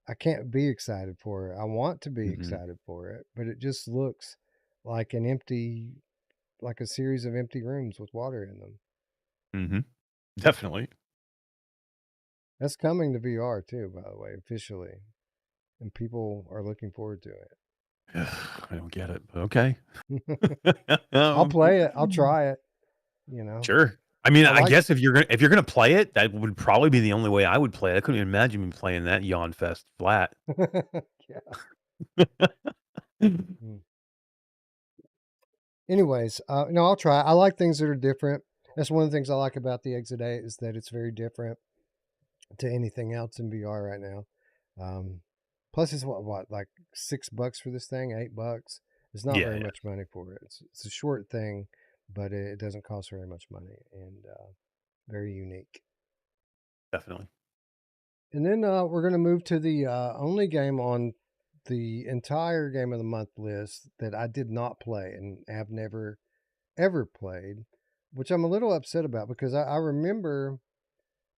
I can't be excited for it. I want to be Hmm. excited for it, but it just looks like like a series of empty rooms with water in them. Hmm. Definitely. That's coming to VR too, by the way, officially, and people are looking forward to I don't get it, but okay. it. I'll play it. I'll try it. You know, Sure. I mean, I I like. guess if you're gonna play it, that would probably be the only way I would play it. I couldn't even imagine me playing that yawn fest flat. Yeah. Mm. Anyways, no, I'll try. I like things that are different. That's one of the things I like about the Exit 8 is that it's very different to anything else in VR right now. Plus, it's what like $6 for this thing, $8. It's not Yeah, very yeah, much money for it. It's a short thing, but it doesn't cost very much money and very unique. definitely. And then we're going to move to the only game on the entire game of the month list that I did not play and have never ever played, which I'm a little upset about because I remember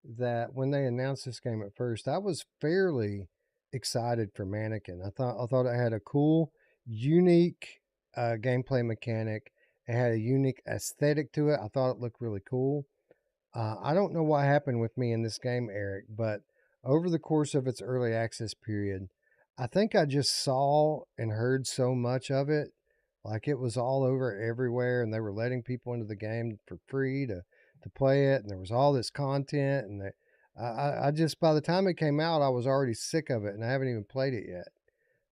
that when they announced this game at first, I was fairly excited for Mannequin. I thought it had a cool, unique gameplay mechanic, It had a unique aesthetic to it. I thought it looked really cool. I don't know what happened with me in this game, Eric, but over the course of its early access period, I think I just saw and heard so much of it. Like it was all over everywhere, and they were letting people into the game for free to play it, and there was all this content. And I just, by the time it came out, I was already sick of it, and I haven't even played it yet.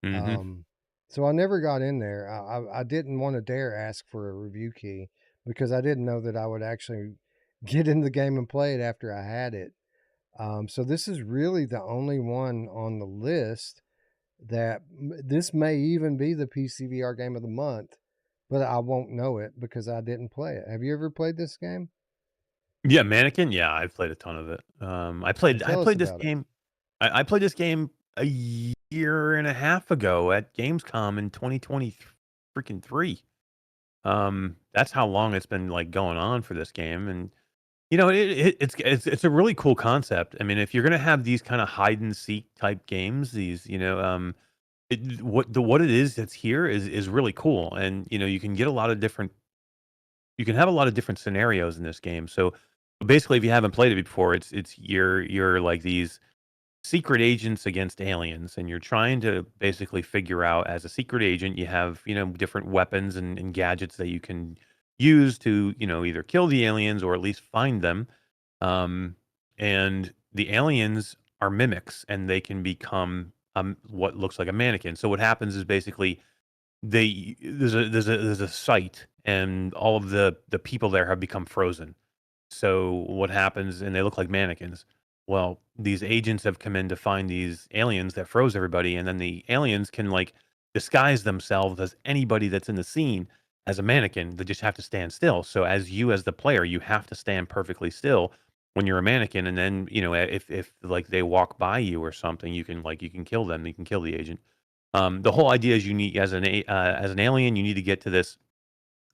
Hmm. So I never got in there. I didn't want to dare ask for a review key because I didn't know that I would actually get in the game and play it after I had it. So this is really the only one on the list that this may even be the PCVR game of the month, but I won't know it because I didn't play it. Have you ever played this game? Yeah, Mannequin. Yeah, I've played a ton of it. Well, I tell us played this about it. game. I played this game a year and a half ago at Gamescom in 2020 freaking three. That's how long it's been like going on for this game, and it's a really cool concept. I mean, if you're gonna have these kind of hide and seek type games, these what it is that's here is really cool, and you can get a lot of different. You can have a lot of different scenarios in this game. So basically, if you haven't played it before, it's you're like these secret agents against aliens, and you're trying to basically figure out as a secret agent, you have different weapons and gadgets that you can use to either kill the aliens or at least find them. um, and the aliens are mimics, and they can become what looks like a mannequin. So what happens is basically there's a site, and all of the people there have become frozen. So what happens, and they look like mannequins. Well, these agents have come in to find these aliens that froze everybody, and then the aliens can like disguise themselves as anybody that's in the scene as a mannequin. They just have to stand still. So as the player, you have to stand perfectly still when you're a mannequin, and then if like they walk by you or something, you can kill them. You can kill the agent. The whole idea is you need as an alien, you need to get to this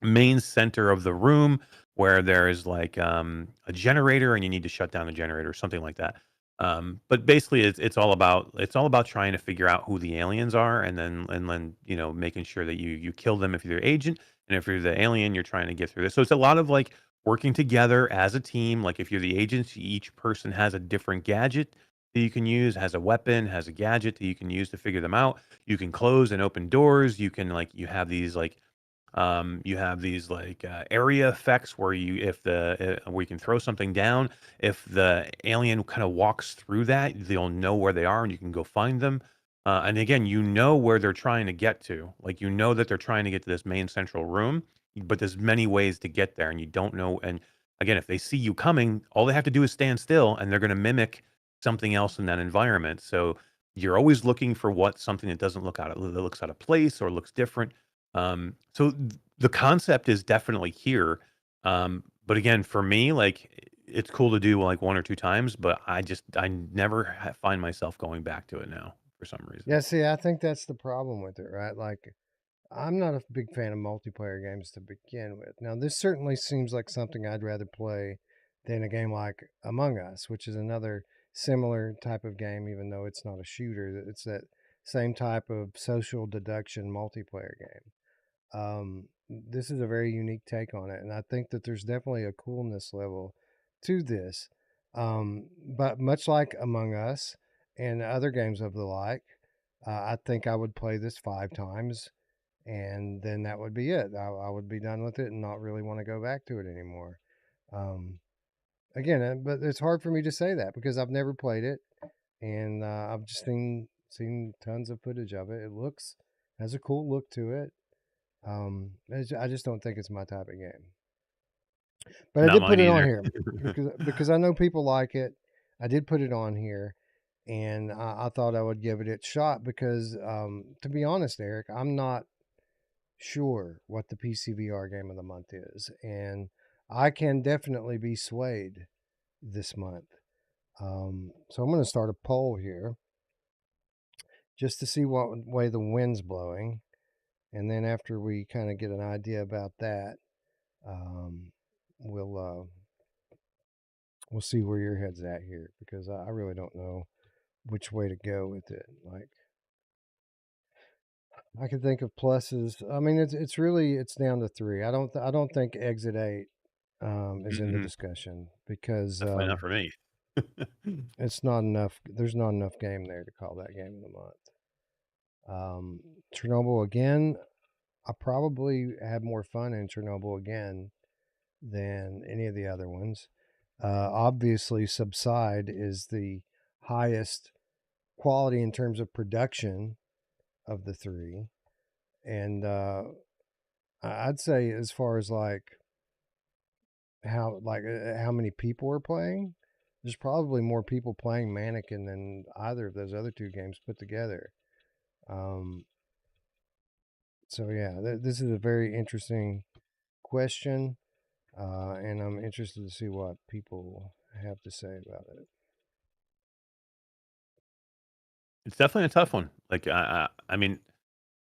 main center of the room where there's like a generator, and you need to shut down the generator or something like that. But basically, it's all about trying to figure out who the aliens are, and then making sure that you kill them if you're the agent, and if you're the alien, you're trying to get through this. So it's a lot of like working together as a team. Like if you're the agents, each person has a different gadget that you can use, has a weapon, has a gadget that you can use to figure them out. You can close and open doors. You can like you have these like area effects where where you can throw something down. If the alien kind of walks through that, they'll know where they are, and you can go find them. And again, where they're trying to get to. Like that they're trying to get to this main central room, but there's many ways to get there, and you don't know. And again, if they see you coming, all they have to do is stand still, and they're going to mimic something else in that environment. So you're always looking for something that doesn't that looks out of place or looks different. The concept is definitely here. But again, for me, like it's cool to do like one or two times, but I never find myself going back to it now for some reason. Yeah, see, I think that's the problem with it, right? Like, I'm not a big fan of multiplayer games to begin with. Now, this certainly seems like something I'd rather play than a game like Among Us, which is another similar type of game, even though it's not a shooter. It's that same type of social deduction multiplayer game. This is a very unique take on it, and I think that there's definitely a coolness level to this. But much like Among Us and other games of the like, I think I would play this 5 times, and then that would be it. I would be done with it and not really want to go back to it anymore. Um, but it's hard for me to say that because I've never played it, and I've just seen tons of footage of it. It looks has a cool look to it. I just don't think it's my type of game. But I Not did put mine it on either. here because I know people like it. I did put it on here, and I thought I would give it its shot because, to be honest, Eric, I'm not sure what the PCVR game of the month is, and I can definitely be swayed this month. So I'm going to start a poll here just to see what way the wind's blowing, and then after we kind of get an idea about that, um, we'll we'll see where your head's at here because I really don't know which way to go with it. Like, I can think of pluses. I mean, it's really it's down to three. I don't think Exit 8 is in the Mm-mm, discussion because definitely not for me. it's not enough. There's not enough game there to call that game of the month. Chernobyl Again. I probably had more fun in Chernobyl Again than any of the other ones. Obviously, Subside is the highest quality in terms of production of the three, and I'd say as far as how many people are playing, there's probably more people playing Mannequin than either of those other two games put together. Um, so yeah, this is a very interesting question, and I'm interested to see what people have to say about it. It's definitely a tough one. Like I mean,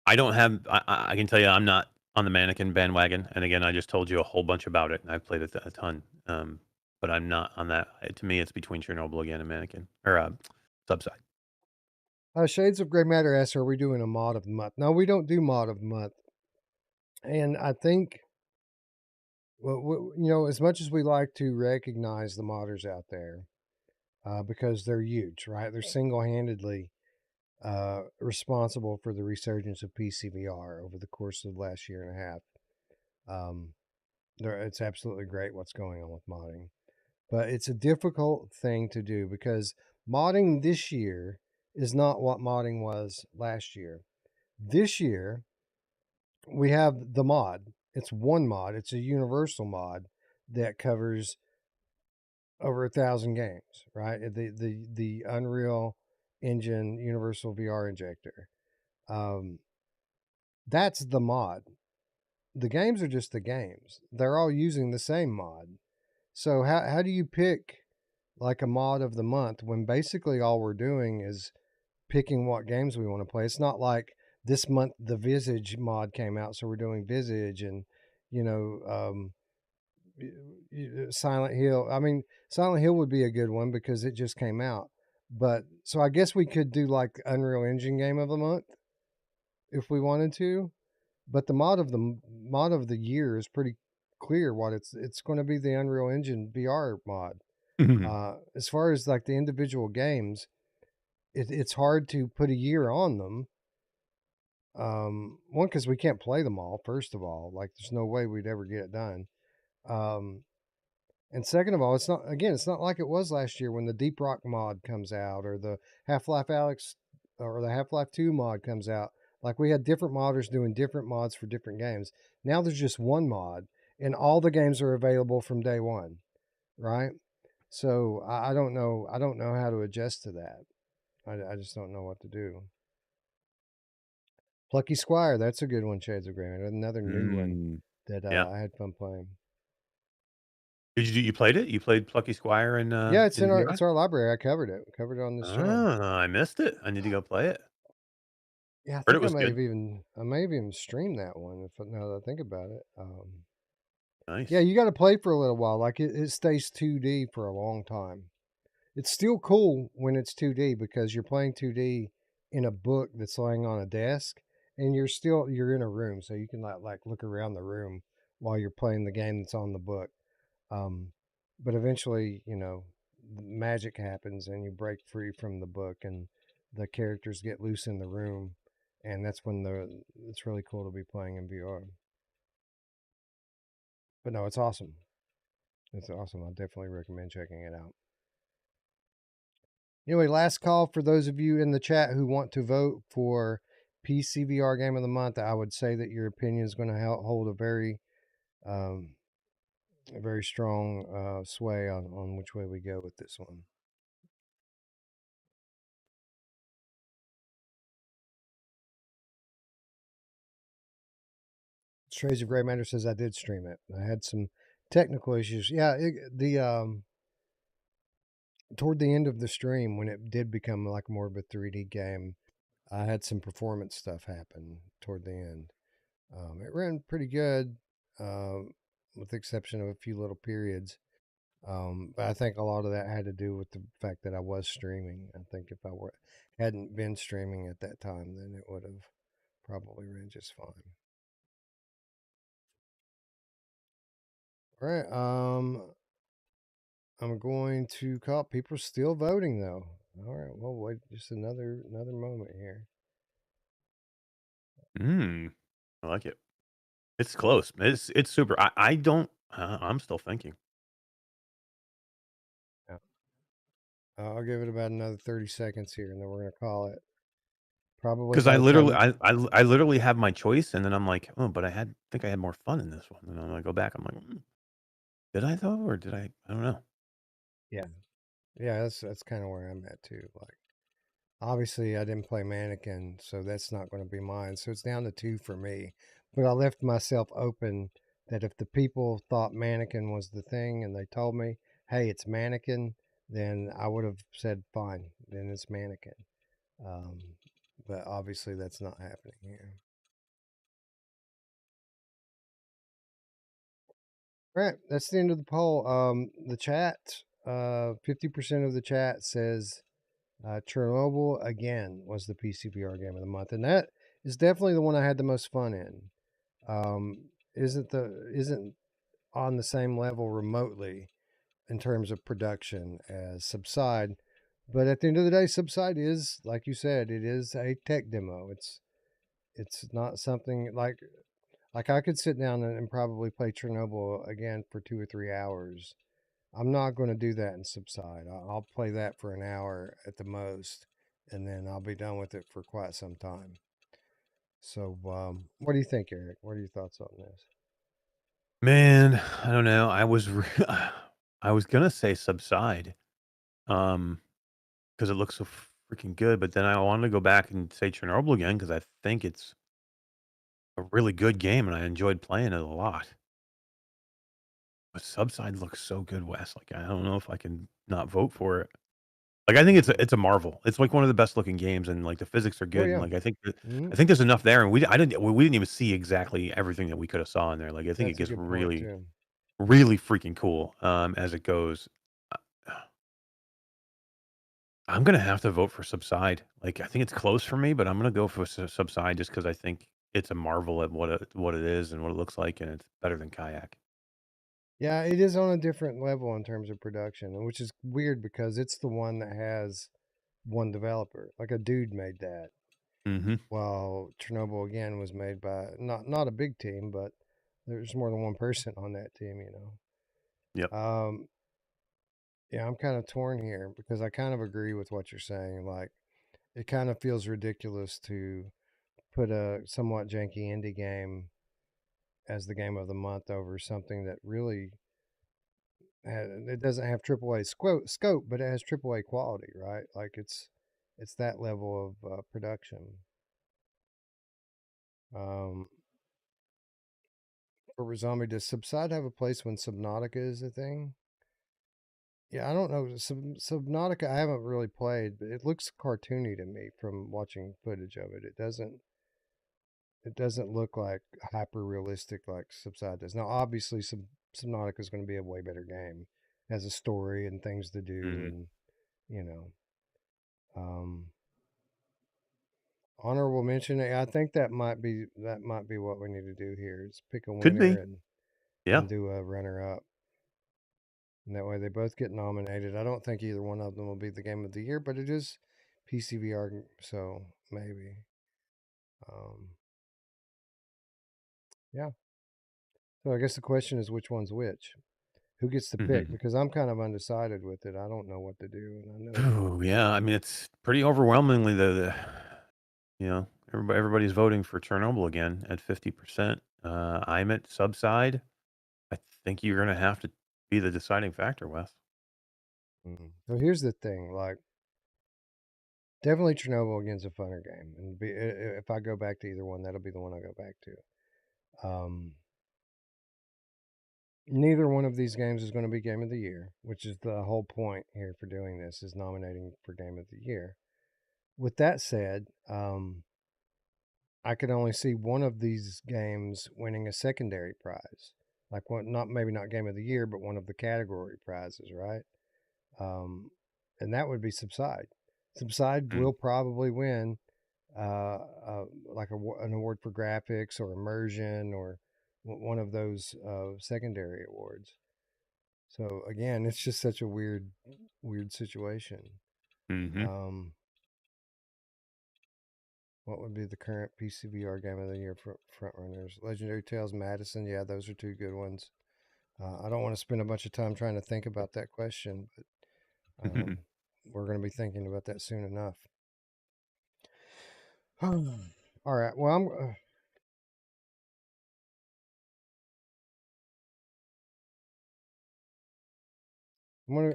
I don't have. I can tell you, I'm not on the Mannequin bandwagon. And again, I just told you a whole bunch about it, and I've played it a ton. But I'm not on that. To me, it's between Chernobyl Again and Mannequin or Subside. Shades of Grey Matter asks, "Are we doing a mod of the month?" No, we don't do mod of the month, and I think. Well, as much as we like to recognize the modders out there, because they're huge, right? They're single-handedly responsible for the resurgence of PCVR over the course of the last year and a half. Um, it's absolutely great what's going on with modding, but it's a difficult thing to do because modding this year is not what modding was last year. This year, we have the mod. It's one mod. It's a universal mod that covers over 1,000 games, right? The Unreal Engine Universal VR Injector. Um, that's the mod. The games are just the games. They're all using the same mod. So how do you pick like a mod of the month when basically all we're doing is picking what games we want to play? It's not like this month the Visage mod came out, so we're doing Visage and you know Silent Hill. I mean, Silent Hill would be a good one because it just came out. But so I guess we could do like Unreal Engine game of the month if we wanted to. But the mod of the year is pretty clear what it's going to be the Unreal Engine VR mod. As far as like the individual games, it's hard to put a year on them. One because we can't play them all. First of all, like there's no way we'd ever get it done. Um, And second of all, it's not like it was last year when the Deep Rock mod comes out or the Half-Life Alex or the Half-Life 2 mod comes out. Like we had different modders doing different mods for different games. Now there's just one mod and all the games are available from day one, right? So I don't know. I don't know how to adjust to that. I just don't know what to do. Plucky Squire, that's a good one, Shades of Grey. Another new one that Yeah. I had fun playing. You played it? You played Plucky Squire Yeah, it's in in our VR? it's our library. I covered it. Covered it on this show. I missed it. I need to go play it. Yeah, I Heard it think was good. I may have even streamed that one if now that I think about it. Yeah, Nice. you got to play for a little while. Like it stays 2D for a long time. It's still cool when it's 2D because you're playing 2D in a book that's laying on a desk, and you're in a room, so you can like look around the room while you're playing the game that's on the book. Um, but eventually, magic happens and you break free from the book and the characters get loose in the room. And that's when it's really cool to be playing in VR. But no, it's awesome. It's awesome. I definitely recommend checking it out. Anyway, last call for those of you in the chat who want to vote for PCVR Game of the Month. I would say that your opinion is going to hold um, a very strong sway on which way we go with this one. Shades of Grey Matter says I did stream it. I had some technical issues. Yeah, toward the end of the stream when it did become like more of a 3D game, I had some performance stuff happen toward the end. It ran pretty good, with the exception of a few little periods. But I think a lot of that had to do with the fact that I was streaming. I think if hadn't been streaming at that time, then it would have probably ran just fine. All right. I'm going to call. People are still voting though. All right. Well, wait just another moment here. I like it. It's close. It's super. I don't. I'm still thinking. Yeah. I'll give it about another 30 seconds here, and then we're gonna call it. Probably Because by I the literally, time. I literally have my choice, and then I'm like, oh, but think I had more fun in this one. And then I go back, I'm like, did I though, or did I? I don't know. Yeah. Yeah. That's kind of where I'm at too. Like, obviously, I didn't play Mannequin, so that's not going to be mine. So it's down to 2 for me. But I left myself open that if the people thought Mannequin was the thing and they told me, hey, it's Mannequin, then I would have said, fine, then it's Mannequin. But obviously, that's not happening here. All right, that's the end of the poll. The chat, 50% of the chat says Chernobyl Again was the PCVR game of the month, and that is definitely the one I had the most fun in. Isn't on the same level remotely in terms of production as Subside, but at the end of the day, Subside is, like you said, it is a tech demo. It's not something like I could sit down and probably play Chernobyl Again for 2 or 3 hours. I'm not going to do that in Subside. I'll play that for an hour at the most, and then I'll be done with it for quite some time. So, what do you think, Eric? What are your thoughts on this? Man, I don't know. I was gonna say Subside, because it looks so freaking good, but then I wanted to go back and say Chernobyl again because I think it's a really good game and I enjoyed playing it a lot. But Subside looks so good, Wes. Like I don't know if I can not vote for it. Like I think it's a marvel. It's like one of the best looking games, and like the physics are Oh good, and yeah. like Mm-hmm. I think there's enough there, and we didn't even see exactly everything that we could have saw in there. Like I think it That's a gets good point really too. really freaking cool as it goes. Uh, I'm gonna have to vote for Subside. Like I think it's close for me, but I'm gonna go for Subside just because I think it's a marvel at what it is and what it looks like, and it's better than Kayak. Yeah, it is on a different level in terms of production, which is weird because it's the one that has one developer. Like a dude made that. Mm-hmm. While Chernobyl Again was made by not a big team, but there's more than one person on that team, you Yep. know. Yeah, I'm kind of torn here because I kind of agree with what you're saying. Like, it kind of feels ridiculous to put a somewhat janky indie game as the game of the month over something that really it doesn't have AAA scope, but it has AAA quality, right? Like it's that level of production. Um, for Zombie, does Subside have a place when Subnautica is a thing? Yeah, I don't know. Subnautica, I haven't really played, but it looks cartoony to me from watching footage of it. It doesn't. It doesn't look like hyper realistic like Subside does. Now, obviously, Subnautica is going to be a way better game. It has a story and things to do, Mm-hmm. and you know, um, honorable mention. I think that might be what we need to do here. Is pick a Could winner be. and Yeah. do a runner up. And that way they both get nominated. I don't think either one of them will be the game of the year, but it is PCVR, so maybe. Um, yeah. So I guess the question is which one's which? Who gets to pick? Mm-hmm. Because I'm kind of undecided with it. I don't know what to do, and I know. Ooh, yeah. I mean, it's pretty overwhelmingly you know everybody's voting for Chernobyl again at 50%. I'm at Subside. I think you're gonna have to be the deciding factor, Wes. So here's the thing, like definitely Chernobyl Again's a funner game, and if I go back to either one, that'll be the one I go back to. Neither one of these games is going to be game of the year, which is the whole point here for doing this is nominating for game of the year. With that said, I could only see one of these games winning a secondary prize, like one, not maybe not game of the year, but one of the category prizes, right? Um, and that would be Subside. Subside Mm. will probably win like an award for graphics or immersion or one of those secondary awards. So again, it's just such a weird situation. Mm-hmm. What would be the current PCVR game of the year for front runners? Legendary Tales, Madison. Yeah, those are two good ones. I don't want to spend a bunch of time trying to think about that question, but we're going to be thinking about that soon enough. All right. Well, I'm gonna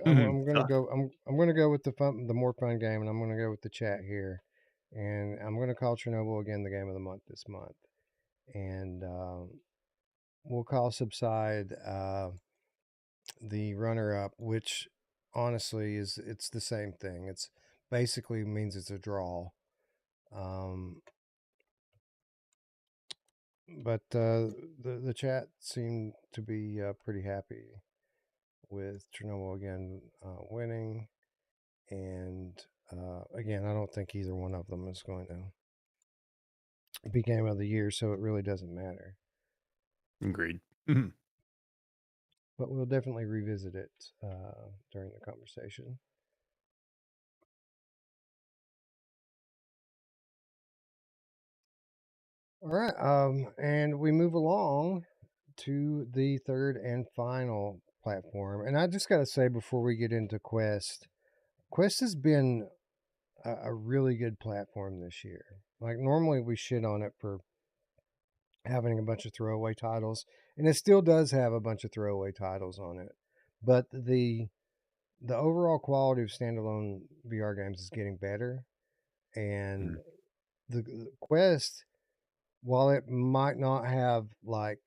Tough. go I'm gonna go with the more fun game, and I'm gonna go with the chat here, and I'm gonna call Chernobyl Again the game of the month this month, and we'll call Subside the runner up, which honestly it's the same thing. It's basically means it's a draw. But the chat seemed to be pretty happy with Chernobyl Again winning. And again, I don't think either one of them is going to be game of the year, so it really doesn't matter. Agreed. But we'll definitely revisit it during the conversation. All right, and we move along to the third and final platform. And I just got to say before we get into Quest has been a really good platform this year. Like normally we shit on it for having a bunch of throwaway titles, and it still does have a bunch of throwaway titles on it. But the overall quality of standalone VR games is getting better, and the Quest, while it might not have like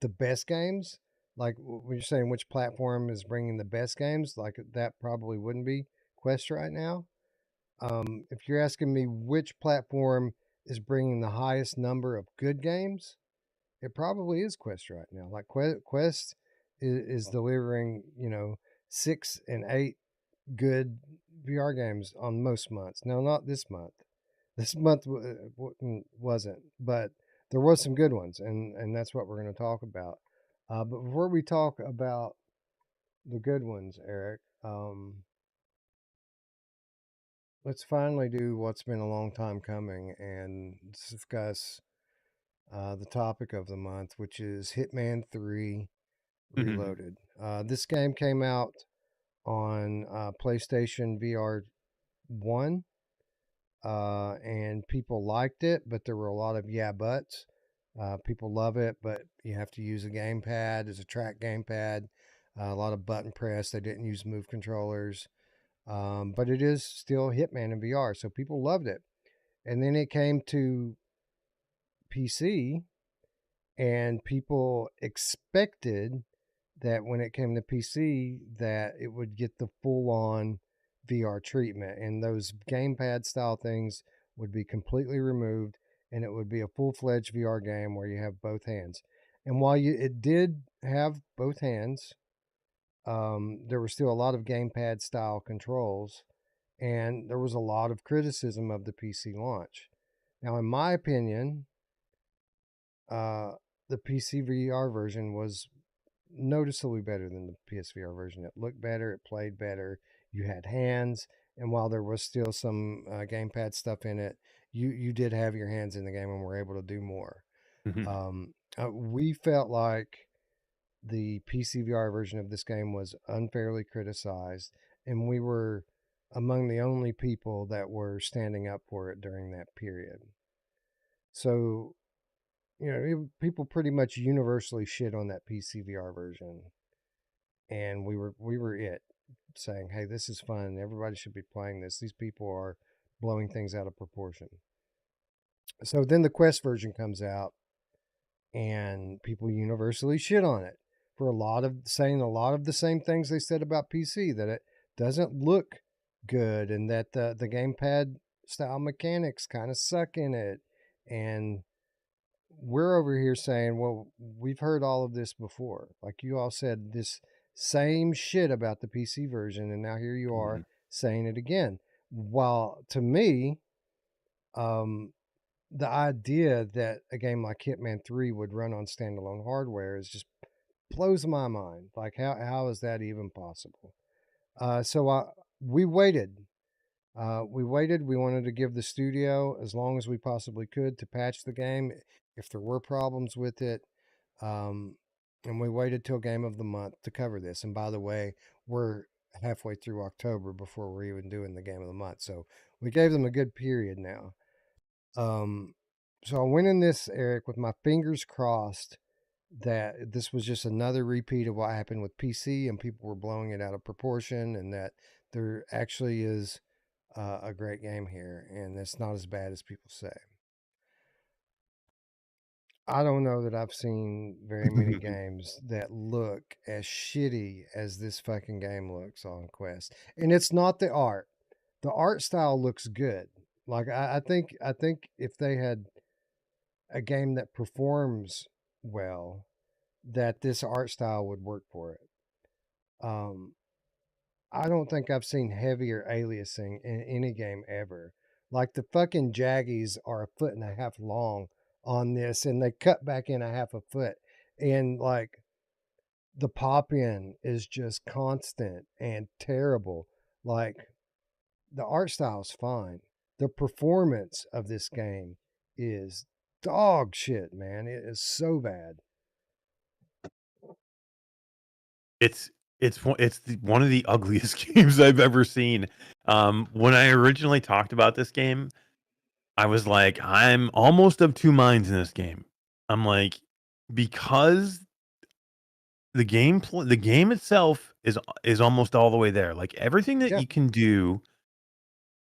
the best games, like when you're saying which platform is bringing the best games, like that probably wouldn't be Quest right now. If you're asking me which platform is bringing the highest number of good games, it probably is Quest right now. Like Quest is delivering, 6 and 8 good VR games on most months. No, not this month. This month wasn't, but there was some good ones, and that's what we're going to talk about. But before we talk about the good ones, Eric, let's finally do what's been a long time coming and discuss the topic of the month, which is Hitman 3 Reloaded. This game came out on PlayStation VR 1, and people liked it, but there were a lot of yeah buts. People love it, but you have to use a gamepad. It's a track gamepad, a lot of button press. They didn't use move controllers, but it is still Hitman in VR, so people loved it. And then it came to PC, and people expected that when it came to PC that it would get the full-on VR treatment, and those gamepad style things would be completely removed, and it would be a full-fledged VR game where you have both hands. And while it did have both hands, there was still a lot of gamepad style controls, and there was a lot of criticism of the PC launch. Now, in my opinion, the PCVR version was noticeably better than the PSVR version. It looked better, it played better, you had hands, and while there was still some gamepad stuff in it, you did have your hands in the game and were able to do more. We felt like the PCVR version of this game was unfairly criticized, and we were among the only people that were standing up for it during that period. So, people pretty much universally shit on that PCVR version, and we were it, saying, "Hey, this is fun. Everybody should be playing this. These people are blowing things out of proportion." So then the Quest version comes out, and people universally shit on it for saying a lot of the same things they said about PC, that it doesn't look good and that the gamepad style mechanics kind of suck in it. And we're over here saying, well, we've heard all of this before. Like you all said this same shit about the PC version, and now here you are saying it again. While to me, Um, the idea that a game like Hitman 3 would run on standalone hardware is just blows my mind. Like, how is that even possible? So we waited. We waited. We wanted to give the studio as long as we possibly could to patch the game if there were problems with it. Um, and we waited till game of the month to cover this. And by the way, we're halfway through October before we're even doing the game of the month. So we gave them a good period now. So I went in this, Eric, with my fingers crossed that this was just another repeat of what happened with PC and people were blowing it out of proportion, and that there actually is a great game here and it's not as bad as people say. I don't know that I've seen very many games that look as shitty as this fucking game looks on Quest. And it's not the art. The art style looks good. Like I think if they had a game that performs well, that this art style would work for it. Um, I don't think I've seen heavier aliasing in any game ever. Like the fucking Jaggies are 1.5 feet long on this, and they cut back in 1/2 foot, and like the pop in is just constant and terrible. Like the art style's fine. The performance of this game is dog shit, man. It is so bad. It's one of the ugliest games I've ever seen. When I originally talked about this game, I was like, I'm almost of two minds in this game. I'm like, because the game itself is almost all the way there. Like everything that Yeah. you can do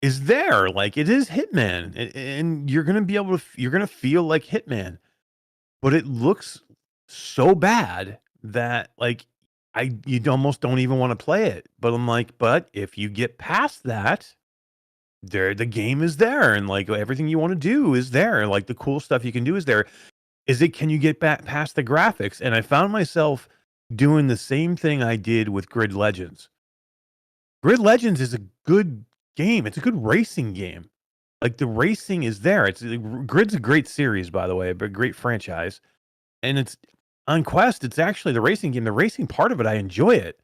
is there. Like it is Hitman, and you're gonna be able to. You're gonna feel like Hitman, but it looks so bad that like you almost don't even want to play it. But I'm like, but if you get past that, the game is there, and like everything you want to do is there. Like the cool stuff you can do is there. Can you get back past the graphics? And I found myself doing the same thing I did with Grid Legends. Grid Legends is a good game. It's a good racing game. Like the racing is there. Grid's a great series, by the way, but a great franchise. And it's on Quest, it's actually the racing game. The racing part of it, I enjoy it.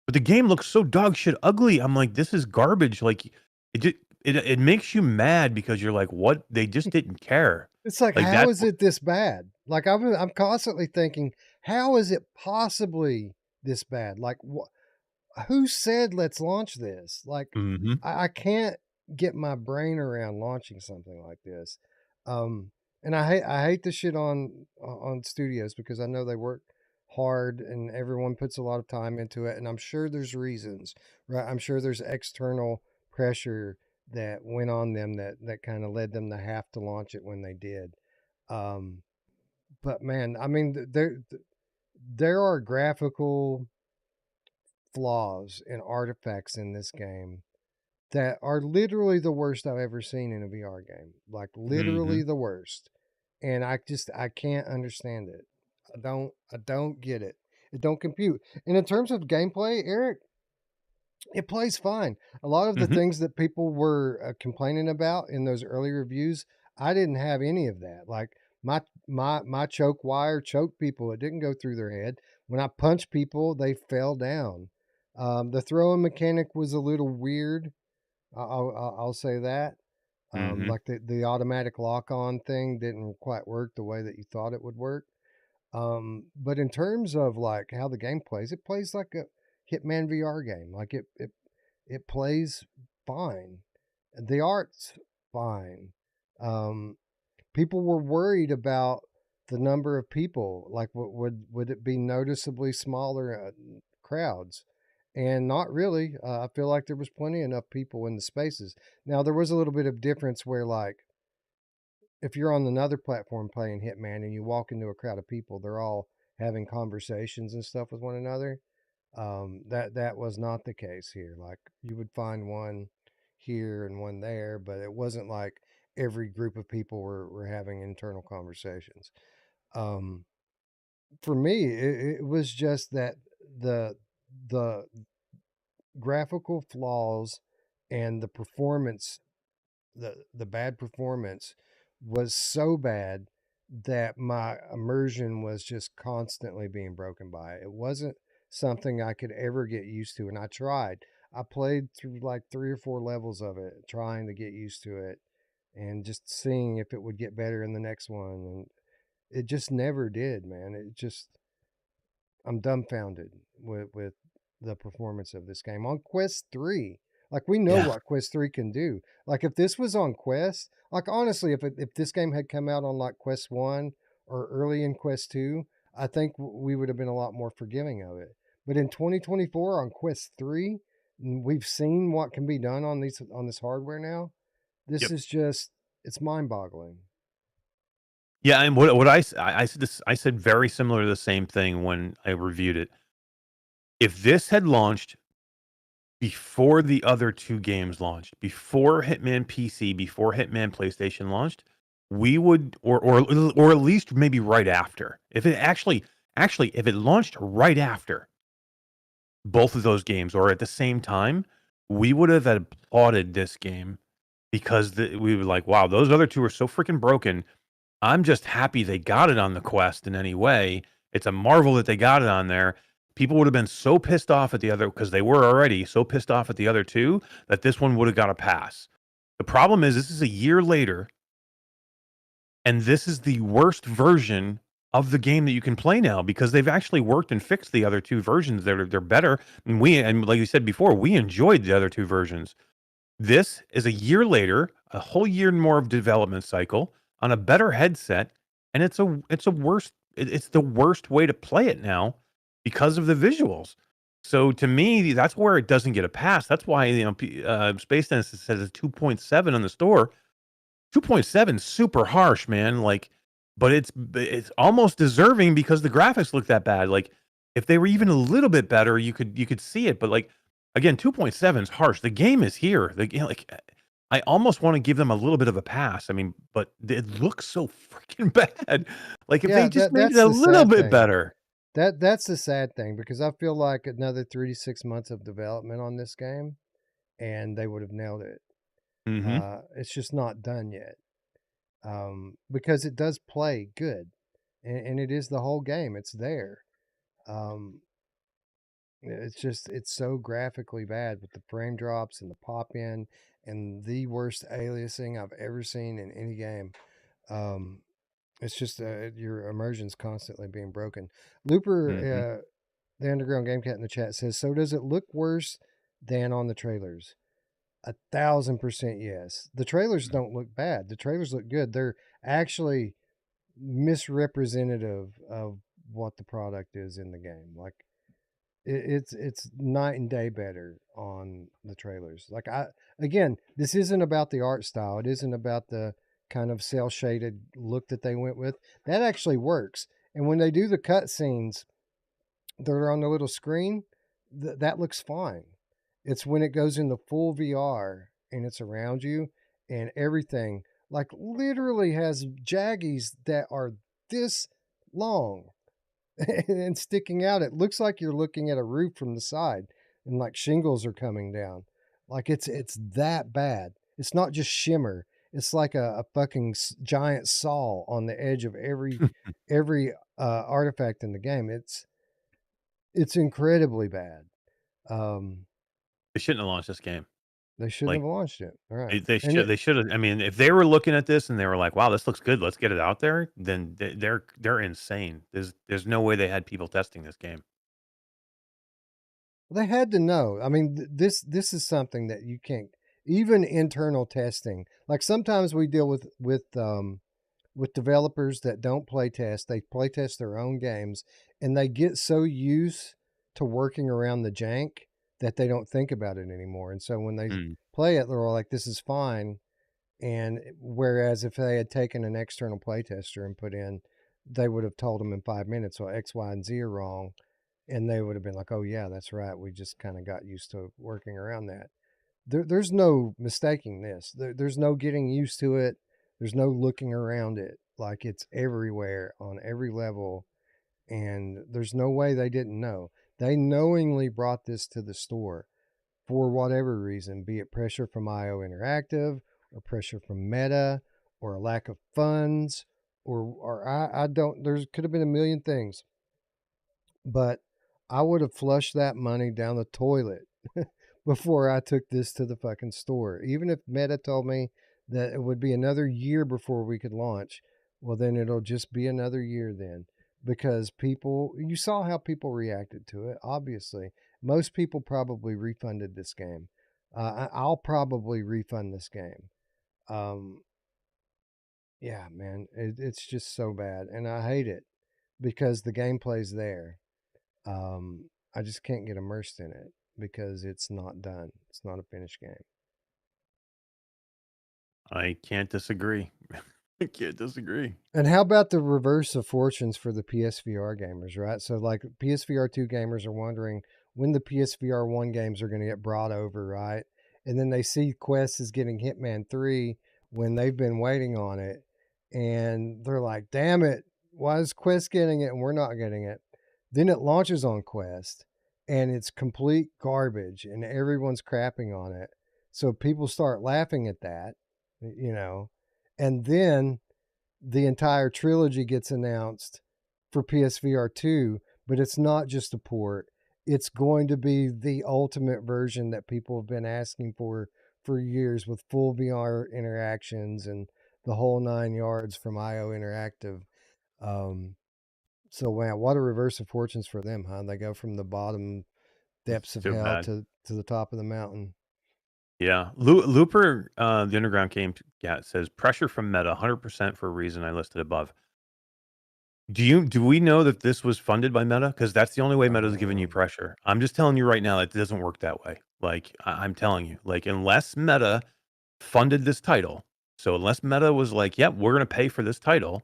But the game looks so dog shit ugly. I'm like, this is garbage. Like it makes you mad because you're like, what? They just didn't care. It's like, Like how that's is it this bad? Like I'm constantly thinking, how is it possibly this bad? Like, who said let's launch this? Like, hmm I can't get my brain around launching something like this. Um, and I hate the shit on studios because I know they work hard and everyone puts a lot of time into it, and I'm sure there's reasons, right? I'm sure there's external pressure that went on them that kind of led them to have to launch it when they did. Um, but man, I mean, there are graphical flaws and artifacts in this game that are literally the worst I've ever seen in a VR game. Like hmm literally the worst. And I can't understand it. I don't get it. It don't compute. And in terms of gameplay, Eric, it plays fine. A lot of the hmm things that people were complaining about in those early reviews, I didn't have any of that. Like my choke wire choked people. It didn't go through their head. When I punched people, they fell down. The throwing mechanic was a little weird. I'll say that. hmm Like the automatic lock on thing didn't quite work the way that you thought it would work. But in terms of like how the game plays, it plays like a Hitman VR game. Like it plays fine. The art's fine. Um, People were worried about the number of people. Like, would it be noticeably smaller crowds? And not really. I feel like there was plenty enough people in the spaces. Now there was a little bit of difference where like if you're on another platform playing Hitman and you walk into a crowd of people, they're all having conversations and stuff with one another. That was not the case here. Like you would find one here and one there, but it wasn't like every group of people were having internal conversations. Um, for me, it was just that the graphical flaws and the performance the bad performance was so bad that my immersion was just constantly being broken by it. It wasn't something I could ever get used to, and I tried. I played through like 3 or 4 levels of it, trying to get used to it, and just seeing if it would get better in the next one, and it just never did, man. It just I'm dumbfounded with the performance of this game on Quest 3. Like we know Yeah. what Quest 3 can do. Like if this was on Quest, like honestly, if this game had come out on like Quest 1 or early in Quest 2, I think we would have been a lot more forgiving of it. But in 2024 on Quest 3, we've seen what can be done on this hardware now. This Yep. is just it's mind-boggling. Yeah, and what I said this, I said very similar to the same thing when I reviewed it. If this had launched before the other 2 games launched, before Hitman PC, before Hitman PlayStation launched, we would or at least maybe right after. If it actually if it launched right after both of those games or at the same time, we would have applauded this game because we were like, wow, those other 2 are so freaking broken. I'm just happy they got it on the Quest in any way. It's a marvel that they got it on there. People would have been so pissed off at the other because they were already so pissed off at the other 2 that this one would have got a pass. The problem is this is a year later, and this is the worst version of the game that you can play now because they've actually worked and fixed the other 2 versions. They're better, and like you said before, we enjoyed the other 2 versions. This is a year later, a whole year more of development cycle on a better headset, and it's the worst way to play it now because of the visuals. So to me, that's where it doesn't get a pass. That's why Space Dentist says it's 2.7 on the store. 2.7 super harsh, man. Like, but it's almost deserving because the graphics look that bad. Like, if they were even a little bit better, you could see it. But like, again, 2.7 is harsh. The game is here. I almost want to give them a little bit of a pass. I mean, but it looks so freaking bad. Like, if Yeah, they just made that's it a the little sad bit thing. better. That's the sad thing because I feel like another 3 to 6 months of development on this game, and they would have nailed it. Mm-hmm. It's just not done yet because it does play good, and it is the whole game. It's there. Um, it's so graphically bad with the frame drops and the pop in and the worst aliasing I've ever seen in any game. Um, it's just your immersion's constantly being broken. Mm-hmm. Looper, the Underground Game Cat in the chat says, so does it look worse than on the trailers? 1,000% yes. The trailers don't look bad. The trailers look good. They're actually misrepresentative of what the product is in the game. Like it's night and day better on the trailers. Like again, this isn't about the art style. It isn't about the kind of cell shaded look that they went with. That actually works. And when they do the cut scenes that are on the little screen, that looks fine. It's when it goes into full VR and it's around you and everything like literally has jaggies that are this long and sticking out. It looks like you're looking at a roof from the side and like shingles are coming down. Like it's that bad. It's not just shimmer. It's like a fucking giant saw on the edge of every artifact in the game. It's incredibly bad. Um, They shouldn't have launched this game. they shouldn't Like, have launched it. All right. they should have. I mean, if they were looking at this and they were like, "Wow, this looks good. Let's get it out there," then they're insane. There's no way they had people testing this game. They had to know. I mean, this is something that you can't even internal testing. Like sometimes we deal with developers that don't play test. They play test their own games, and they get so used to working around the jank that they don't think about it anymore. And so when they Mm. play it, they're all like, "This is fine." And whereas if they had taken an external playtester and put in, they would have told them in 5 minutes, well, X, Y, and Z are wrong. And they would have been like, oh, yeah, that's right. We just kind of got used to working around that. There's no mistaking this. There's no getting used to it. There's no looking around it. Like it's everywhere on every level. And there's no way they didn't know. They knowingly brought this to the store for whatever reason, be it pressure from IO Interactive or pressure from Meta, or a lack of funds, or I don't. There's could have been a million things, but I would have flushed that money down the toilet before I took this to the fucking store. Even if Meta told me that it would be another year before we could launch, well, then it'll just be another year then. Because people, you saw how people reacted to it, obviously. Most people probably refunded this game. I'll probably refund this game. Um, yeah, man, it's just so bad. And I hate it because the gameplay's there. I just can't get immersed in it because it's not done. It's not a finished game. I can't disagree. I can't disagree. And how about the reverse of fortunes for the PSVR gamers, right? So, like, PSVR 2 gamers are wondering when the PSVR 1 games are going to get brought over, right? And then they see Quest is getting Hitman 3 when they've been waiting on it. And they're like, damn it, why is Quest getting it and we're not getting it? Then it launches on Quest and it's complete garbage and everyone's crapping on it. So people start laughing at that, you know, and then the entire trilogy gets announced for PSVR 2, but it's not just a port. It's going to be the ultimate version that people have been asking for years with full VR interactions and the whole 9 yards from IO Interactive. Um, so, wow, what a reverse of fortunes for them, huh? They go from the bottom depths It's of too hell bad. to the top of the mountain. Yeah. Looper, the Underground Game Cat says pressure from Meta, 100% for a reason I listed above. Do we know that this was funded by Meta? Because that's the only way Meta's giving you pressure. I'm just telling you right now, it doesn't work that way. Like I'm telling you, like unless Meta funded this title, so unless Meta was like, "Yep, we're going to pay for this title,"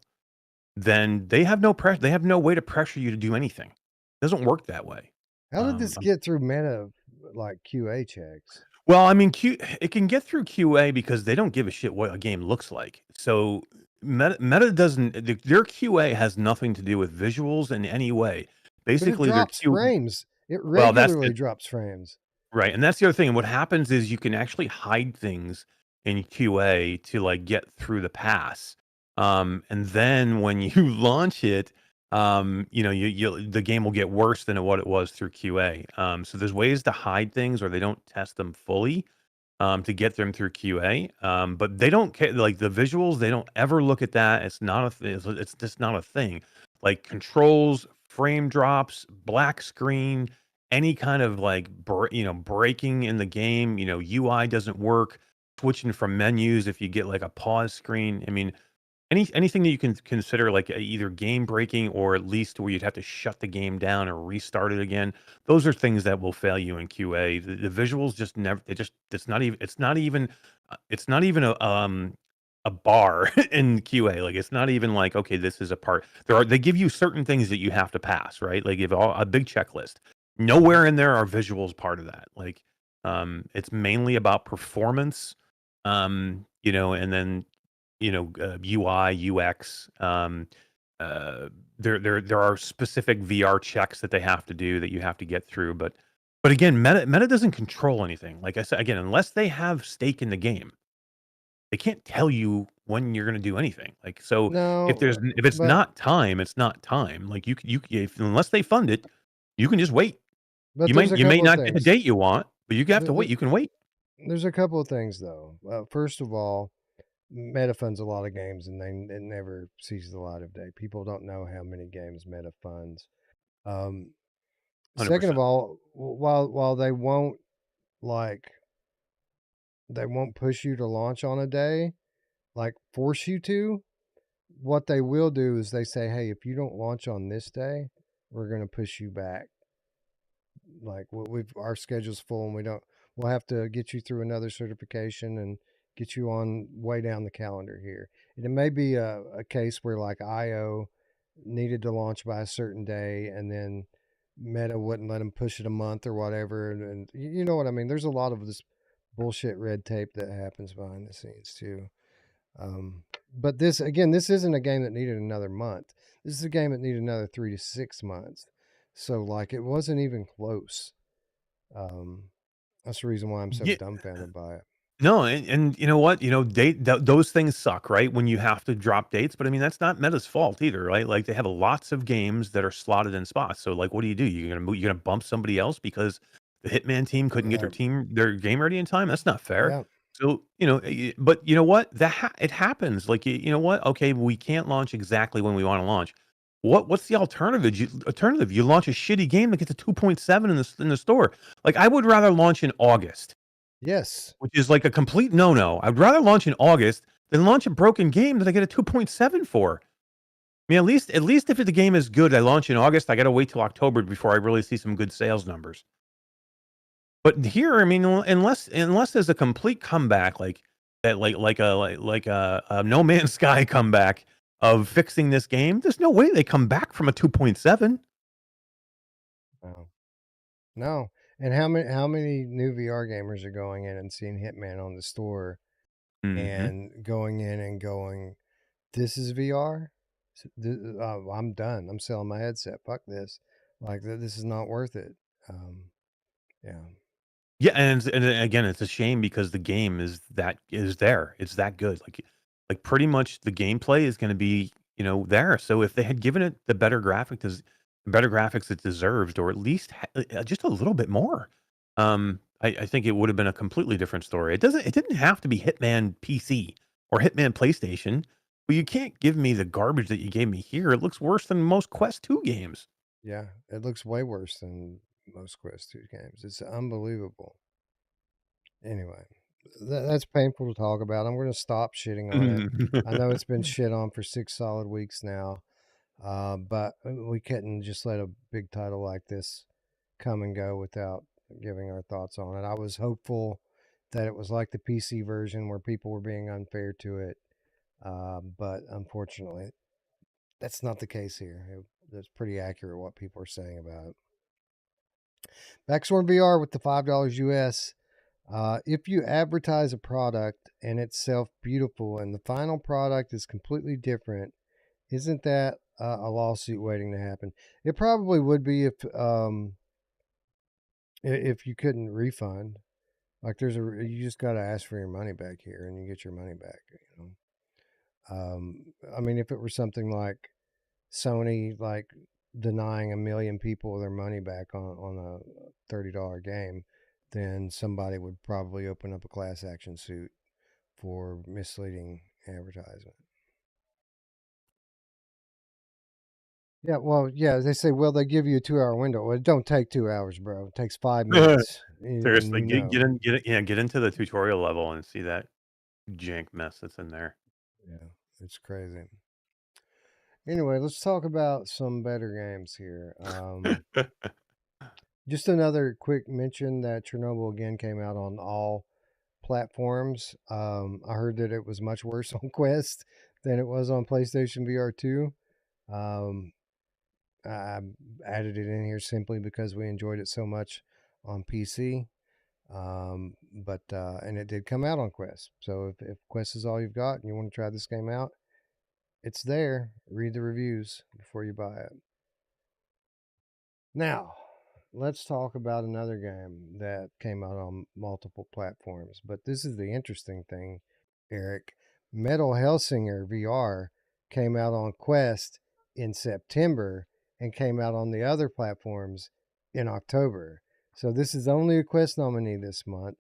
then they have no pressure. They have no way to pressure you to do anything. It doesn't work that way. How did this Um, get through Meta, like, QA checks? Well, I mean, it can get through QA because they don't give a shit what a game looks like. So Meta doesn't. Their QA has nothing to do with visuals in any way. But it Basically, their drops Q. frames. It Well, that's regularly it, drops frames. right, and that's the other thing. And what happens is you can actually hide things in QA to like get through the pass. And then when you launch it, the game will get worse than what it was through QA. So there's ways to hide things, or they don't test them fully to get them through QA. But they don't care. Like the visuals, they don't ever look at that. It's not a thing. It's just not a thing. Like controls, frame drops, black screen, any kind of like breaking in the game. UI doesn't work. Switching from menus if you get like a pause screen. I mean, anything that you can consider like either game breaking or at least where you'd have to shut the game down or restart it again. Those are things that will fail you in QA. The visuals just never. It's not even. It's not even a bar in QA. Like it's not even like okay, this is a part. They give you certain things that you have to pass, right? Like give a big checklist. Nowhere in there are visuals part of that. Like it's mainly about performance. And then UI, UX. There are specific VR checks that they have to do that you have to get through. But again, Meta doesn't control anything. Like I said, again, unless they have stake in the game, they can't tell you when you're going to do anything. Like so, No, if it's but not time, it's not time. Like unless they fund it, you can just wait. there's a You may couple of not get the things. date you want, but you have to wait. You can wait. There's a couple of things though. First of all, Meta funds a lot of games, and it never sees the light of day. People don't know how many games Meta funds. Um, Hundred Second of percent. all, while they won't push you to launch on a day, like force you to. What they will do is they say, hey, if you don't launch on this day, we're going to push you back. Like our schedule's full and we'll have to get you through another certification and get you on way down the calendar here. And it may be a case where like IO needed to launch by a certain day and then Meta wouldn't let them push it a month or whatever. And you know what I mean? There's a lot of this bullshit red tape that happens behind the scenes too. But this isn't a game that needed another month. This is a game that needed another 3 to 6 months. So like it wasn't even close. That's the reason why I'm so Yeah. dumbfounded by it. No, and you know what? Those things suck, right? When you have to drop dates, but I mean, that's not Meta's fault either, right? Like, they have lots of games that are slotted in spots. So, like, what do? You're gonna bump somebody else because the Hitman team couldn't get Yeah, their game ready in time? That's not fair. yeah, So, but you know what? It happens. Like, you know what? Okay, we can't launch exactly when we want to launch. What's the alternative? You launch a shitty game that gets a 2.7 in the store. Like, I would rather launch in August, yes, which is like a complete no-no. I'd rather launch in August than launch a broken game that I get a 2.7 for. I mean, at least if the game is good, I launch in August. I got to wait till October before I really see some good sales numbers. But here, I mean, unless there's a complete comeback, like that, like a No Man's Sky comeback of fixing this game, there's no way they come back from a 2.7. no, no. And how many new VR gamers are going in and seeing Hitman on the store Hmm. and going in and going, "This is VR. I'm done. I'm selling my headset. Fuck this. Like this is not worth it." Yeah, Yeah, and again, it's a shame because the game is there. It's that good. Like pretty much the gameplay is going to be there. So if they had given it better graphics it deserved, or at least just a little bit more, I think it would have been a completely different story. It didn't have to be Hitman PC or Hitman PlayStation, but you can't give me the garbage that you gave me here. It looks worse than most Quest 2 games. yeah. It looks way worse than most Quest 2 games. It's unbelievable. Anyway, that's painful to talk about. I'm going to stop shitting on it. I know it's been shit on for 6 solid weeks now, but we couldn't just let a big title like this come and go without giving our thoughts on it. I was hopeful that it was like the PC version where people were being unfair to it, but unfortunately, that's not the case here. That's pretty accurate what people are saying about it. Backstorm VR with the $5 US. If you advertise a product and it's self beautiful and the final product is completely different, isn't that a lawsuit waiting to happen? It probably would be if you couldn't refund. Like you just got to ask for your money back here, and you get your money back. I mean, if it were something like Sony, like denying 1 million people their money back on a $30 game, then somebody would probably open up a class action suit for misleading advertisement. Yeah, well, yeah, they say, well, they give you a 2 hour window. Well, it don't take 2 hours, bro. It takes 5 minutes, and Seriously, you know. get into the tutorial level and see that jank mess that's in there. Yeah, it's crazy. Anyway, let's talk about some better games here. Just another quick mention that Chernobyl Again came out on all platforms. I heard that it was much worse on Quest than it was on PlayStation VR 2. Um, I added it in here simply because we enjoyed it so much on PC. But and it did come out on Quest. So if Quest is all you've got and you want to try this game out, it's there. Read the reviews before you buy it. Now, let's talk about another game that came out on multiple platforms. But this is the interesting thing, Eric. Metal Hellsinger VR came out on Quest in September and came out on the other platforms in October. So this is only a Quest nominee this month.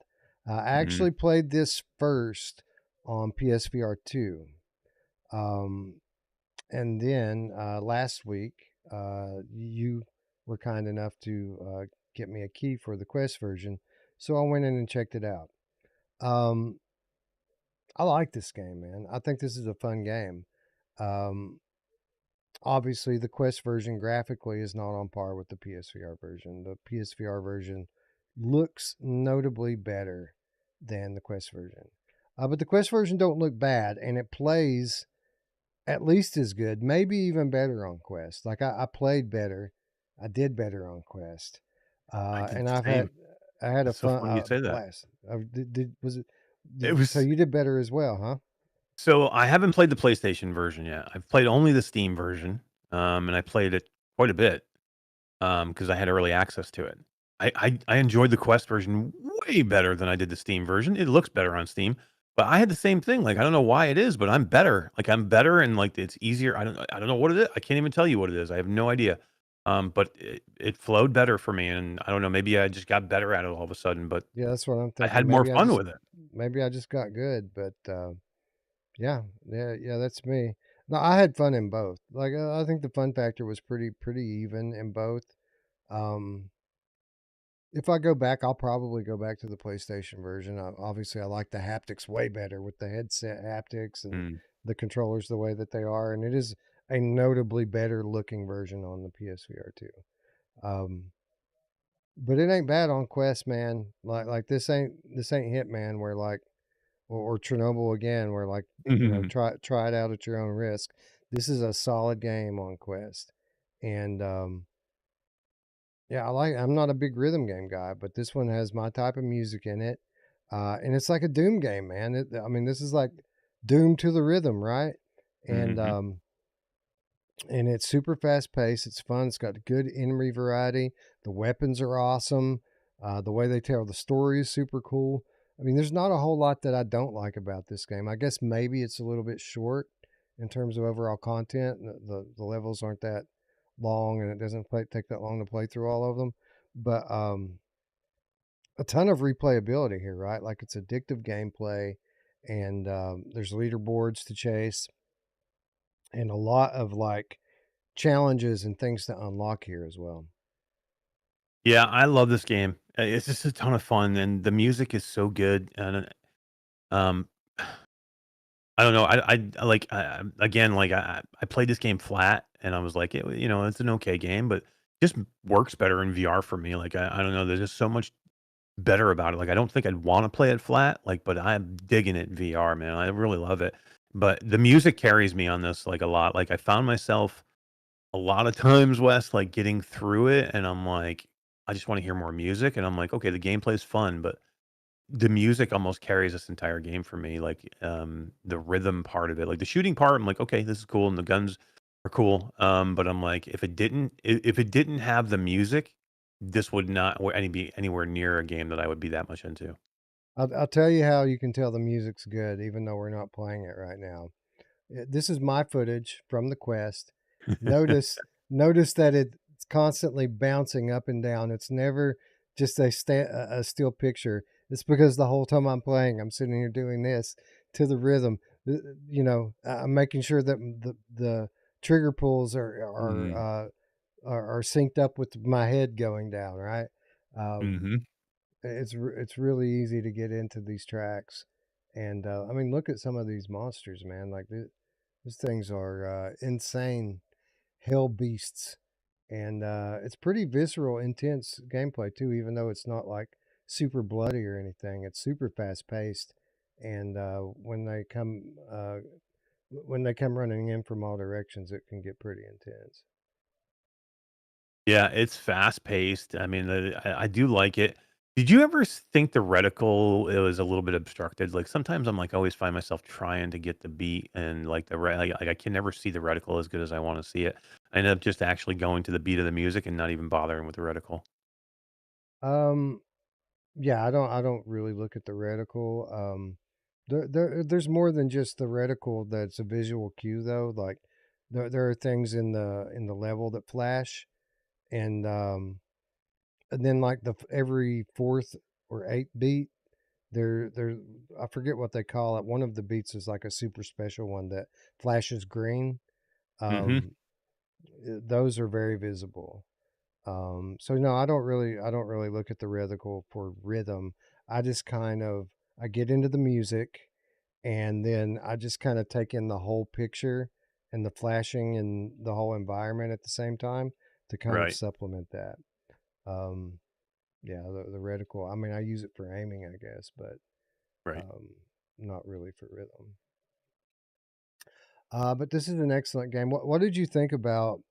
I Mhm. actually played this first on PSVR 2. Um, and then last week, you were kind enough to get me a key for the Quest version. So I went in and checked it out. Um, I like this game, man. I think this is a fun game. Um, Obviously, the Quest version graphically is not on par with the PSVR version. The PSVR version looks notably better than the Quest version. But the Quest version don't look bad, and it plays at least as good, maybe even better on Quest. Like I played better, I did better on Quest, I did and the same. I had a It's so fun funny you say that. blast. Did was it? It So was you did better as well, huh? so I haven't played the PlayStation version yet. I've played only the Steam version, and I played it quite a bit, because I had early access to it. I enjoyed the Quest version way better than I did the Steam version. It looks better on Steam, but I had the same thing. Like I don't know why it is, but I'm better. Like I'm better, and like it's easier. I don't know what it is. I can't even tell you what it is. I have no idea. But it flowed better for me, and I don't know. Maybe I just got better at it all of a sudden. But Yeah, that's what I'm I thinking. had more fun with it. Maybe I just got good, but yeah, that's me. No, I had fun in both. Like I think the fun factor was pretty even in both. Um, if I go back, I'll probably go back to the PlayStation version. Obviously, I like the haptics way better with the headset haptics and Mm. the controllers the way that they are, and it is a notably better looking version on the PSVR too. Um, but it ain't bad on Quest, man. Like this ain't Hitman where like or Chernobyl again where like try it out at your own risk. This is a solid game on Quest, and yeah, I'm not a big rhythm game guy, but this one has my type of music in it. And it's like a Doom game, man. I mean, this is like Doom to the rhythm, right? And Mhm. and it's super fast paced. It's fun. It's got good enemy variety. The weapons are awesome. The way they tell the story is super cool. I mean, there's not a whole lot that I don't like about this game. I guess maybe it's a little bit short in terms of overall content. The levels aren't that long, and it doesn't take that long to play through all of them. But a ton of replayability here, right? Like it's addictive gameplay, and there's leaderboards to chase, and a lot of like challenges and things to unlock here as well. Yeah, I love this game. It's just a ton of fun, and the music is so good. And um, I don't know. I like again, like I played this game flat, and I was like, it's an okay game, but just works better in VR for me. Like I don't know. There's just so much better about it. Like I don't think I'd want to play it flat. Like, but I'm digging it in VR, man. I really love it. But the music carries me on this like a lot. Like I found myself a lot of times, Wes, like getting through it, and I'm like, I just want to hear more music, and I'm like, okay, the gameplay's fun, but the music almost carries this entire game for me, like, the rhythm part of it, like, the shooting part, I'm like, "Okay, this is cool," and the guns are cool, but I'm like, if it didn't have the music, this would not be anywhere near a game that I would be that much into. I'll tell you how you can tell the music's good, even though we're not playing it right now. This is my footage from the Quest. Notice notice that it's constantly bouncing up and down. It's never just a still picture. It's because the whole time I'm playing, I'm sitting here doing this to the rhythm. I'm making sure that the trigger pulls Mm, are synced up with my head going down. Right. Um, mhm. it's really easy to get into these tracks, and I mean, look at some of these monsters, man. Like these things are insane hell beasts, and it's pretty visceral, intense gameplay too. Even though it's not like super bloody or anything, it's super fast paced, and when they come running in from all directions, it can get pretty intense. Yeah, it's fast paced. I mean, I do like it. Did you ever think the reticle it was a little bit obstructed? Like sometimes I'm like, I always find myself trying to get the beat and like like I can never see the reticle as good as I want to see it. I end up just actually going to the beat of the music and not even bothering with the reticle. Um, Yeah, I don't really look at the reticle. There's more than just the reticle that's a visual cue though. Like there are things in the level that flash, and then like every fourth or eighth beat there I forget what they call it. One of the beats is like a super special one that flashes green. Hmm. Um, those are very visible. So no, I don't really look at the reticle for rhythm. I just kind of I get into the music, and then I just kind of take in the whole picture and the flashing and the whole environment at the same time to kind of Right, supplement that. Um, yeah, the reticle. I mean, I use it for aiming, I guess, but right. um, not really for rhythm. But this is an excellent game. What did you think about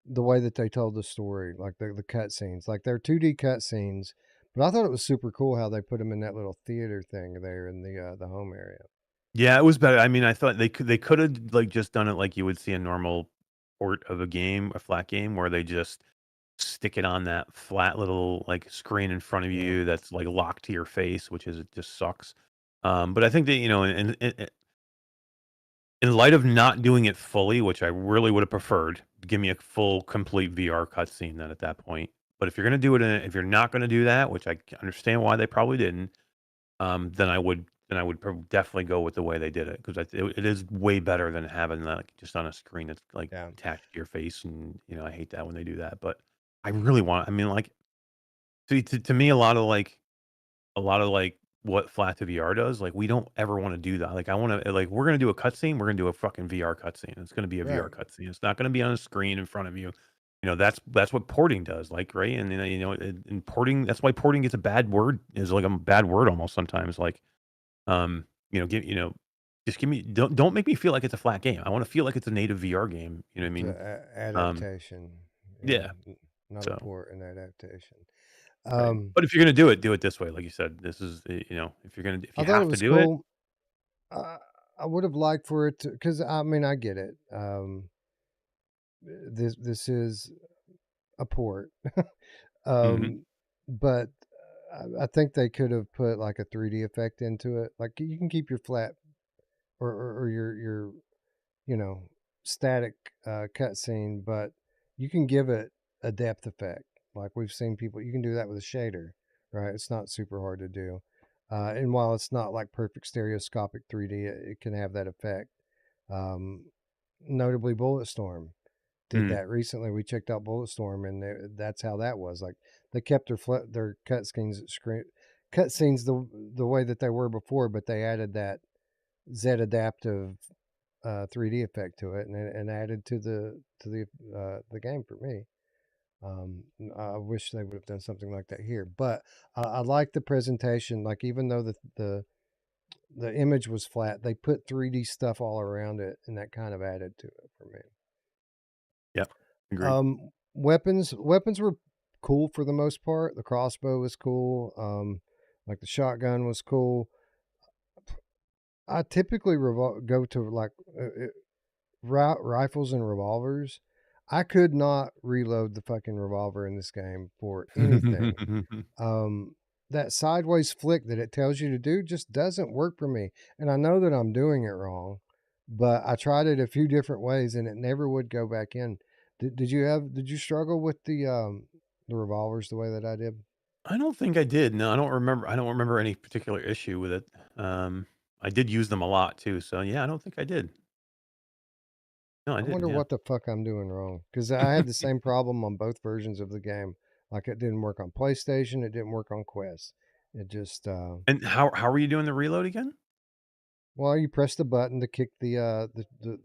the way that they told the story, like the cut scenes, like they're 2D cut scenes, but I thought it was super cool how they put them in that little theater thing there in the home area. Yeah, it was better. I mean, I thought they could have like just done it like you would see a normal port of a game, a flat game, where they just stick it on that flat little like screen in front of Yeah. you that's like locked to your face, which is it just sucks. But I think that in light of not doing it fully, which I really would have preferred, give me a full, complete VR cutscene then at that point. But if you're gonna do it, if you're not gonna do that, which I understand why they probably didn't, then I would definitely go with the way they did it because it is way better than having that like, just on a screen that's like Yeah. attached to your face, and I hate that when they do that. But I really want. I mean, like, to me, a lot of like what flat to VR does, like we don't ever want to do that. Like I want to like we're gonna do a cutscene, we're gonna do a fucking VR cutscene. It's gonna be a VR Right. cutscene. It's not gonna be on a screen in front of you. That's what porting does, like right. And in porting, that's why porting gets a bad word. Is like a bad word almost sometimes. Like give just give me don't make me feel like it's a flat game. I want to feel like it's a native VR game. You know what I It's mean? adaptation. Yeah. Yeah. Not a So port, an adaptation. right. But if you're gonna do it this way, like you said. This is if I you thought it have to was do it. cool. I would have liked for it to, because I mean, I get it. This is a port, Mhm. but I think they could have put like a 3D effect into it. Like you can keep your flat or your you know static cutscene, but you can give it a depth effect. Like we've seen people, you can do that with a shader, right? It's not super hard to do. And while it's not like perfect stereoscopic 3D, it can have that effect. Um, Notably, Bulletstorm did Mm. that recently. We checked out Bulletstorm, and that's how that was. Like they kept their cutscenes the way that they were before, but they added that Z adaptive 3D effect to it, and added to the game for me. I wish they would have done something like that here, but I like the presentation. Like even though the image was flat, they put 3D stuff all around it, and that kind of added to it for me. Yep. Agreed. Weapons were cool for the most part. The crossbow was cool. Like the shotgun was cool. I typically go to like rifles and revolvers. I could not reload the fucking revolver in this game for anything. Um, that sideways flick that it tells you to do just doesn't work for me. And I know that I'm doing it wrong, but I tried it a few different ways and it never would go back in. Did you struggle with the revolvers the way that I did? I don't think I did. No, I don't remember any particular issue with it. I did use them a lot too, so yeah, I don't think I did. No, I I didn't. wonder Yeah. what the fuck I'm doing wrong because I had the same problem on both versions of the game. Like it didn't work on PlayStation, it didn't work on Quest. It just And how were you doing the reload again? well, you press the button to kick the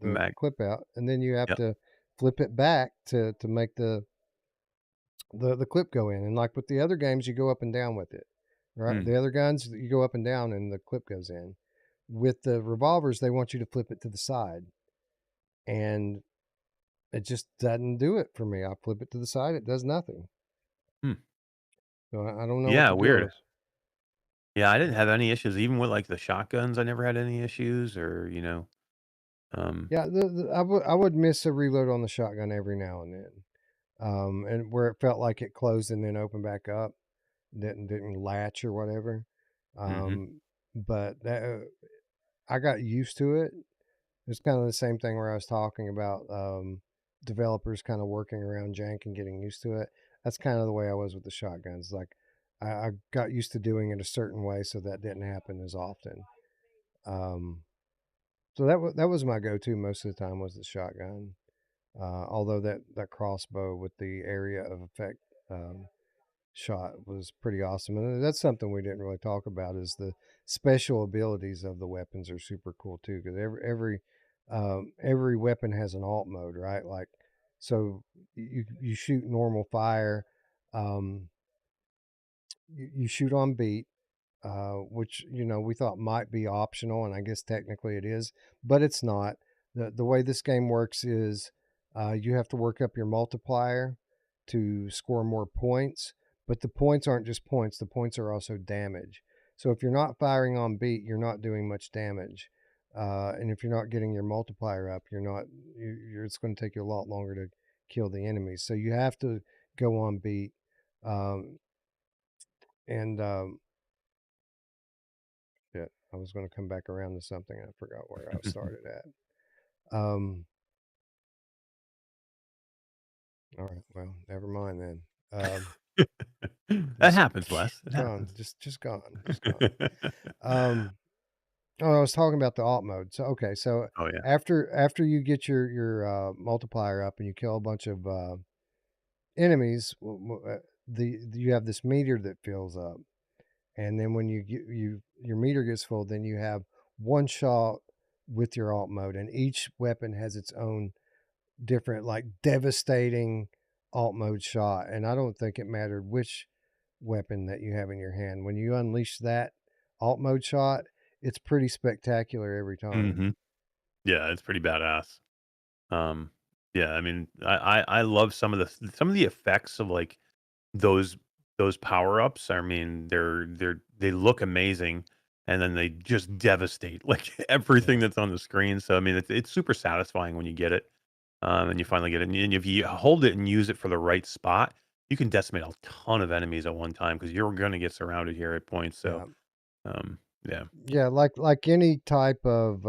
Mag. clip out, and then you have Yep. to flip it back to make the clip go in. And like with the other games, you go up and down with it, right? Mm. The other guns, you go up and down, and the clip goes in. With the revolvers, they want you to flip it to the side, and it just doesn't do it for me. I flip it to the side, it does nothing. Hmm. So I don't know what Yeah, the deal weird. is. Yeah, I didn't have any issues even with like the shotguns. I never had any issues, or um, Yeah, I would miss a reload on the shotgun every now and then, and where it felt like it closed and then opened back up, didn't latch or whatever. hmm But I got used to it. It's kind of the same thing where I was talking about developers kind of working around jank and getting used to it. That's kind of the way I was with the shotguns. Like I got used to doing it a certain way, so that didn't happen as often. Um, so that was my go-to most of the time was the shotgun. Although that crossbow with the area of effect um, shot was pretty awesome, and that's something we didn't really talk about is the special abilities of the weapons are super cool too because every weapon has an alt mode, right? Like so you shoot normal fire, um, you shoot on beat, which we thought might be optional, and I guess technically it is, but it's not. The way this game works is you have to work up your multiplier to score more points, but the points aren't just points. The points are also damage. So if you're not firing on beat, you're not doing much damage, and if you're not getting your multiplier up, you're not. It's going to take you a lot longer to kill the enemies. So you have to go on beat. Um, and shit, I was going to come back around to something. I forgot where I started at. All right, well, never mind then. That Just happens, Wes. It gone, happens. just gone, just gone. Oh, I was talking about the alt mode. So okay, so Oh yeah. after you get your multiplier up and you kill a bunch of enemies, you have this meter that fills up, and then when your meter gets full, then you have one shot with your alt mode, and each weapon has its own different, like, devastating alt mode shot. And I don't think it mattered which weapon that you have in your hand. When you unleash that alt mode shot, it's pretty spectacular every time. Hmm. Yeah, it's pretty badass. Um, yeah, I mean, I love some of the effects of like those those power ups. I mean, they look amazing, and then they just devastate like everything Yeah. that's on the screen. So I mean, it's super satisfying when you get it, and you finally get it. And if you hold it and use it for the right spot, you can decimate a ton of enemies at one time because you're going to get surrounded here at points. So Yeah. yeah. Yeah, like any type of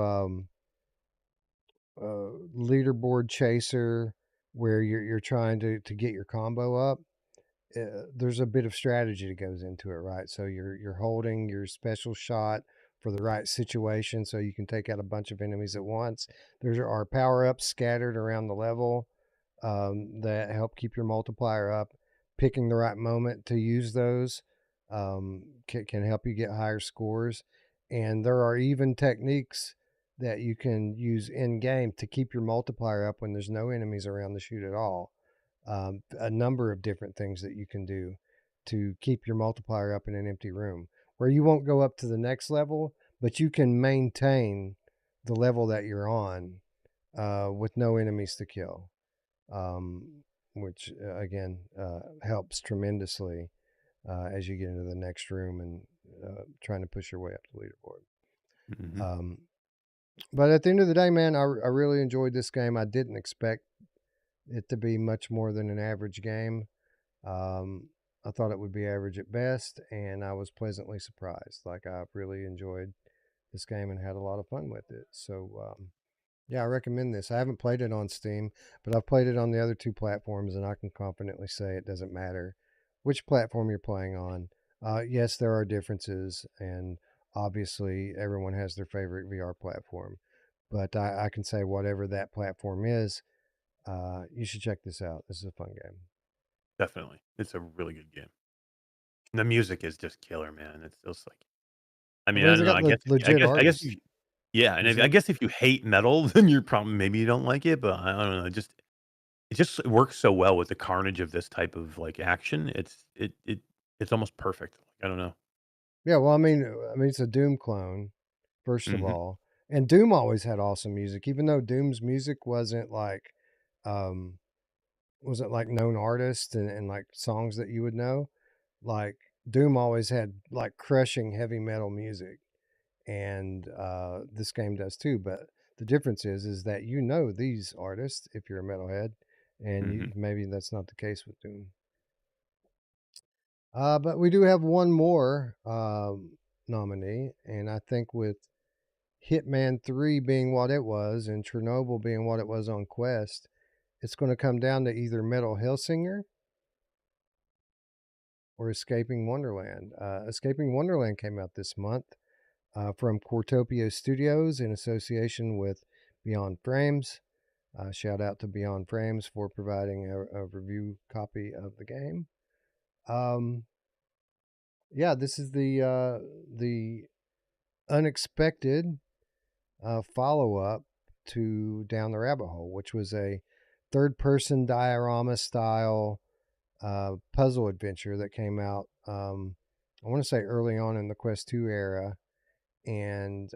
leaderboard chaser where you're trying to get your combo up. There's a bit of strategy that goes into it, right? So you're holding your special shot for the right situation, so you can take out a bunch of enemies at once. There are power ups scattered around the level that help keep your multiplier up. Picking the right moment to use those can help you get higher scores. And there are even techniques that you can use in game to keep your multiplier up when there's no enemies around to shoot at all. A number of different things that you can do to keep your multiplier up in an empty room where you won't go up to the next level, but you can maintain the level that you're on with no enemies to kill, which again helps tremendously as you get into the next room and trying to push your way up the leaderboard. Hmm. Um, but at the end of the day, man, I really enjoyed this game. I didn't expect it to be much more than an average game. Um, I thought it would be average at best, and I was pleasantly surprised. Like, I really enjoyed this game and had a lot of fun with it. So, yeah, I recommend this. I haven't played it on Steam, but I've played it on the other two platforms, and I can confidently say it doesn't matter which platform you're playing on. Yes, there are differences, and obviously everyone has their favorite VR platform. But I can say whatever that platform is, you should check this out. This is a fun game. Definitely, it's a really good game. The music is just killer, man. It's just like, I I mean, mean, I they don't know. got legit I guess artists. you, yeah, and I Legit. guess if you hate metal, then you're probably maybe you don't like it. But I don't know. It just works so well with the carnage of this type of like action. It's almost perfect. I don't know. Yeah, well, I mean, it's a Doom clone, first of Hmm. all, and Doom always had awesome music, even though Doom's music um, wasn't like known artists and like songs that you would know. Like Doom always had like crushing heavy metal music, and this game does too. But the difference is that you know these artists if you're a metalhead, and Hmm. maybe that's not the case with Doom. But we do have one more nominee, and I think with Hitman 3 being what it was and Chernobyl being what it was on Quest, it's going to come down to either Metal Hellsinger or Escaping Wonderland. Escaping Wonderland came out this month from Quartopia Studios in association with Beyond Frames. Shout out to Beyond Frames for providing a review copy of the game. Um, yeah, this is the unexpected follow up to Down the Rabbit Hole, which was a third person diorama style puzzle adventure that came out, I want to say early on in the Quest 2 era. And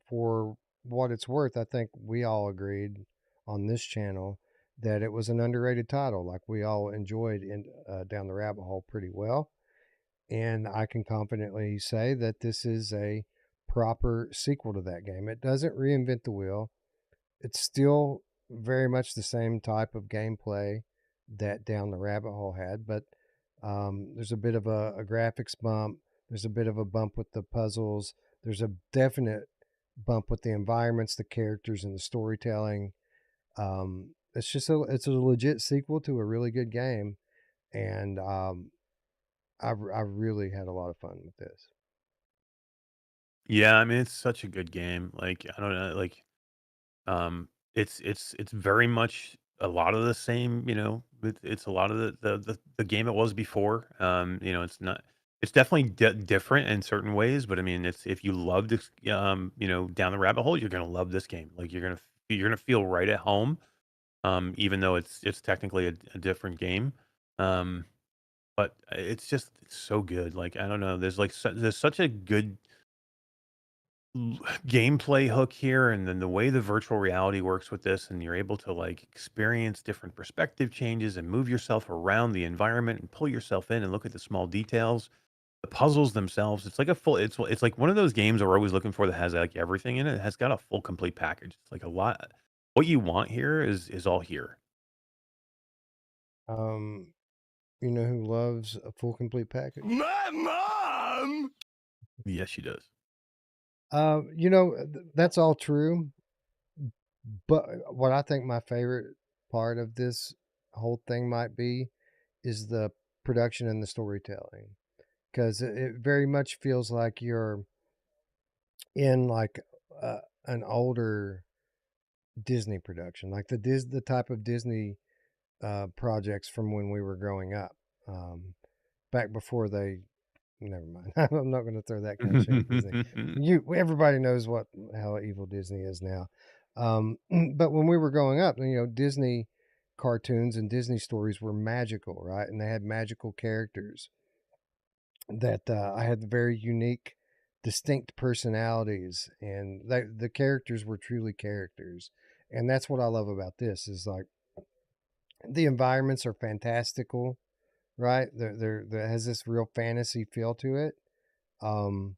for what it's worth, I think we all agreed on this channel that it was an underrated title. Like, we all enjoyed Down the Rabbit Hole pretty well. And I can confidently say that this is a proper sequel to that game. It doesn't reinvent the wheel. It's still very much the same type of gameplay that Down the Rabbit Hole had, but there's a bit of a graphics bump. There's a bit of a bump with the puzzles. There's a definite bump with the environments, the characters, and the storytelling. It's a legit sequel to a really good game, and I really had a lot of fun with this. Yeah, I mean, it's such a good game. Like, I don't know, like, it's very much a lot of the same, it's a lot of the game it was before. It's not it's definitely different in certain ways, but I mean, it's if you love this, down the rabbit hole, you're gonna love this game. Like, you're gonna feel right at home, even though it's technically a different game. Um, but it's so good. Like, I don't know, there's such a good gameplay hook here, and then the way the virtual reality works with this, and you're able to like experience different perspective changes and move yourself around the environment and pull yourself in and look at the small details, the puzzles themselves. It's like it's like one of those games we're always looking for that has like everything in it. It has got a full complete package. It's like a lot. What you want here is all here. Um, you know who loves a full complete package? My mom! Yes, she does. That's all true. But what I think my favorite part of this whole thing might be is the production and the storytelling, because it very much feels like you're in like an older Disney production, like the type of Disney projects from when we were growing up, back before they. Never mind. I'm not going to throw that kind of shade at Disney. Everybody knows how evil Disney is now. But when we were growing up, Disney cartoons and Disney stories were magical, right? And they had magical characters that I had very unique, distinct personalities, and the characters were truly characters. And that's what I love about this is like the environments are fantastical, right? There has this real fantasy feel to it. Um,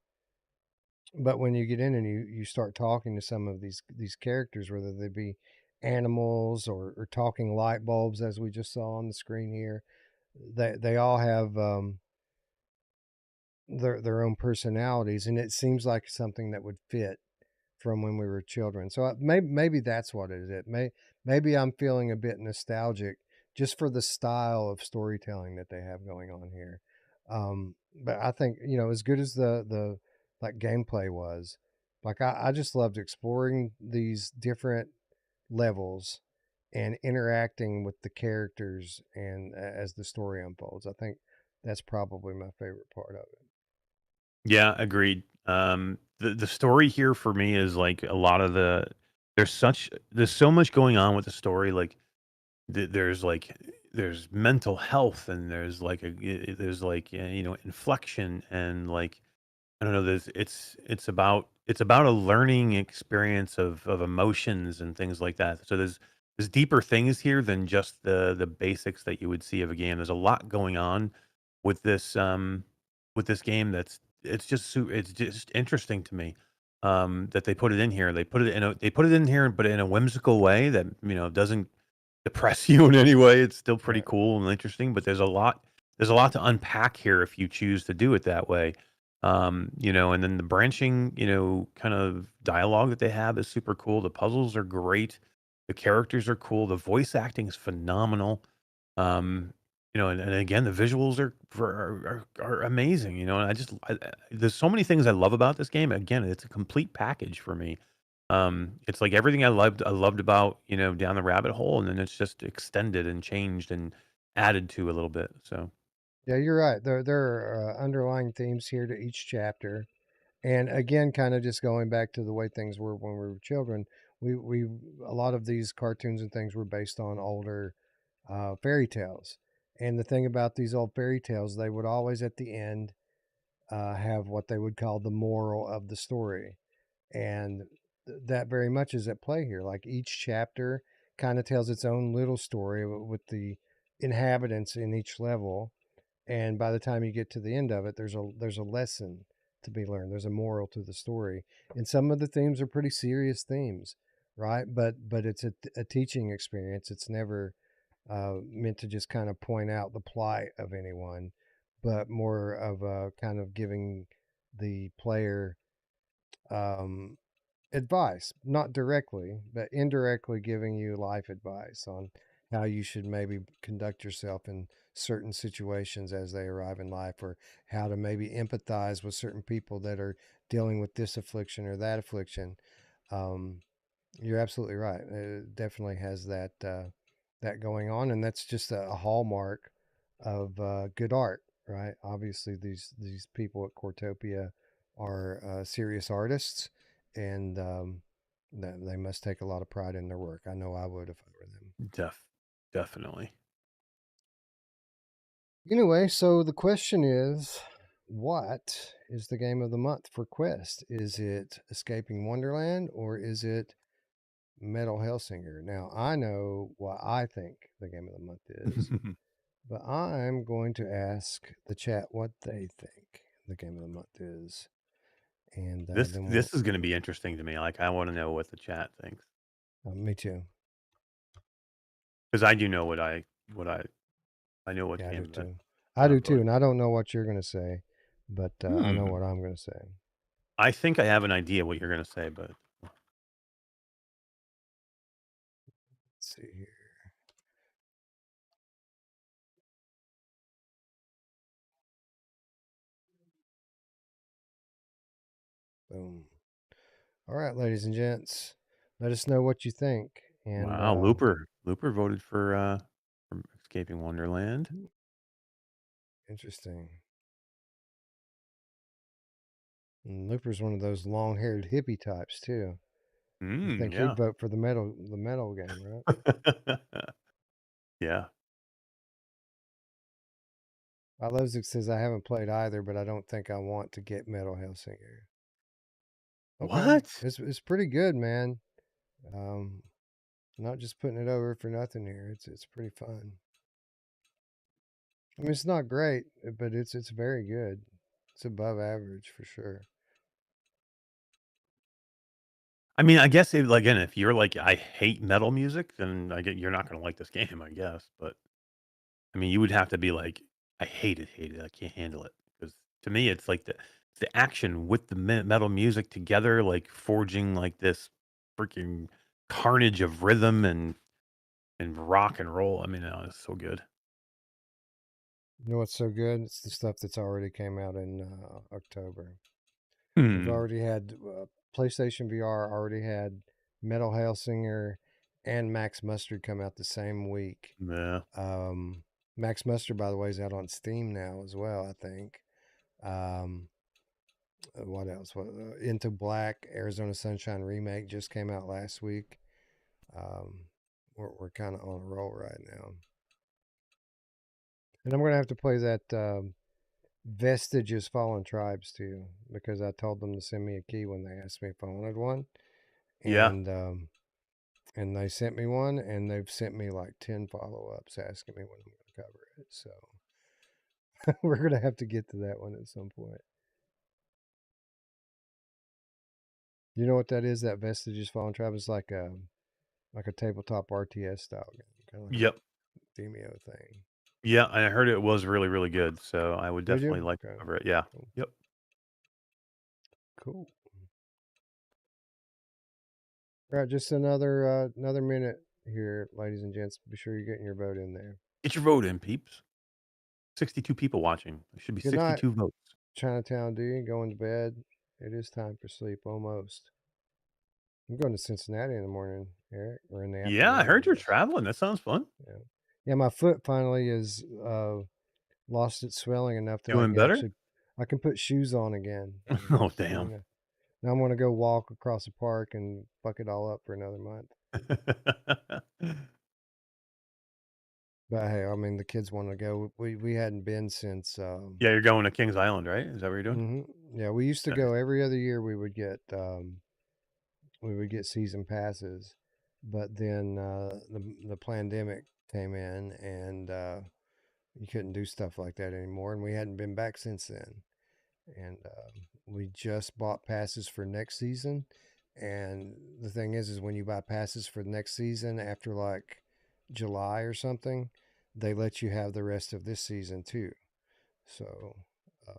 but when you get in and you start talking to some of these characters, whether they be animals or talking light bulbs, as we just saw on the screen here, they all have their own personalities, and it seems like something that would fit from when we were children. So maybe that's what it is. Maybe I'm feeling a bit nostalgic just for the style of storytelling that they have going on here. But I think as good as the like gameplay was, like I just loved exploring these different levels and interacting with the characters and as the story unfolds. I think that's probably my favorite part of it. Yeah, agreed. The story here for me is like a lot of there's so much going on with the story. Like there's there's mental health, and there's inflection, and like I don't know. It's about a learning experience of emotions and things like that. So there's deeper things here than just the basics that you would see of a game. There's a lot going on with this game it's just interesting to me that they put it in here. They put it in here, but in a whimsical way that doesn't depress you in any way. It's still pretty Right. cool and interesting, but there's a lot to unpack here if you choose to do it that way. And then the branching, kind of dialogue that they have is super cool. The puzzles are great. The characters are cool. The voice acting is phenomenal. And again, the visuals are amazing. And there's so many things I love about this game. Again, it's a complete package for me. It's like everything I loved about, Down the Rabbit Hole, and then it's just extended and changed and added to a little bit. So Yeah, you're right. There are underlying themes here to each chapter, and again, kind of just going back to the way things were when we were children. We a lot of these cartoons and things were based on older fairy tales, and the thing about these old fairy tales, they would always at the end have what they would call the moral of the story, and that very much is at play here. Like each chapter kind of tells its own little story with the inhabitants in each level, and by the time you get to the end of it, there's a lesson to be learned. There's a moral to the story, and some of the themes are pretty serious themes, right? But it's a teaching experience. It's never meant to just kind of point out the plight of anyone, but more of a kind of giving the player um, advice, not directly, but indirectly giving you life advice on how you should maybe conduct yourself in certain situations as they arrive in life, or how to maybe empathize with certain people that are dealing with this affliction or that affliction. Um, you're absolutely right. It definitely has that going on, and that's just a hallmark of good art, right? Obviously, these people at Cortopia are serious artists, and they must take a lot of pride in their work. I know I would if I were them. Definitely. Anyway, so the question is, what is the game of the month for Quest? Is it Escaping Wonderland or is it Metal Hellsinger? Now, I know what I think the game of the month is, but I'm going to ask the chat what they think the game of the month is. And then we'll. This is going to be interesting to me. Like, I want to know what the chat thinks, Me too. because I do know I know what Yeah, I do game that too. I do I'm too. voting And I for. don't know what you're going to say, but I know Hmm. what I'm going to say. I think I have an idea what you're going to say, but Let's see here. Boom. All right, ladies and gents, let us know what you think. And wow, Looper voted for Escaping Wonderland. interesting. And Looper's one of those long-haired hippie types too. I think he'd Yeah. vote for the metal game, right? Yeah. Lozic says I haven't played either, but I don't think I want to get Metal Hellsinger. Okay, What? it's pretty good, man. Um, not just putting it over for nothing here. It's pretty fun. I mean, it's not great, but it's very good. It's above average for sure. I mean, I guess again, if you're like, I hate metal music, then you're not going to like this game, I guess. But I mean, you would have to be like, I hate it, I can't handle it. Because to me, it's like the action with the metal music together, like forging like this freaking carnage of rhythm and rock and roll. I mean, it's so good. You know what's so good? It's the stuff that's already came out in October. We've Hmm. already had PlayStation VR already had Metal Hellsinger and Max Mustard come out the same week. Yeah. Max Mustard, by the way, is out on Steam now as well, I think. Um, what else? Into Black, Arizona Sunshine Remake just came out last week. Um, we're kind of on a roll right now. And I'm going to have to play that Vestiges Fallen Tribes too, because I told them to send me a key when they asked me if I wanted one. Yeah. And they sent me one, and they've sent me like 10 follow-ups asking me when I'm going to cover it. So we're going to have to get to that one at some point. You know what that is? That Vestiges Fallen Tribe is like a tabletop RTS style game, kind of like Yep. a Vimeo thing. Yeah. I heard it was really, really good. So I would Did definitely you? like to Okay. cover it. Yeah. Cool. Yep. Cool. All right, just another minute here, ladies and gents. Be sure you're getting your vote in there. Get your vote in, peeps. 62 people watching. There should be Good night, 62 votes. Chinatown D. Going to bed. It is time for sleep almost. I'm going to Cincinnati in the morning, Eric, or in the Yeah, I afternoon, heard I you're guess. traveling. That sounds fun. Yeah, yeah. My foot finally is lost its swelling enough that Doing better? I can put shoes on again. Oh, So I'm damn. gonna now I'm gonna go walk across the park and fuck it all up for another month. But hey, I mean the kids want to go. We hadn't been since. Yeah, you're going to Kings Island, right? Is that what you're doing? Yeah, we used to Nice. go every other year. We would get season passes, but then the pandemic came in, and you couldn't do stuff like that anymore. And we hadn't been back since then. And we just bought passes for next season. And the thing is when you buy passes for the next season, after like July or something, they let you have the rest of this season too. So uh,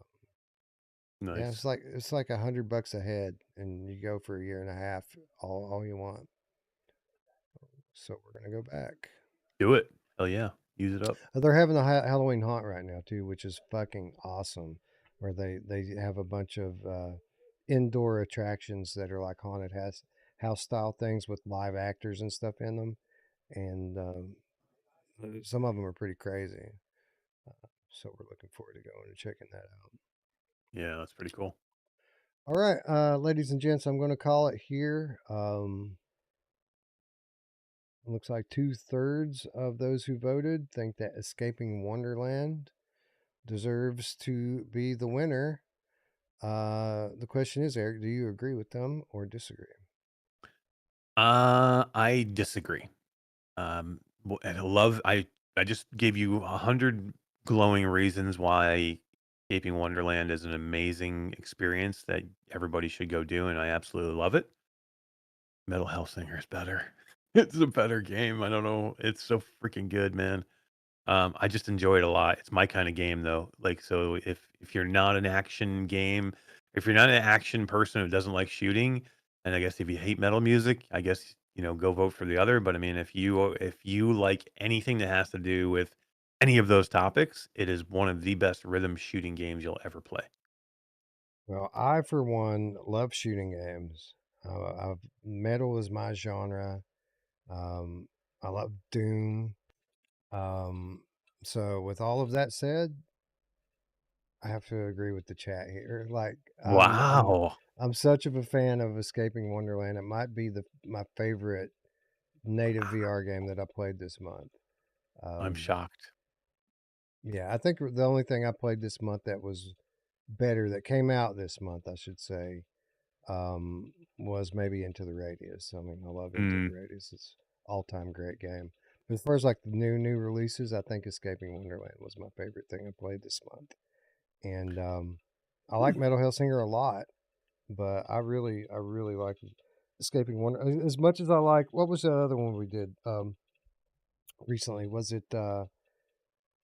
yeah, Nice. it's like $100 a head, and you go for a year and a half, all you want. So we're gonna go back. Do it. Hell yeah. Use it up. They're having a Halloween haunt right now too, which is fucking awesome. Where they have a bunch of indoor attractions that are like haunted house style things with live actors and stuff in them, and some of them are pretty crazy. So we're looking forward to going and checking that out. Yeah, that's pretty cool. All right, ladies and gents, I'm going to call it here. Looks like 2/3 of those who voted think that Escaping Wonderland deserves to be the winner. The question is, Eric, do you agree with them or disagree? I disagree. I love. I just gave you 100 glowing reasons why Escaping Wonderland is an amazing experience that everybody should go do, and I absolutely love it. Metal Hellsinger is better. It's a better game. I don't know. It's so freaking good, man. I just enjoy it a lot. It's my kind of game, though. Like, so if you're not an action game, if you're not an action person who doesn't like shooting, and I guess if you hate metal music, I guess go vote for the other. But I mean, if you like anything that has to do with any of those topics, it is one of the best rhythm shooting games you'll ever play. Well, I, for one, love shooting games. Metal is my genre. Um, I love Doom. Um, so, with all of that said, I have to agree with the chat here. Like, Wow, I'm such of a fan of Escaping Wonderland. It might be my favorite native VR game that I played this month. I'm Um, shocked. yeah, I think the only thing I played this month that was better that came out this month, I should say, was maybe Into the Radius. I mean, I love Into the Mm, Radius. It's all time great game. But as far as like the new releases, I think Escaping Wonderland was my favorite thing I played this month. And I like Metal Hellsinger a lot, but I really like Escaping Wonder as much as I like. What was the other one we did recently? Was it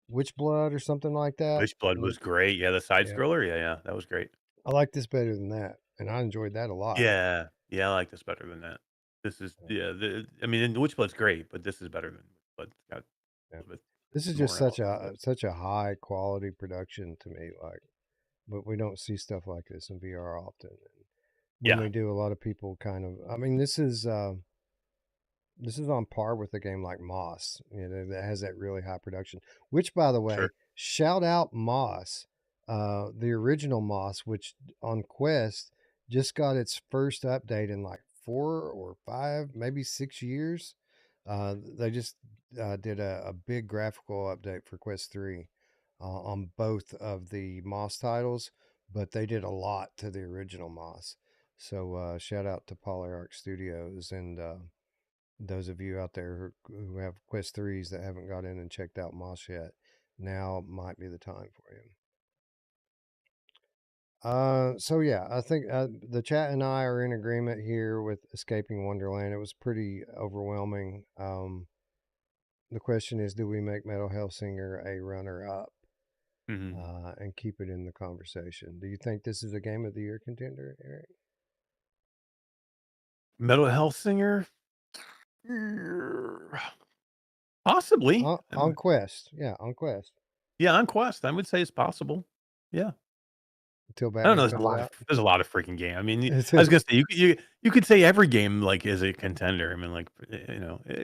Witch Blood or something like that? Witchblood was great. Yeah, the side Yeah, scroller. Yeah, that was great. I like this better than that, and I enjoyed that a lot. Yeah, I like this better than that. This is I mean, and Witchblood's great, but this is better than Witchblood. It's got a Yeah. little bit This is just more element to it. such a high quality production to me. Like, but we don't see stuff like this in VR often. And when Yeah, we do, a lot of people kind of. I mean, this is on par with a game like Moss, that has that really high production. Which, by the sure. way, shout out Moss, the original Moss, which on Quest just got its first update in like 4 or 5, maybe 6 years. They just did a big graphical update for Quest 3 on both of the Moss titles, but they did a lot to the original Moss. So shout out to Polyarc Studios and those of you out there who have Quest 3s that haven't got in and checked out Moss yet, now might be the time for you. So yeah, I think the chat and I are in agreement here with Escaping Wonderland. It was pretty overwhelming. The question is, do we make Metal Hellsinger a runner-up Mhm. and keep it in the conversation? Do you think this is a Game of the Year contender, Eric? Metal Hellsinger? Mm, possibly. On Quest, yeah, on Quest Yeah, on Quest, I would say it's possible. Yeah. until I don't know, Batman comes out. there's a lot of freaking game. I mean, It's I was a, gonna say you could say every game, like, is a contender. I mean, like,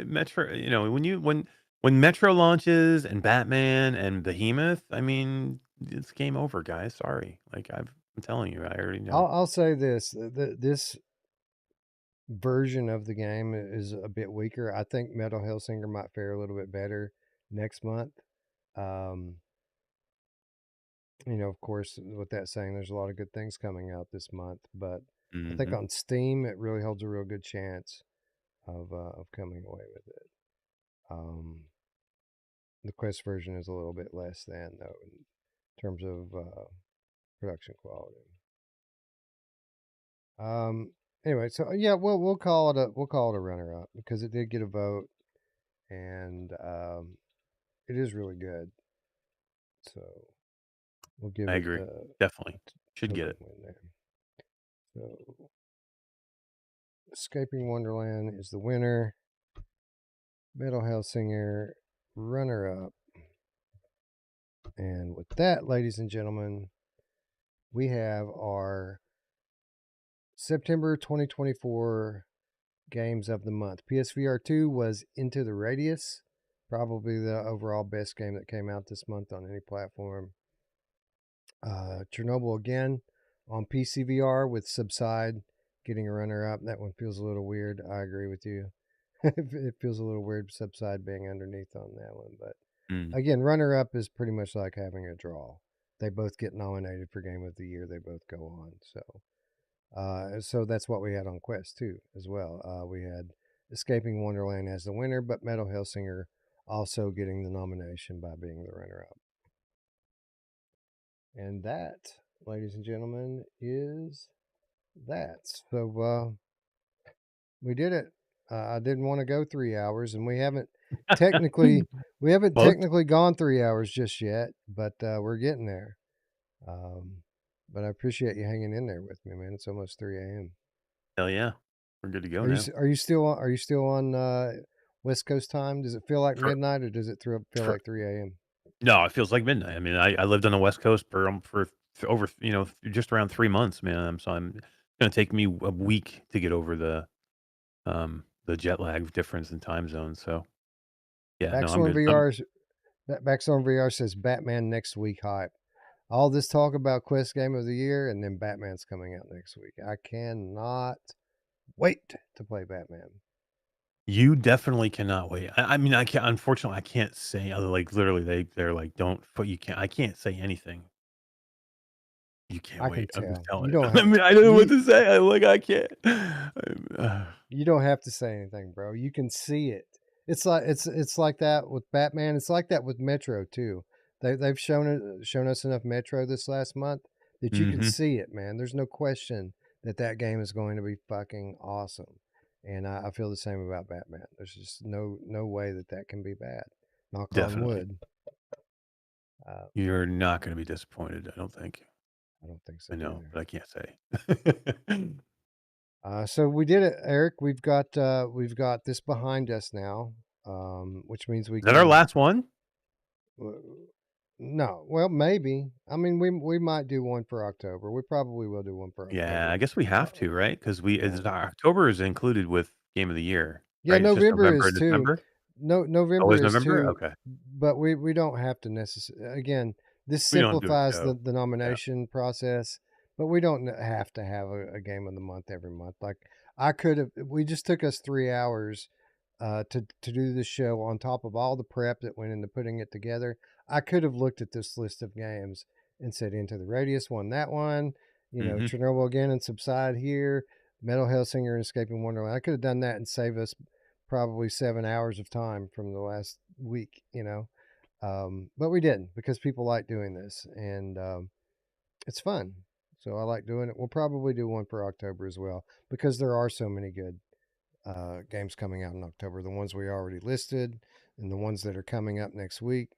Metro when Metro launches and Batman and Behemoth, I mean, it's game over, guys. Sorry. Like, I'm telling you, I already know. I'll say this: this version of the game is a bit weaker. I think Metal Hellsinger might fare a little bit better next month. Um, of course, with that saying, there's a lot of good things coming out this month, but I think Mhm. on Steam it really holds a real good chance of coming away with it. Um, the Quest version is a little bit less than though in terms of production quality. Um, anyway, so yeah, we'll call it a runner up because it did get a vote. and it is really good. So we'll give I it agree. a Definitely should get token it. win there. So Escaping Wonderland is the winner. Metal Hellsinger runner up. And with that, ladies and gentlemen, we have our September 2024 games of the month. PSVR 2 was Into the Radius, probably the overall best game that came out this month on any platform. Chernobyl Again on PCVR with Subside getting a runner up. That one feels a little weird. I agree with you. It feels a little weird, Subside being underneath on that one. But Mm. again, runner up is pretty much like having a draw. They both get nominated for Game of the Year. They both go on. So that's what we had on Quest too, as well. We had Escaping Wonderland as the winner, but Metal Hellsinger also getting the nomination by being the runner-up. And that, ladies and gentlemen, is that. So we did it. I didn't want to go 3 hours, and we haven't technically Both? gone 3 hours just yet, but we're getting there. But I appreciate you hanging in there with me, man. It's almost 3 a.m. Hell yeah. We're good to go Are now. you still on West Coast time? Does it feel like For, midnight, or does it feel for, like 3 a.m.? no, it feels like midnight. I mean, I lived on the West Coast for over, just around 3 months, man. So it's going to take me a week to get over the jet lag difference in time zones. So yeah, no, I'm Backstone good. Backstone VR says Batman next week hype. All this talk about Quest Game of the Year, and then Batman's coming out next week. I cannot wait to play Batman. You definitely cannot wait. I mean, I can't. Unfortunately, I can't say like literally. They're like, don't. But you can't. I can't say anything. You can't I can wait. I'm just tell. telling You you. don't I have mean, I don't know what you to say. I can't. you don't have to say anything, bro. You can see it. It's like that with Batman. It's like that with Metro too. They've shown us enough Metro this last month that you can hmm see it, man. There's no question that game is going to be fucking awesome, and I feel the same about Batman. There's just no way that can be bad. Knock on Definitely. wood. You're not going to be disappointed. I don't think. I don't think so I know, either. but I can't say. So we did it, Eric. We've got this behind us now, which means we Is that our can. last one? No, well, maybe. I mean, we might do one for October. We probably will do one for Yeah, October. I guess we have to, right? Because Yeah, October is included with Game of the Year, yeah. right? It's just November November is and too. December. No, November Always is November. too. Okay, But we don't have to necessarily. Again, this we don't do a simplifies show. the Yeah. nomination process. But we don't have to have a game of the month every month. Like I could have. We just took us 3 hours to do this show on top of all the prep that went into putting it together. I could have looked at this list of games and said Into the Radius won that one, hmm Chernobyl Again and Subside here, Metal Hellsinger and Escaping Wonderland. I could have done that and save us probably 7 hours of time from the last week. But we didn't because people like doing this and it's fun. So I like doing it. We'll probably do one for October as well because there are so many good games coming out in October. The ones we already listed and the ones that are coming up next week.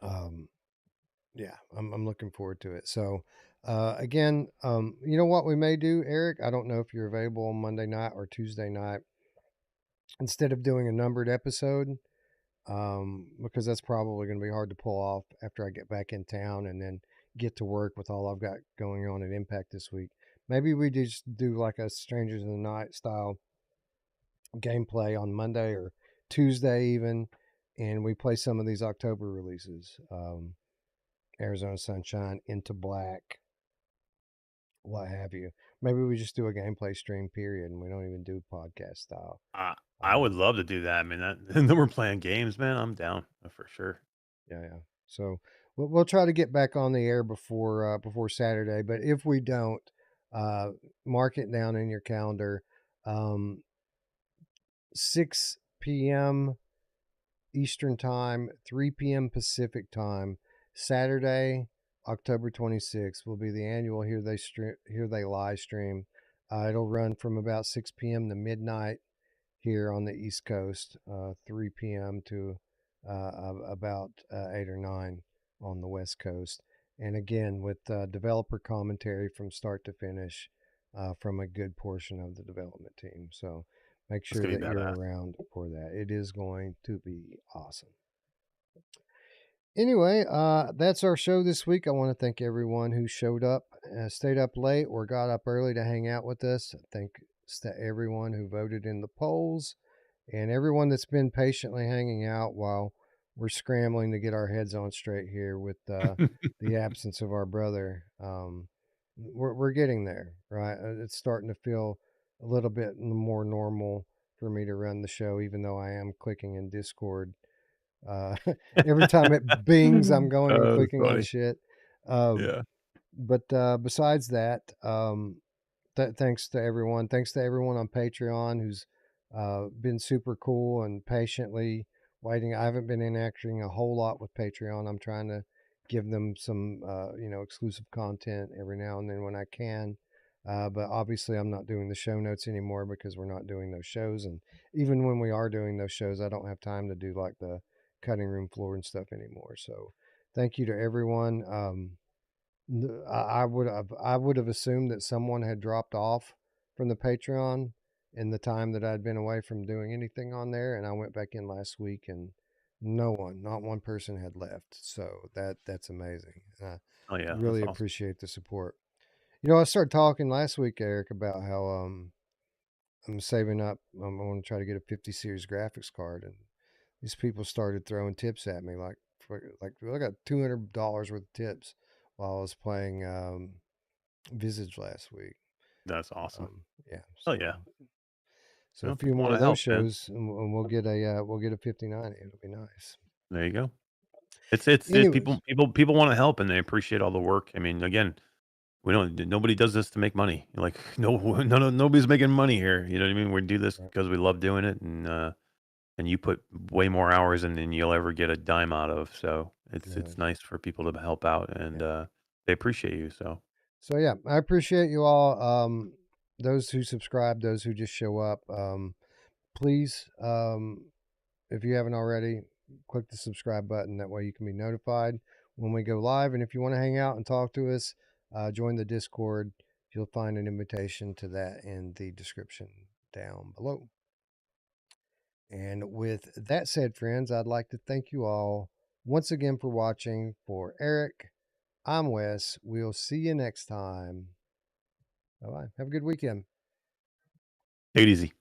Yeah, I'm looking forward to it. So, again, you know what we may do, Eric? I don't know if you're available on Monday night or Tuesday night. Instead of doing a numbered episode, because that's probably going to be hard to pull off after I get back in town and then get to work with all I've got going on at Impact this week. Maybe we just do like a Strangers in the Night style gameplay on Monday or Tuesday even, and we play some of these October releases. Arizona Sunshine, Into Black, what have you. Maybe we just do a gameplay stream period and we don't even do podcast style. I would Um, love to do that. I mean, and then we're playing games, man. I'm down for sure. yeah. So we'll try to get back on the air before Saturday. But if we don't, uh, mark it down in your calendar. Um, 6 p.m. Eastern Time, 3 p.m. Pacific Time, Saturday, October 26th will be the annual Here They Live stream. It'll run from about 6 p.m. to midnight here on the East Coast, 3 p.m. to about 8 or 9 on the West Coast. And again, with developer commentary from start to finish from a good portion of the development team. So make That's sure gonna that be you're badass. around for that. It is going to be awesome. Anyway, that's our show this week. I want to thank everyone who showed up, stayed up late, or got up early to hang out with us. Thanks to everyone who voted in the polls and everyone that's been patiently hanging out while we're scrambling to get our heads on straight here with the absence of our brother. We're getting there, right? It's starting to feel a little bit more normal for me to run the show, even though I am clicking in Discord. Uh, every time it bings, I'm going and That's clicking on funny. shit. Um, Yeah. but besides that, thanks to everyone. Thanks to everyone on Patreon who's been super cool and patiently waiting. I haven't been interacting a whole lot with Patreon. I'm trying to give them some, exclusive content every now and then when I can. But obviously, I'm not doing the show notes anymore because we're not doing those shows. And even when we are doing those shows, I don't have time to do like the cutting room floor and stuff anymore. So thank you to everyone. I would have assumed that someone had dropped off from the Patreon in the time that I'd been away from doing anything on there, and I went back in last week, and not one person had left. So that's amazing. I Oh yeah, that's really awesome. appreciate the support. You know, I started talking last week, Eric, about how I'm saving up. I want to try to get a 50 series graphics card, and these people started throwing tips at me like I got $200 worth of tips while I was playing Visage last week. That's awesome. Yeah. Oh So yeah. so a Well, few want more to of those help, man. shows, and we'll get a 5090. It'll be nice. There you go. It's Anyways, people want to help and they appreciate all the work. I mean, again, we don't nobody does this to make money. Like nobody's making money here. You know what I mean? We do this right, because we love doing it, and you put way more hours in than you'll ever get a dime out of. So yeah, it's nice for people to help out, and yeah. they appreciate you. So So yeah, I appreciate you all. Those who subscribe, those who just show up. Please, if you haven't already, click the subscribe button. That way you can be notified when we go live. And if you want to hang out and talk to us, join the Discord. You'll find an invitation to that in the description down below. And with that said, friends, I'd like to thank you all once again for watching. For Eric, I'm Wes. We'll see you next time. Bye bye. Have a good weekend. take it easy.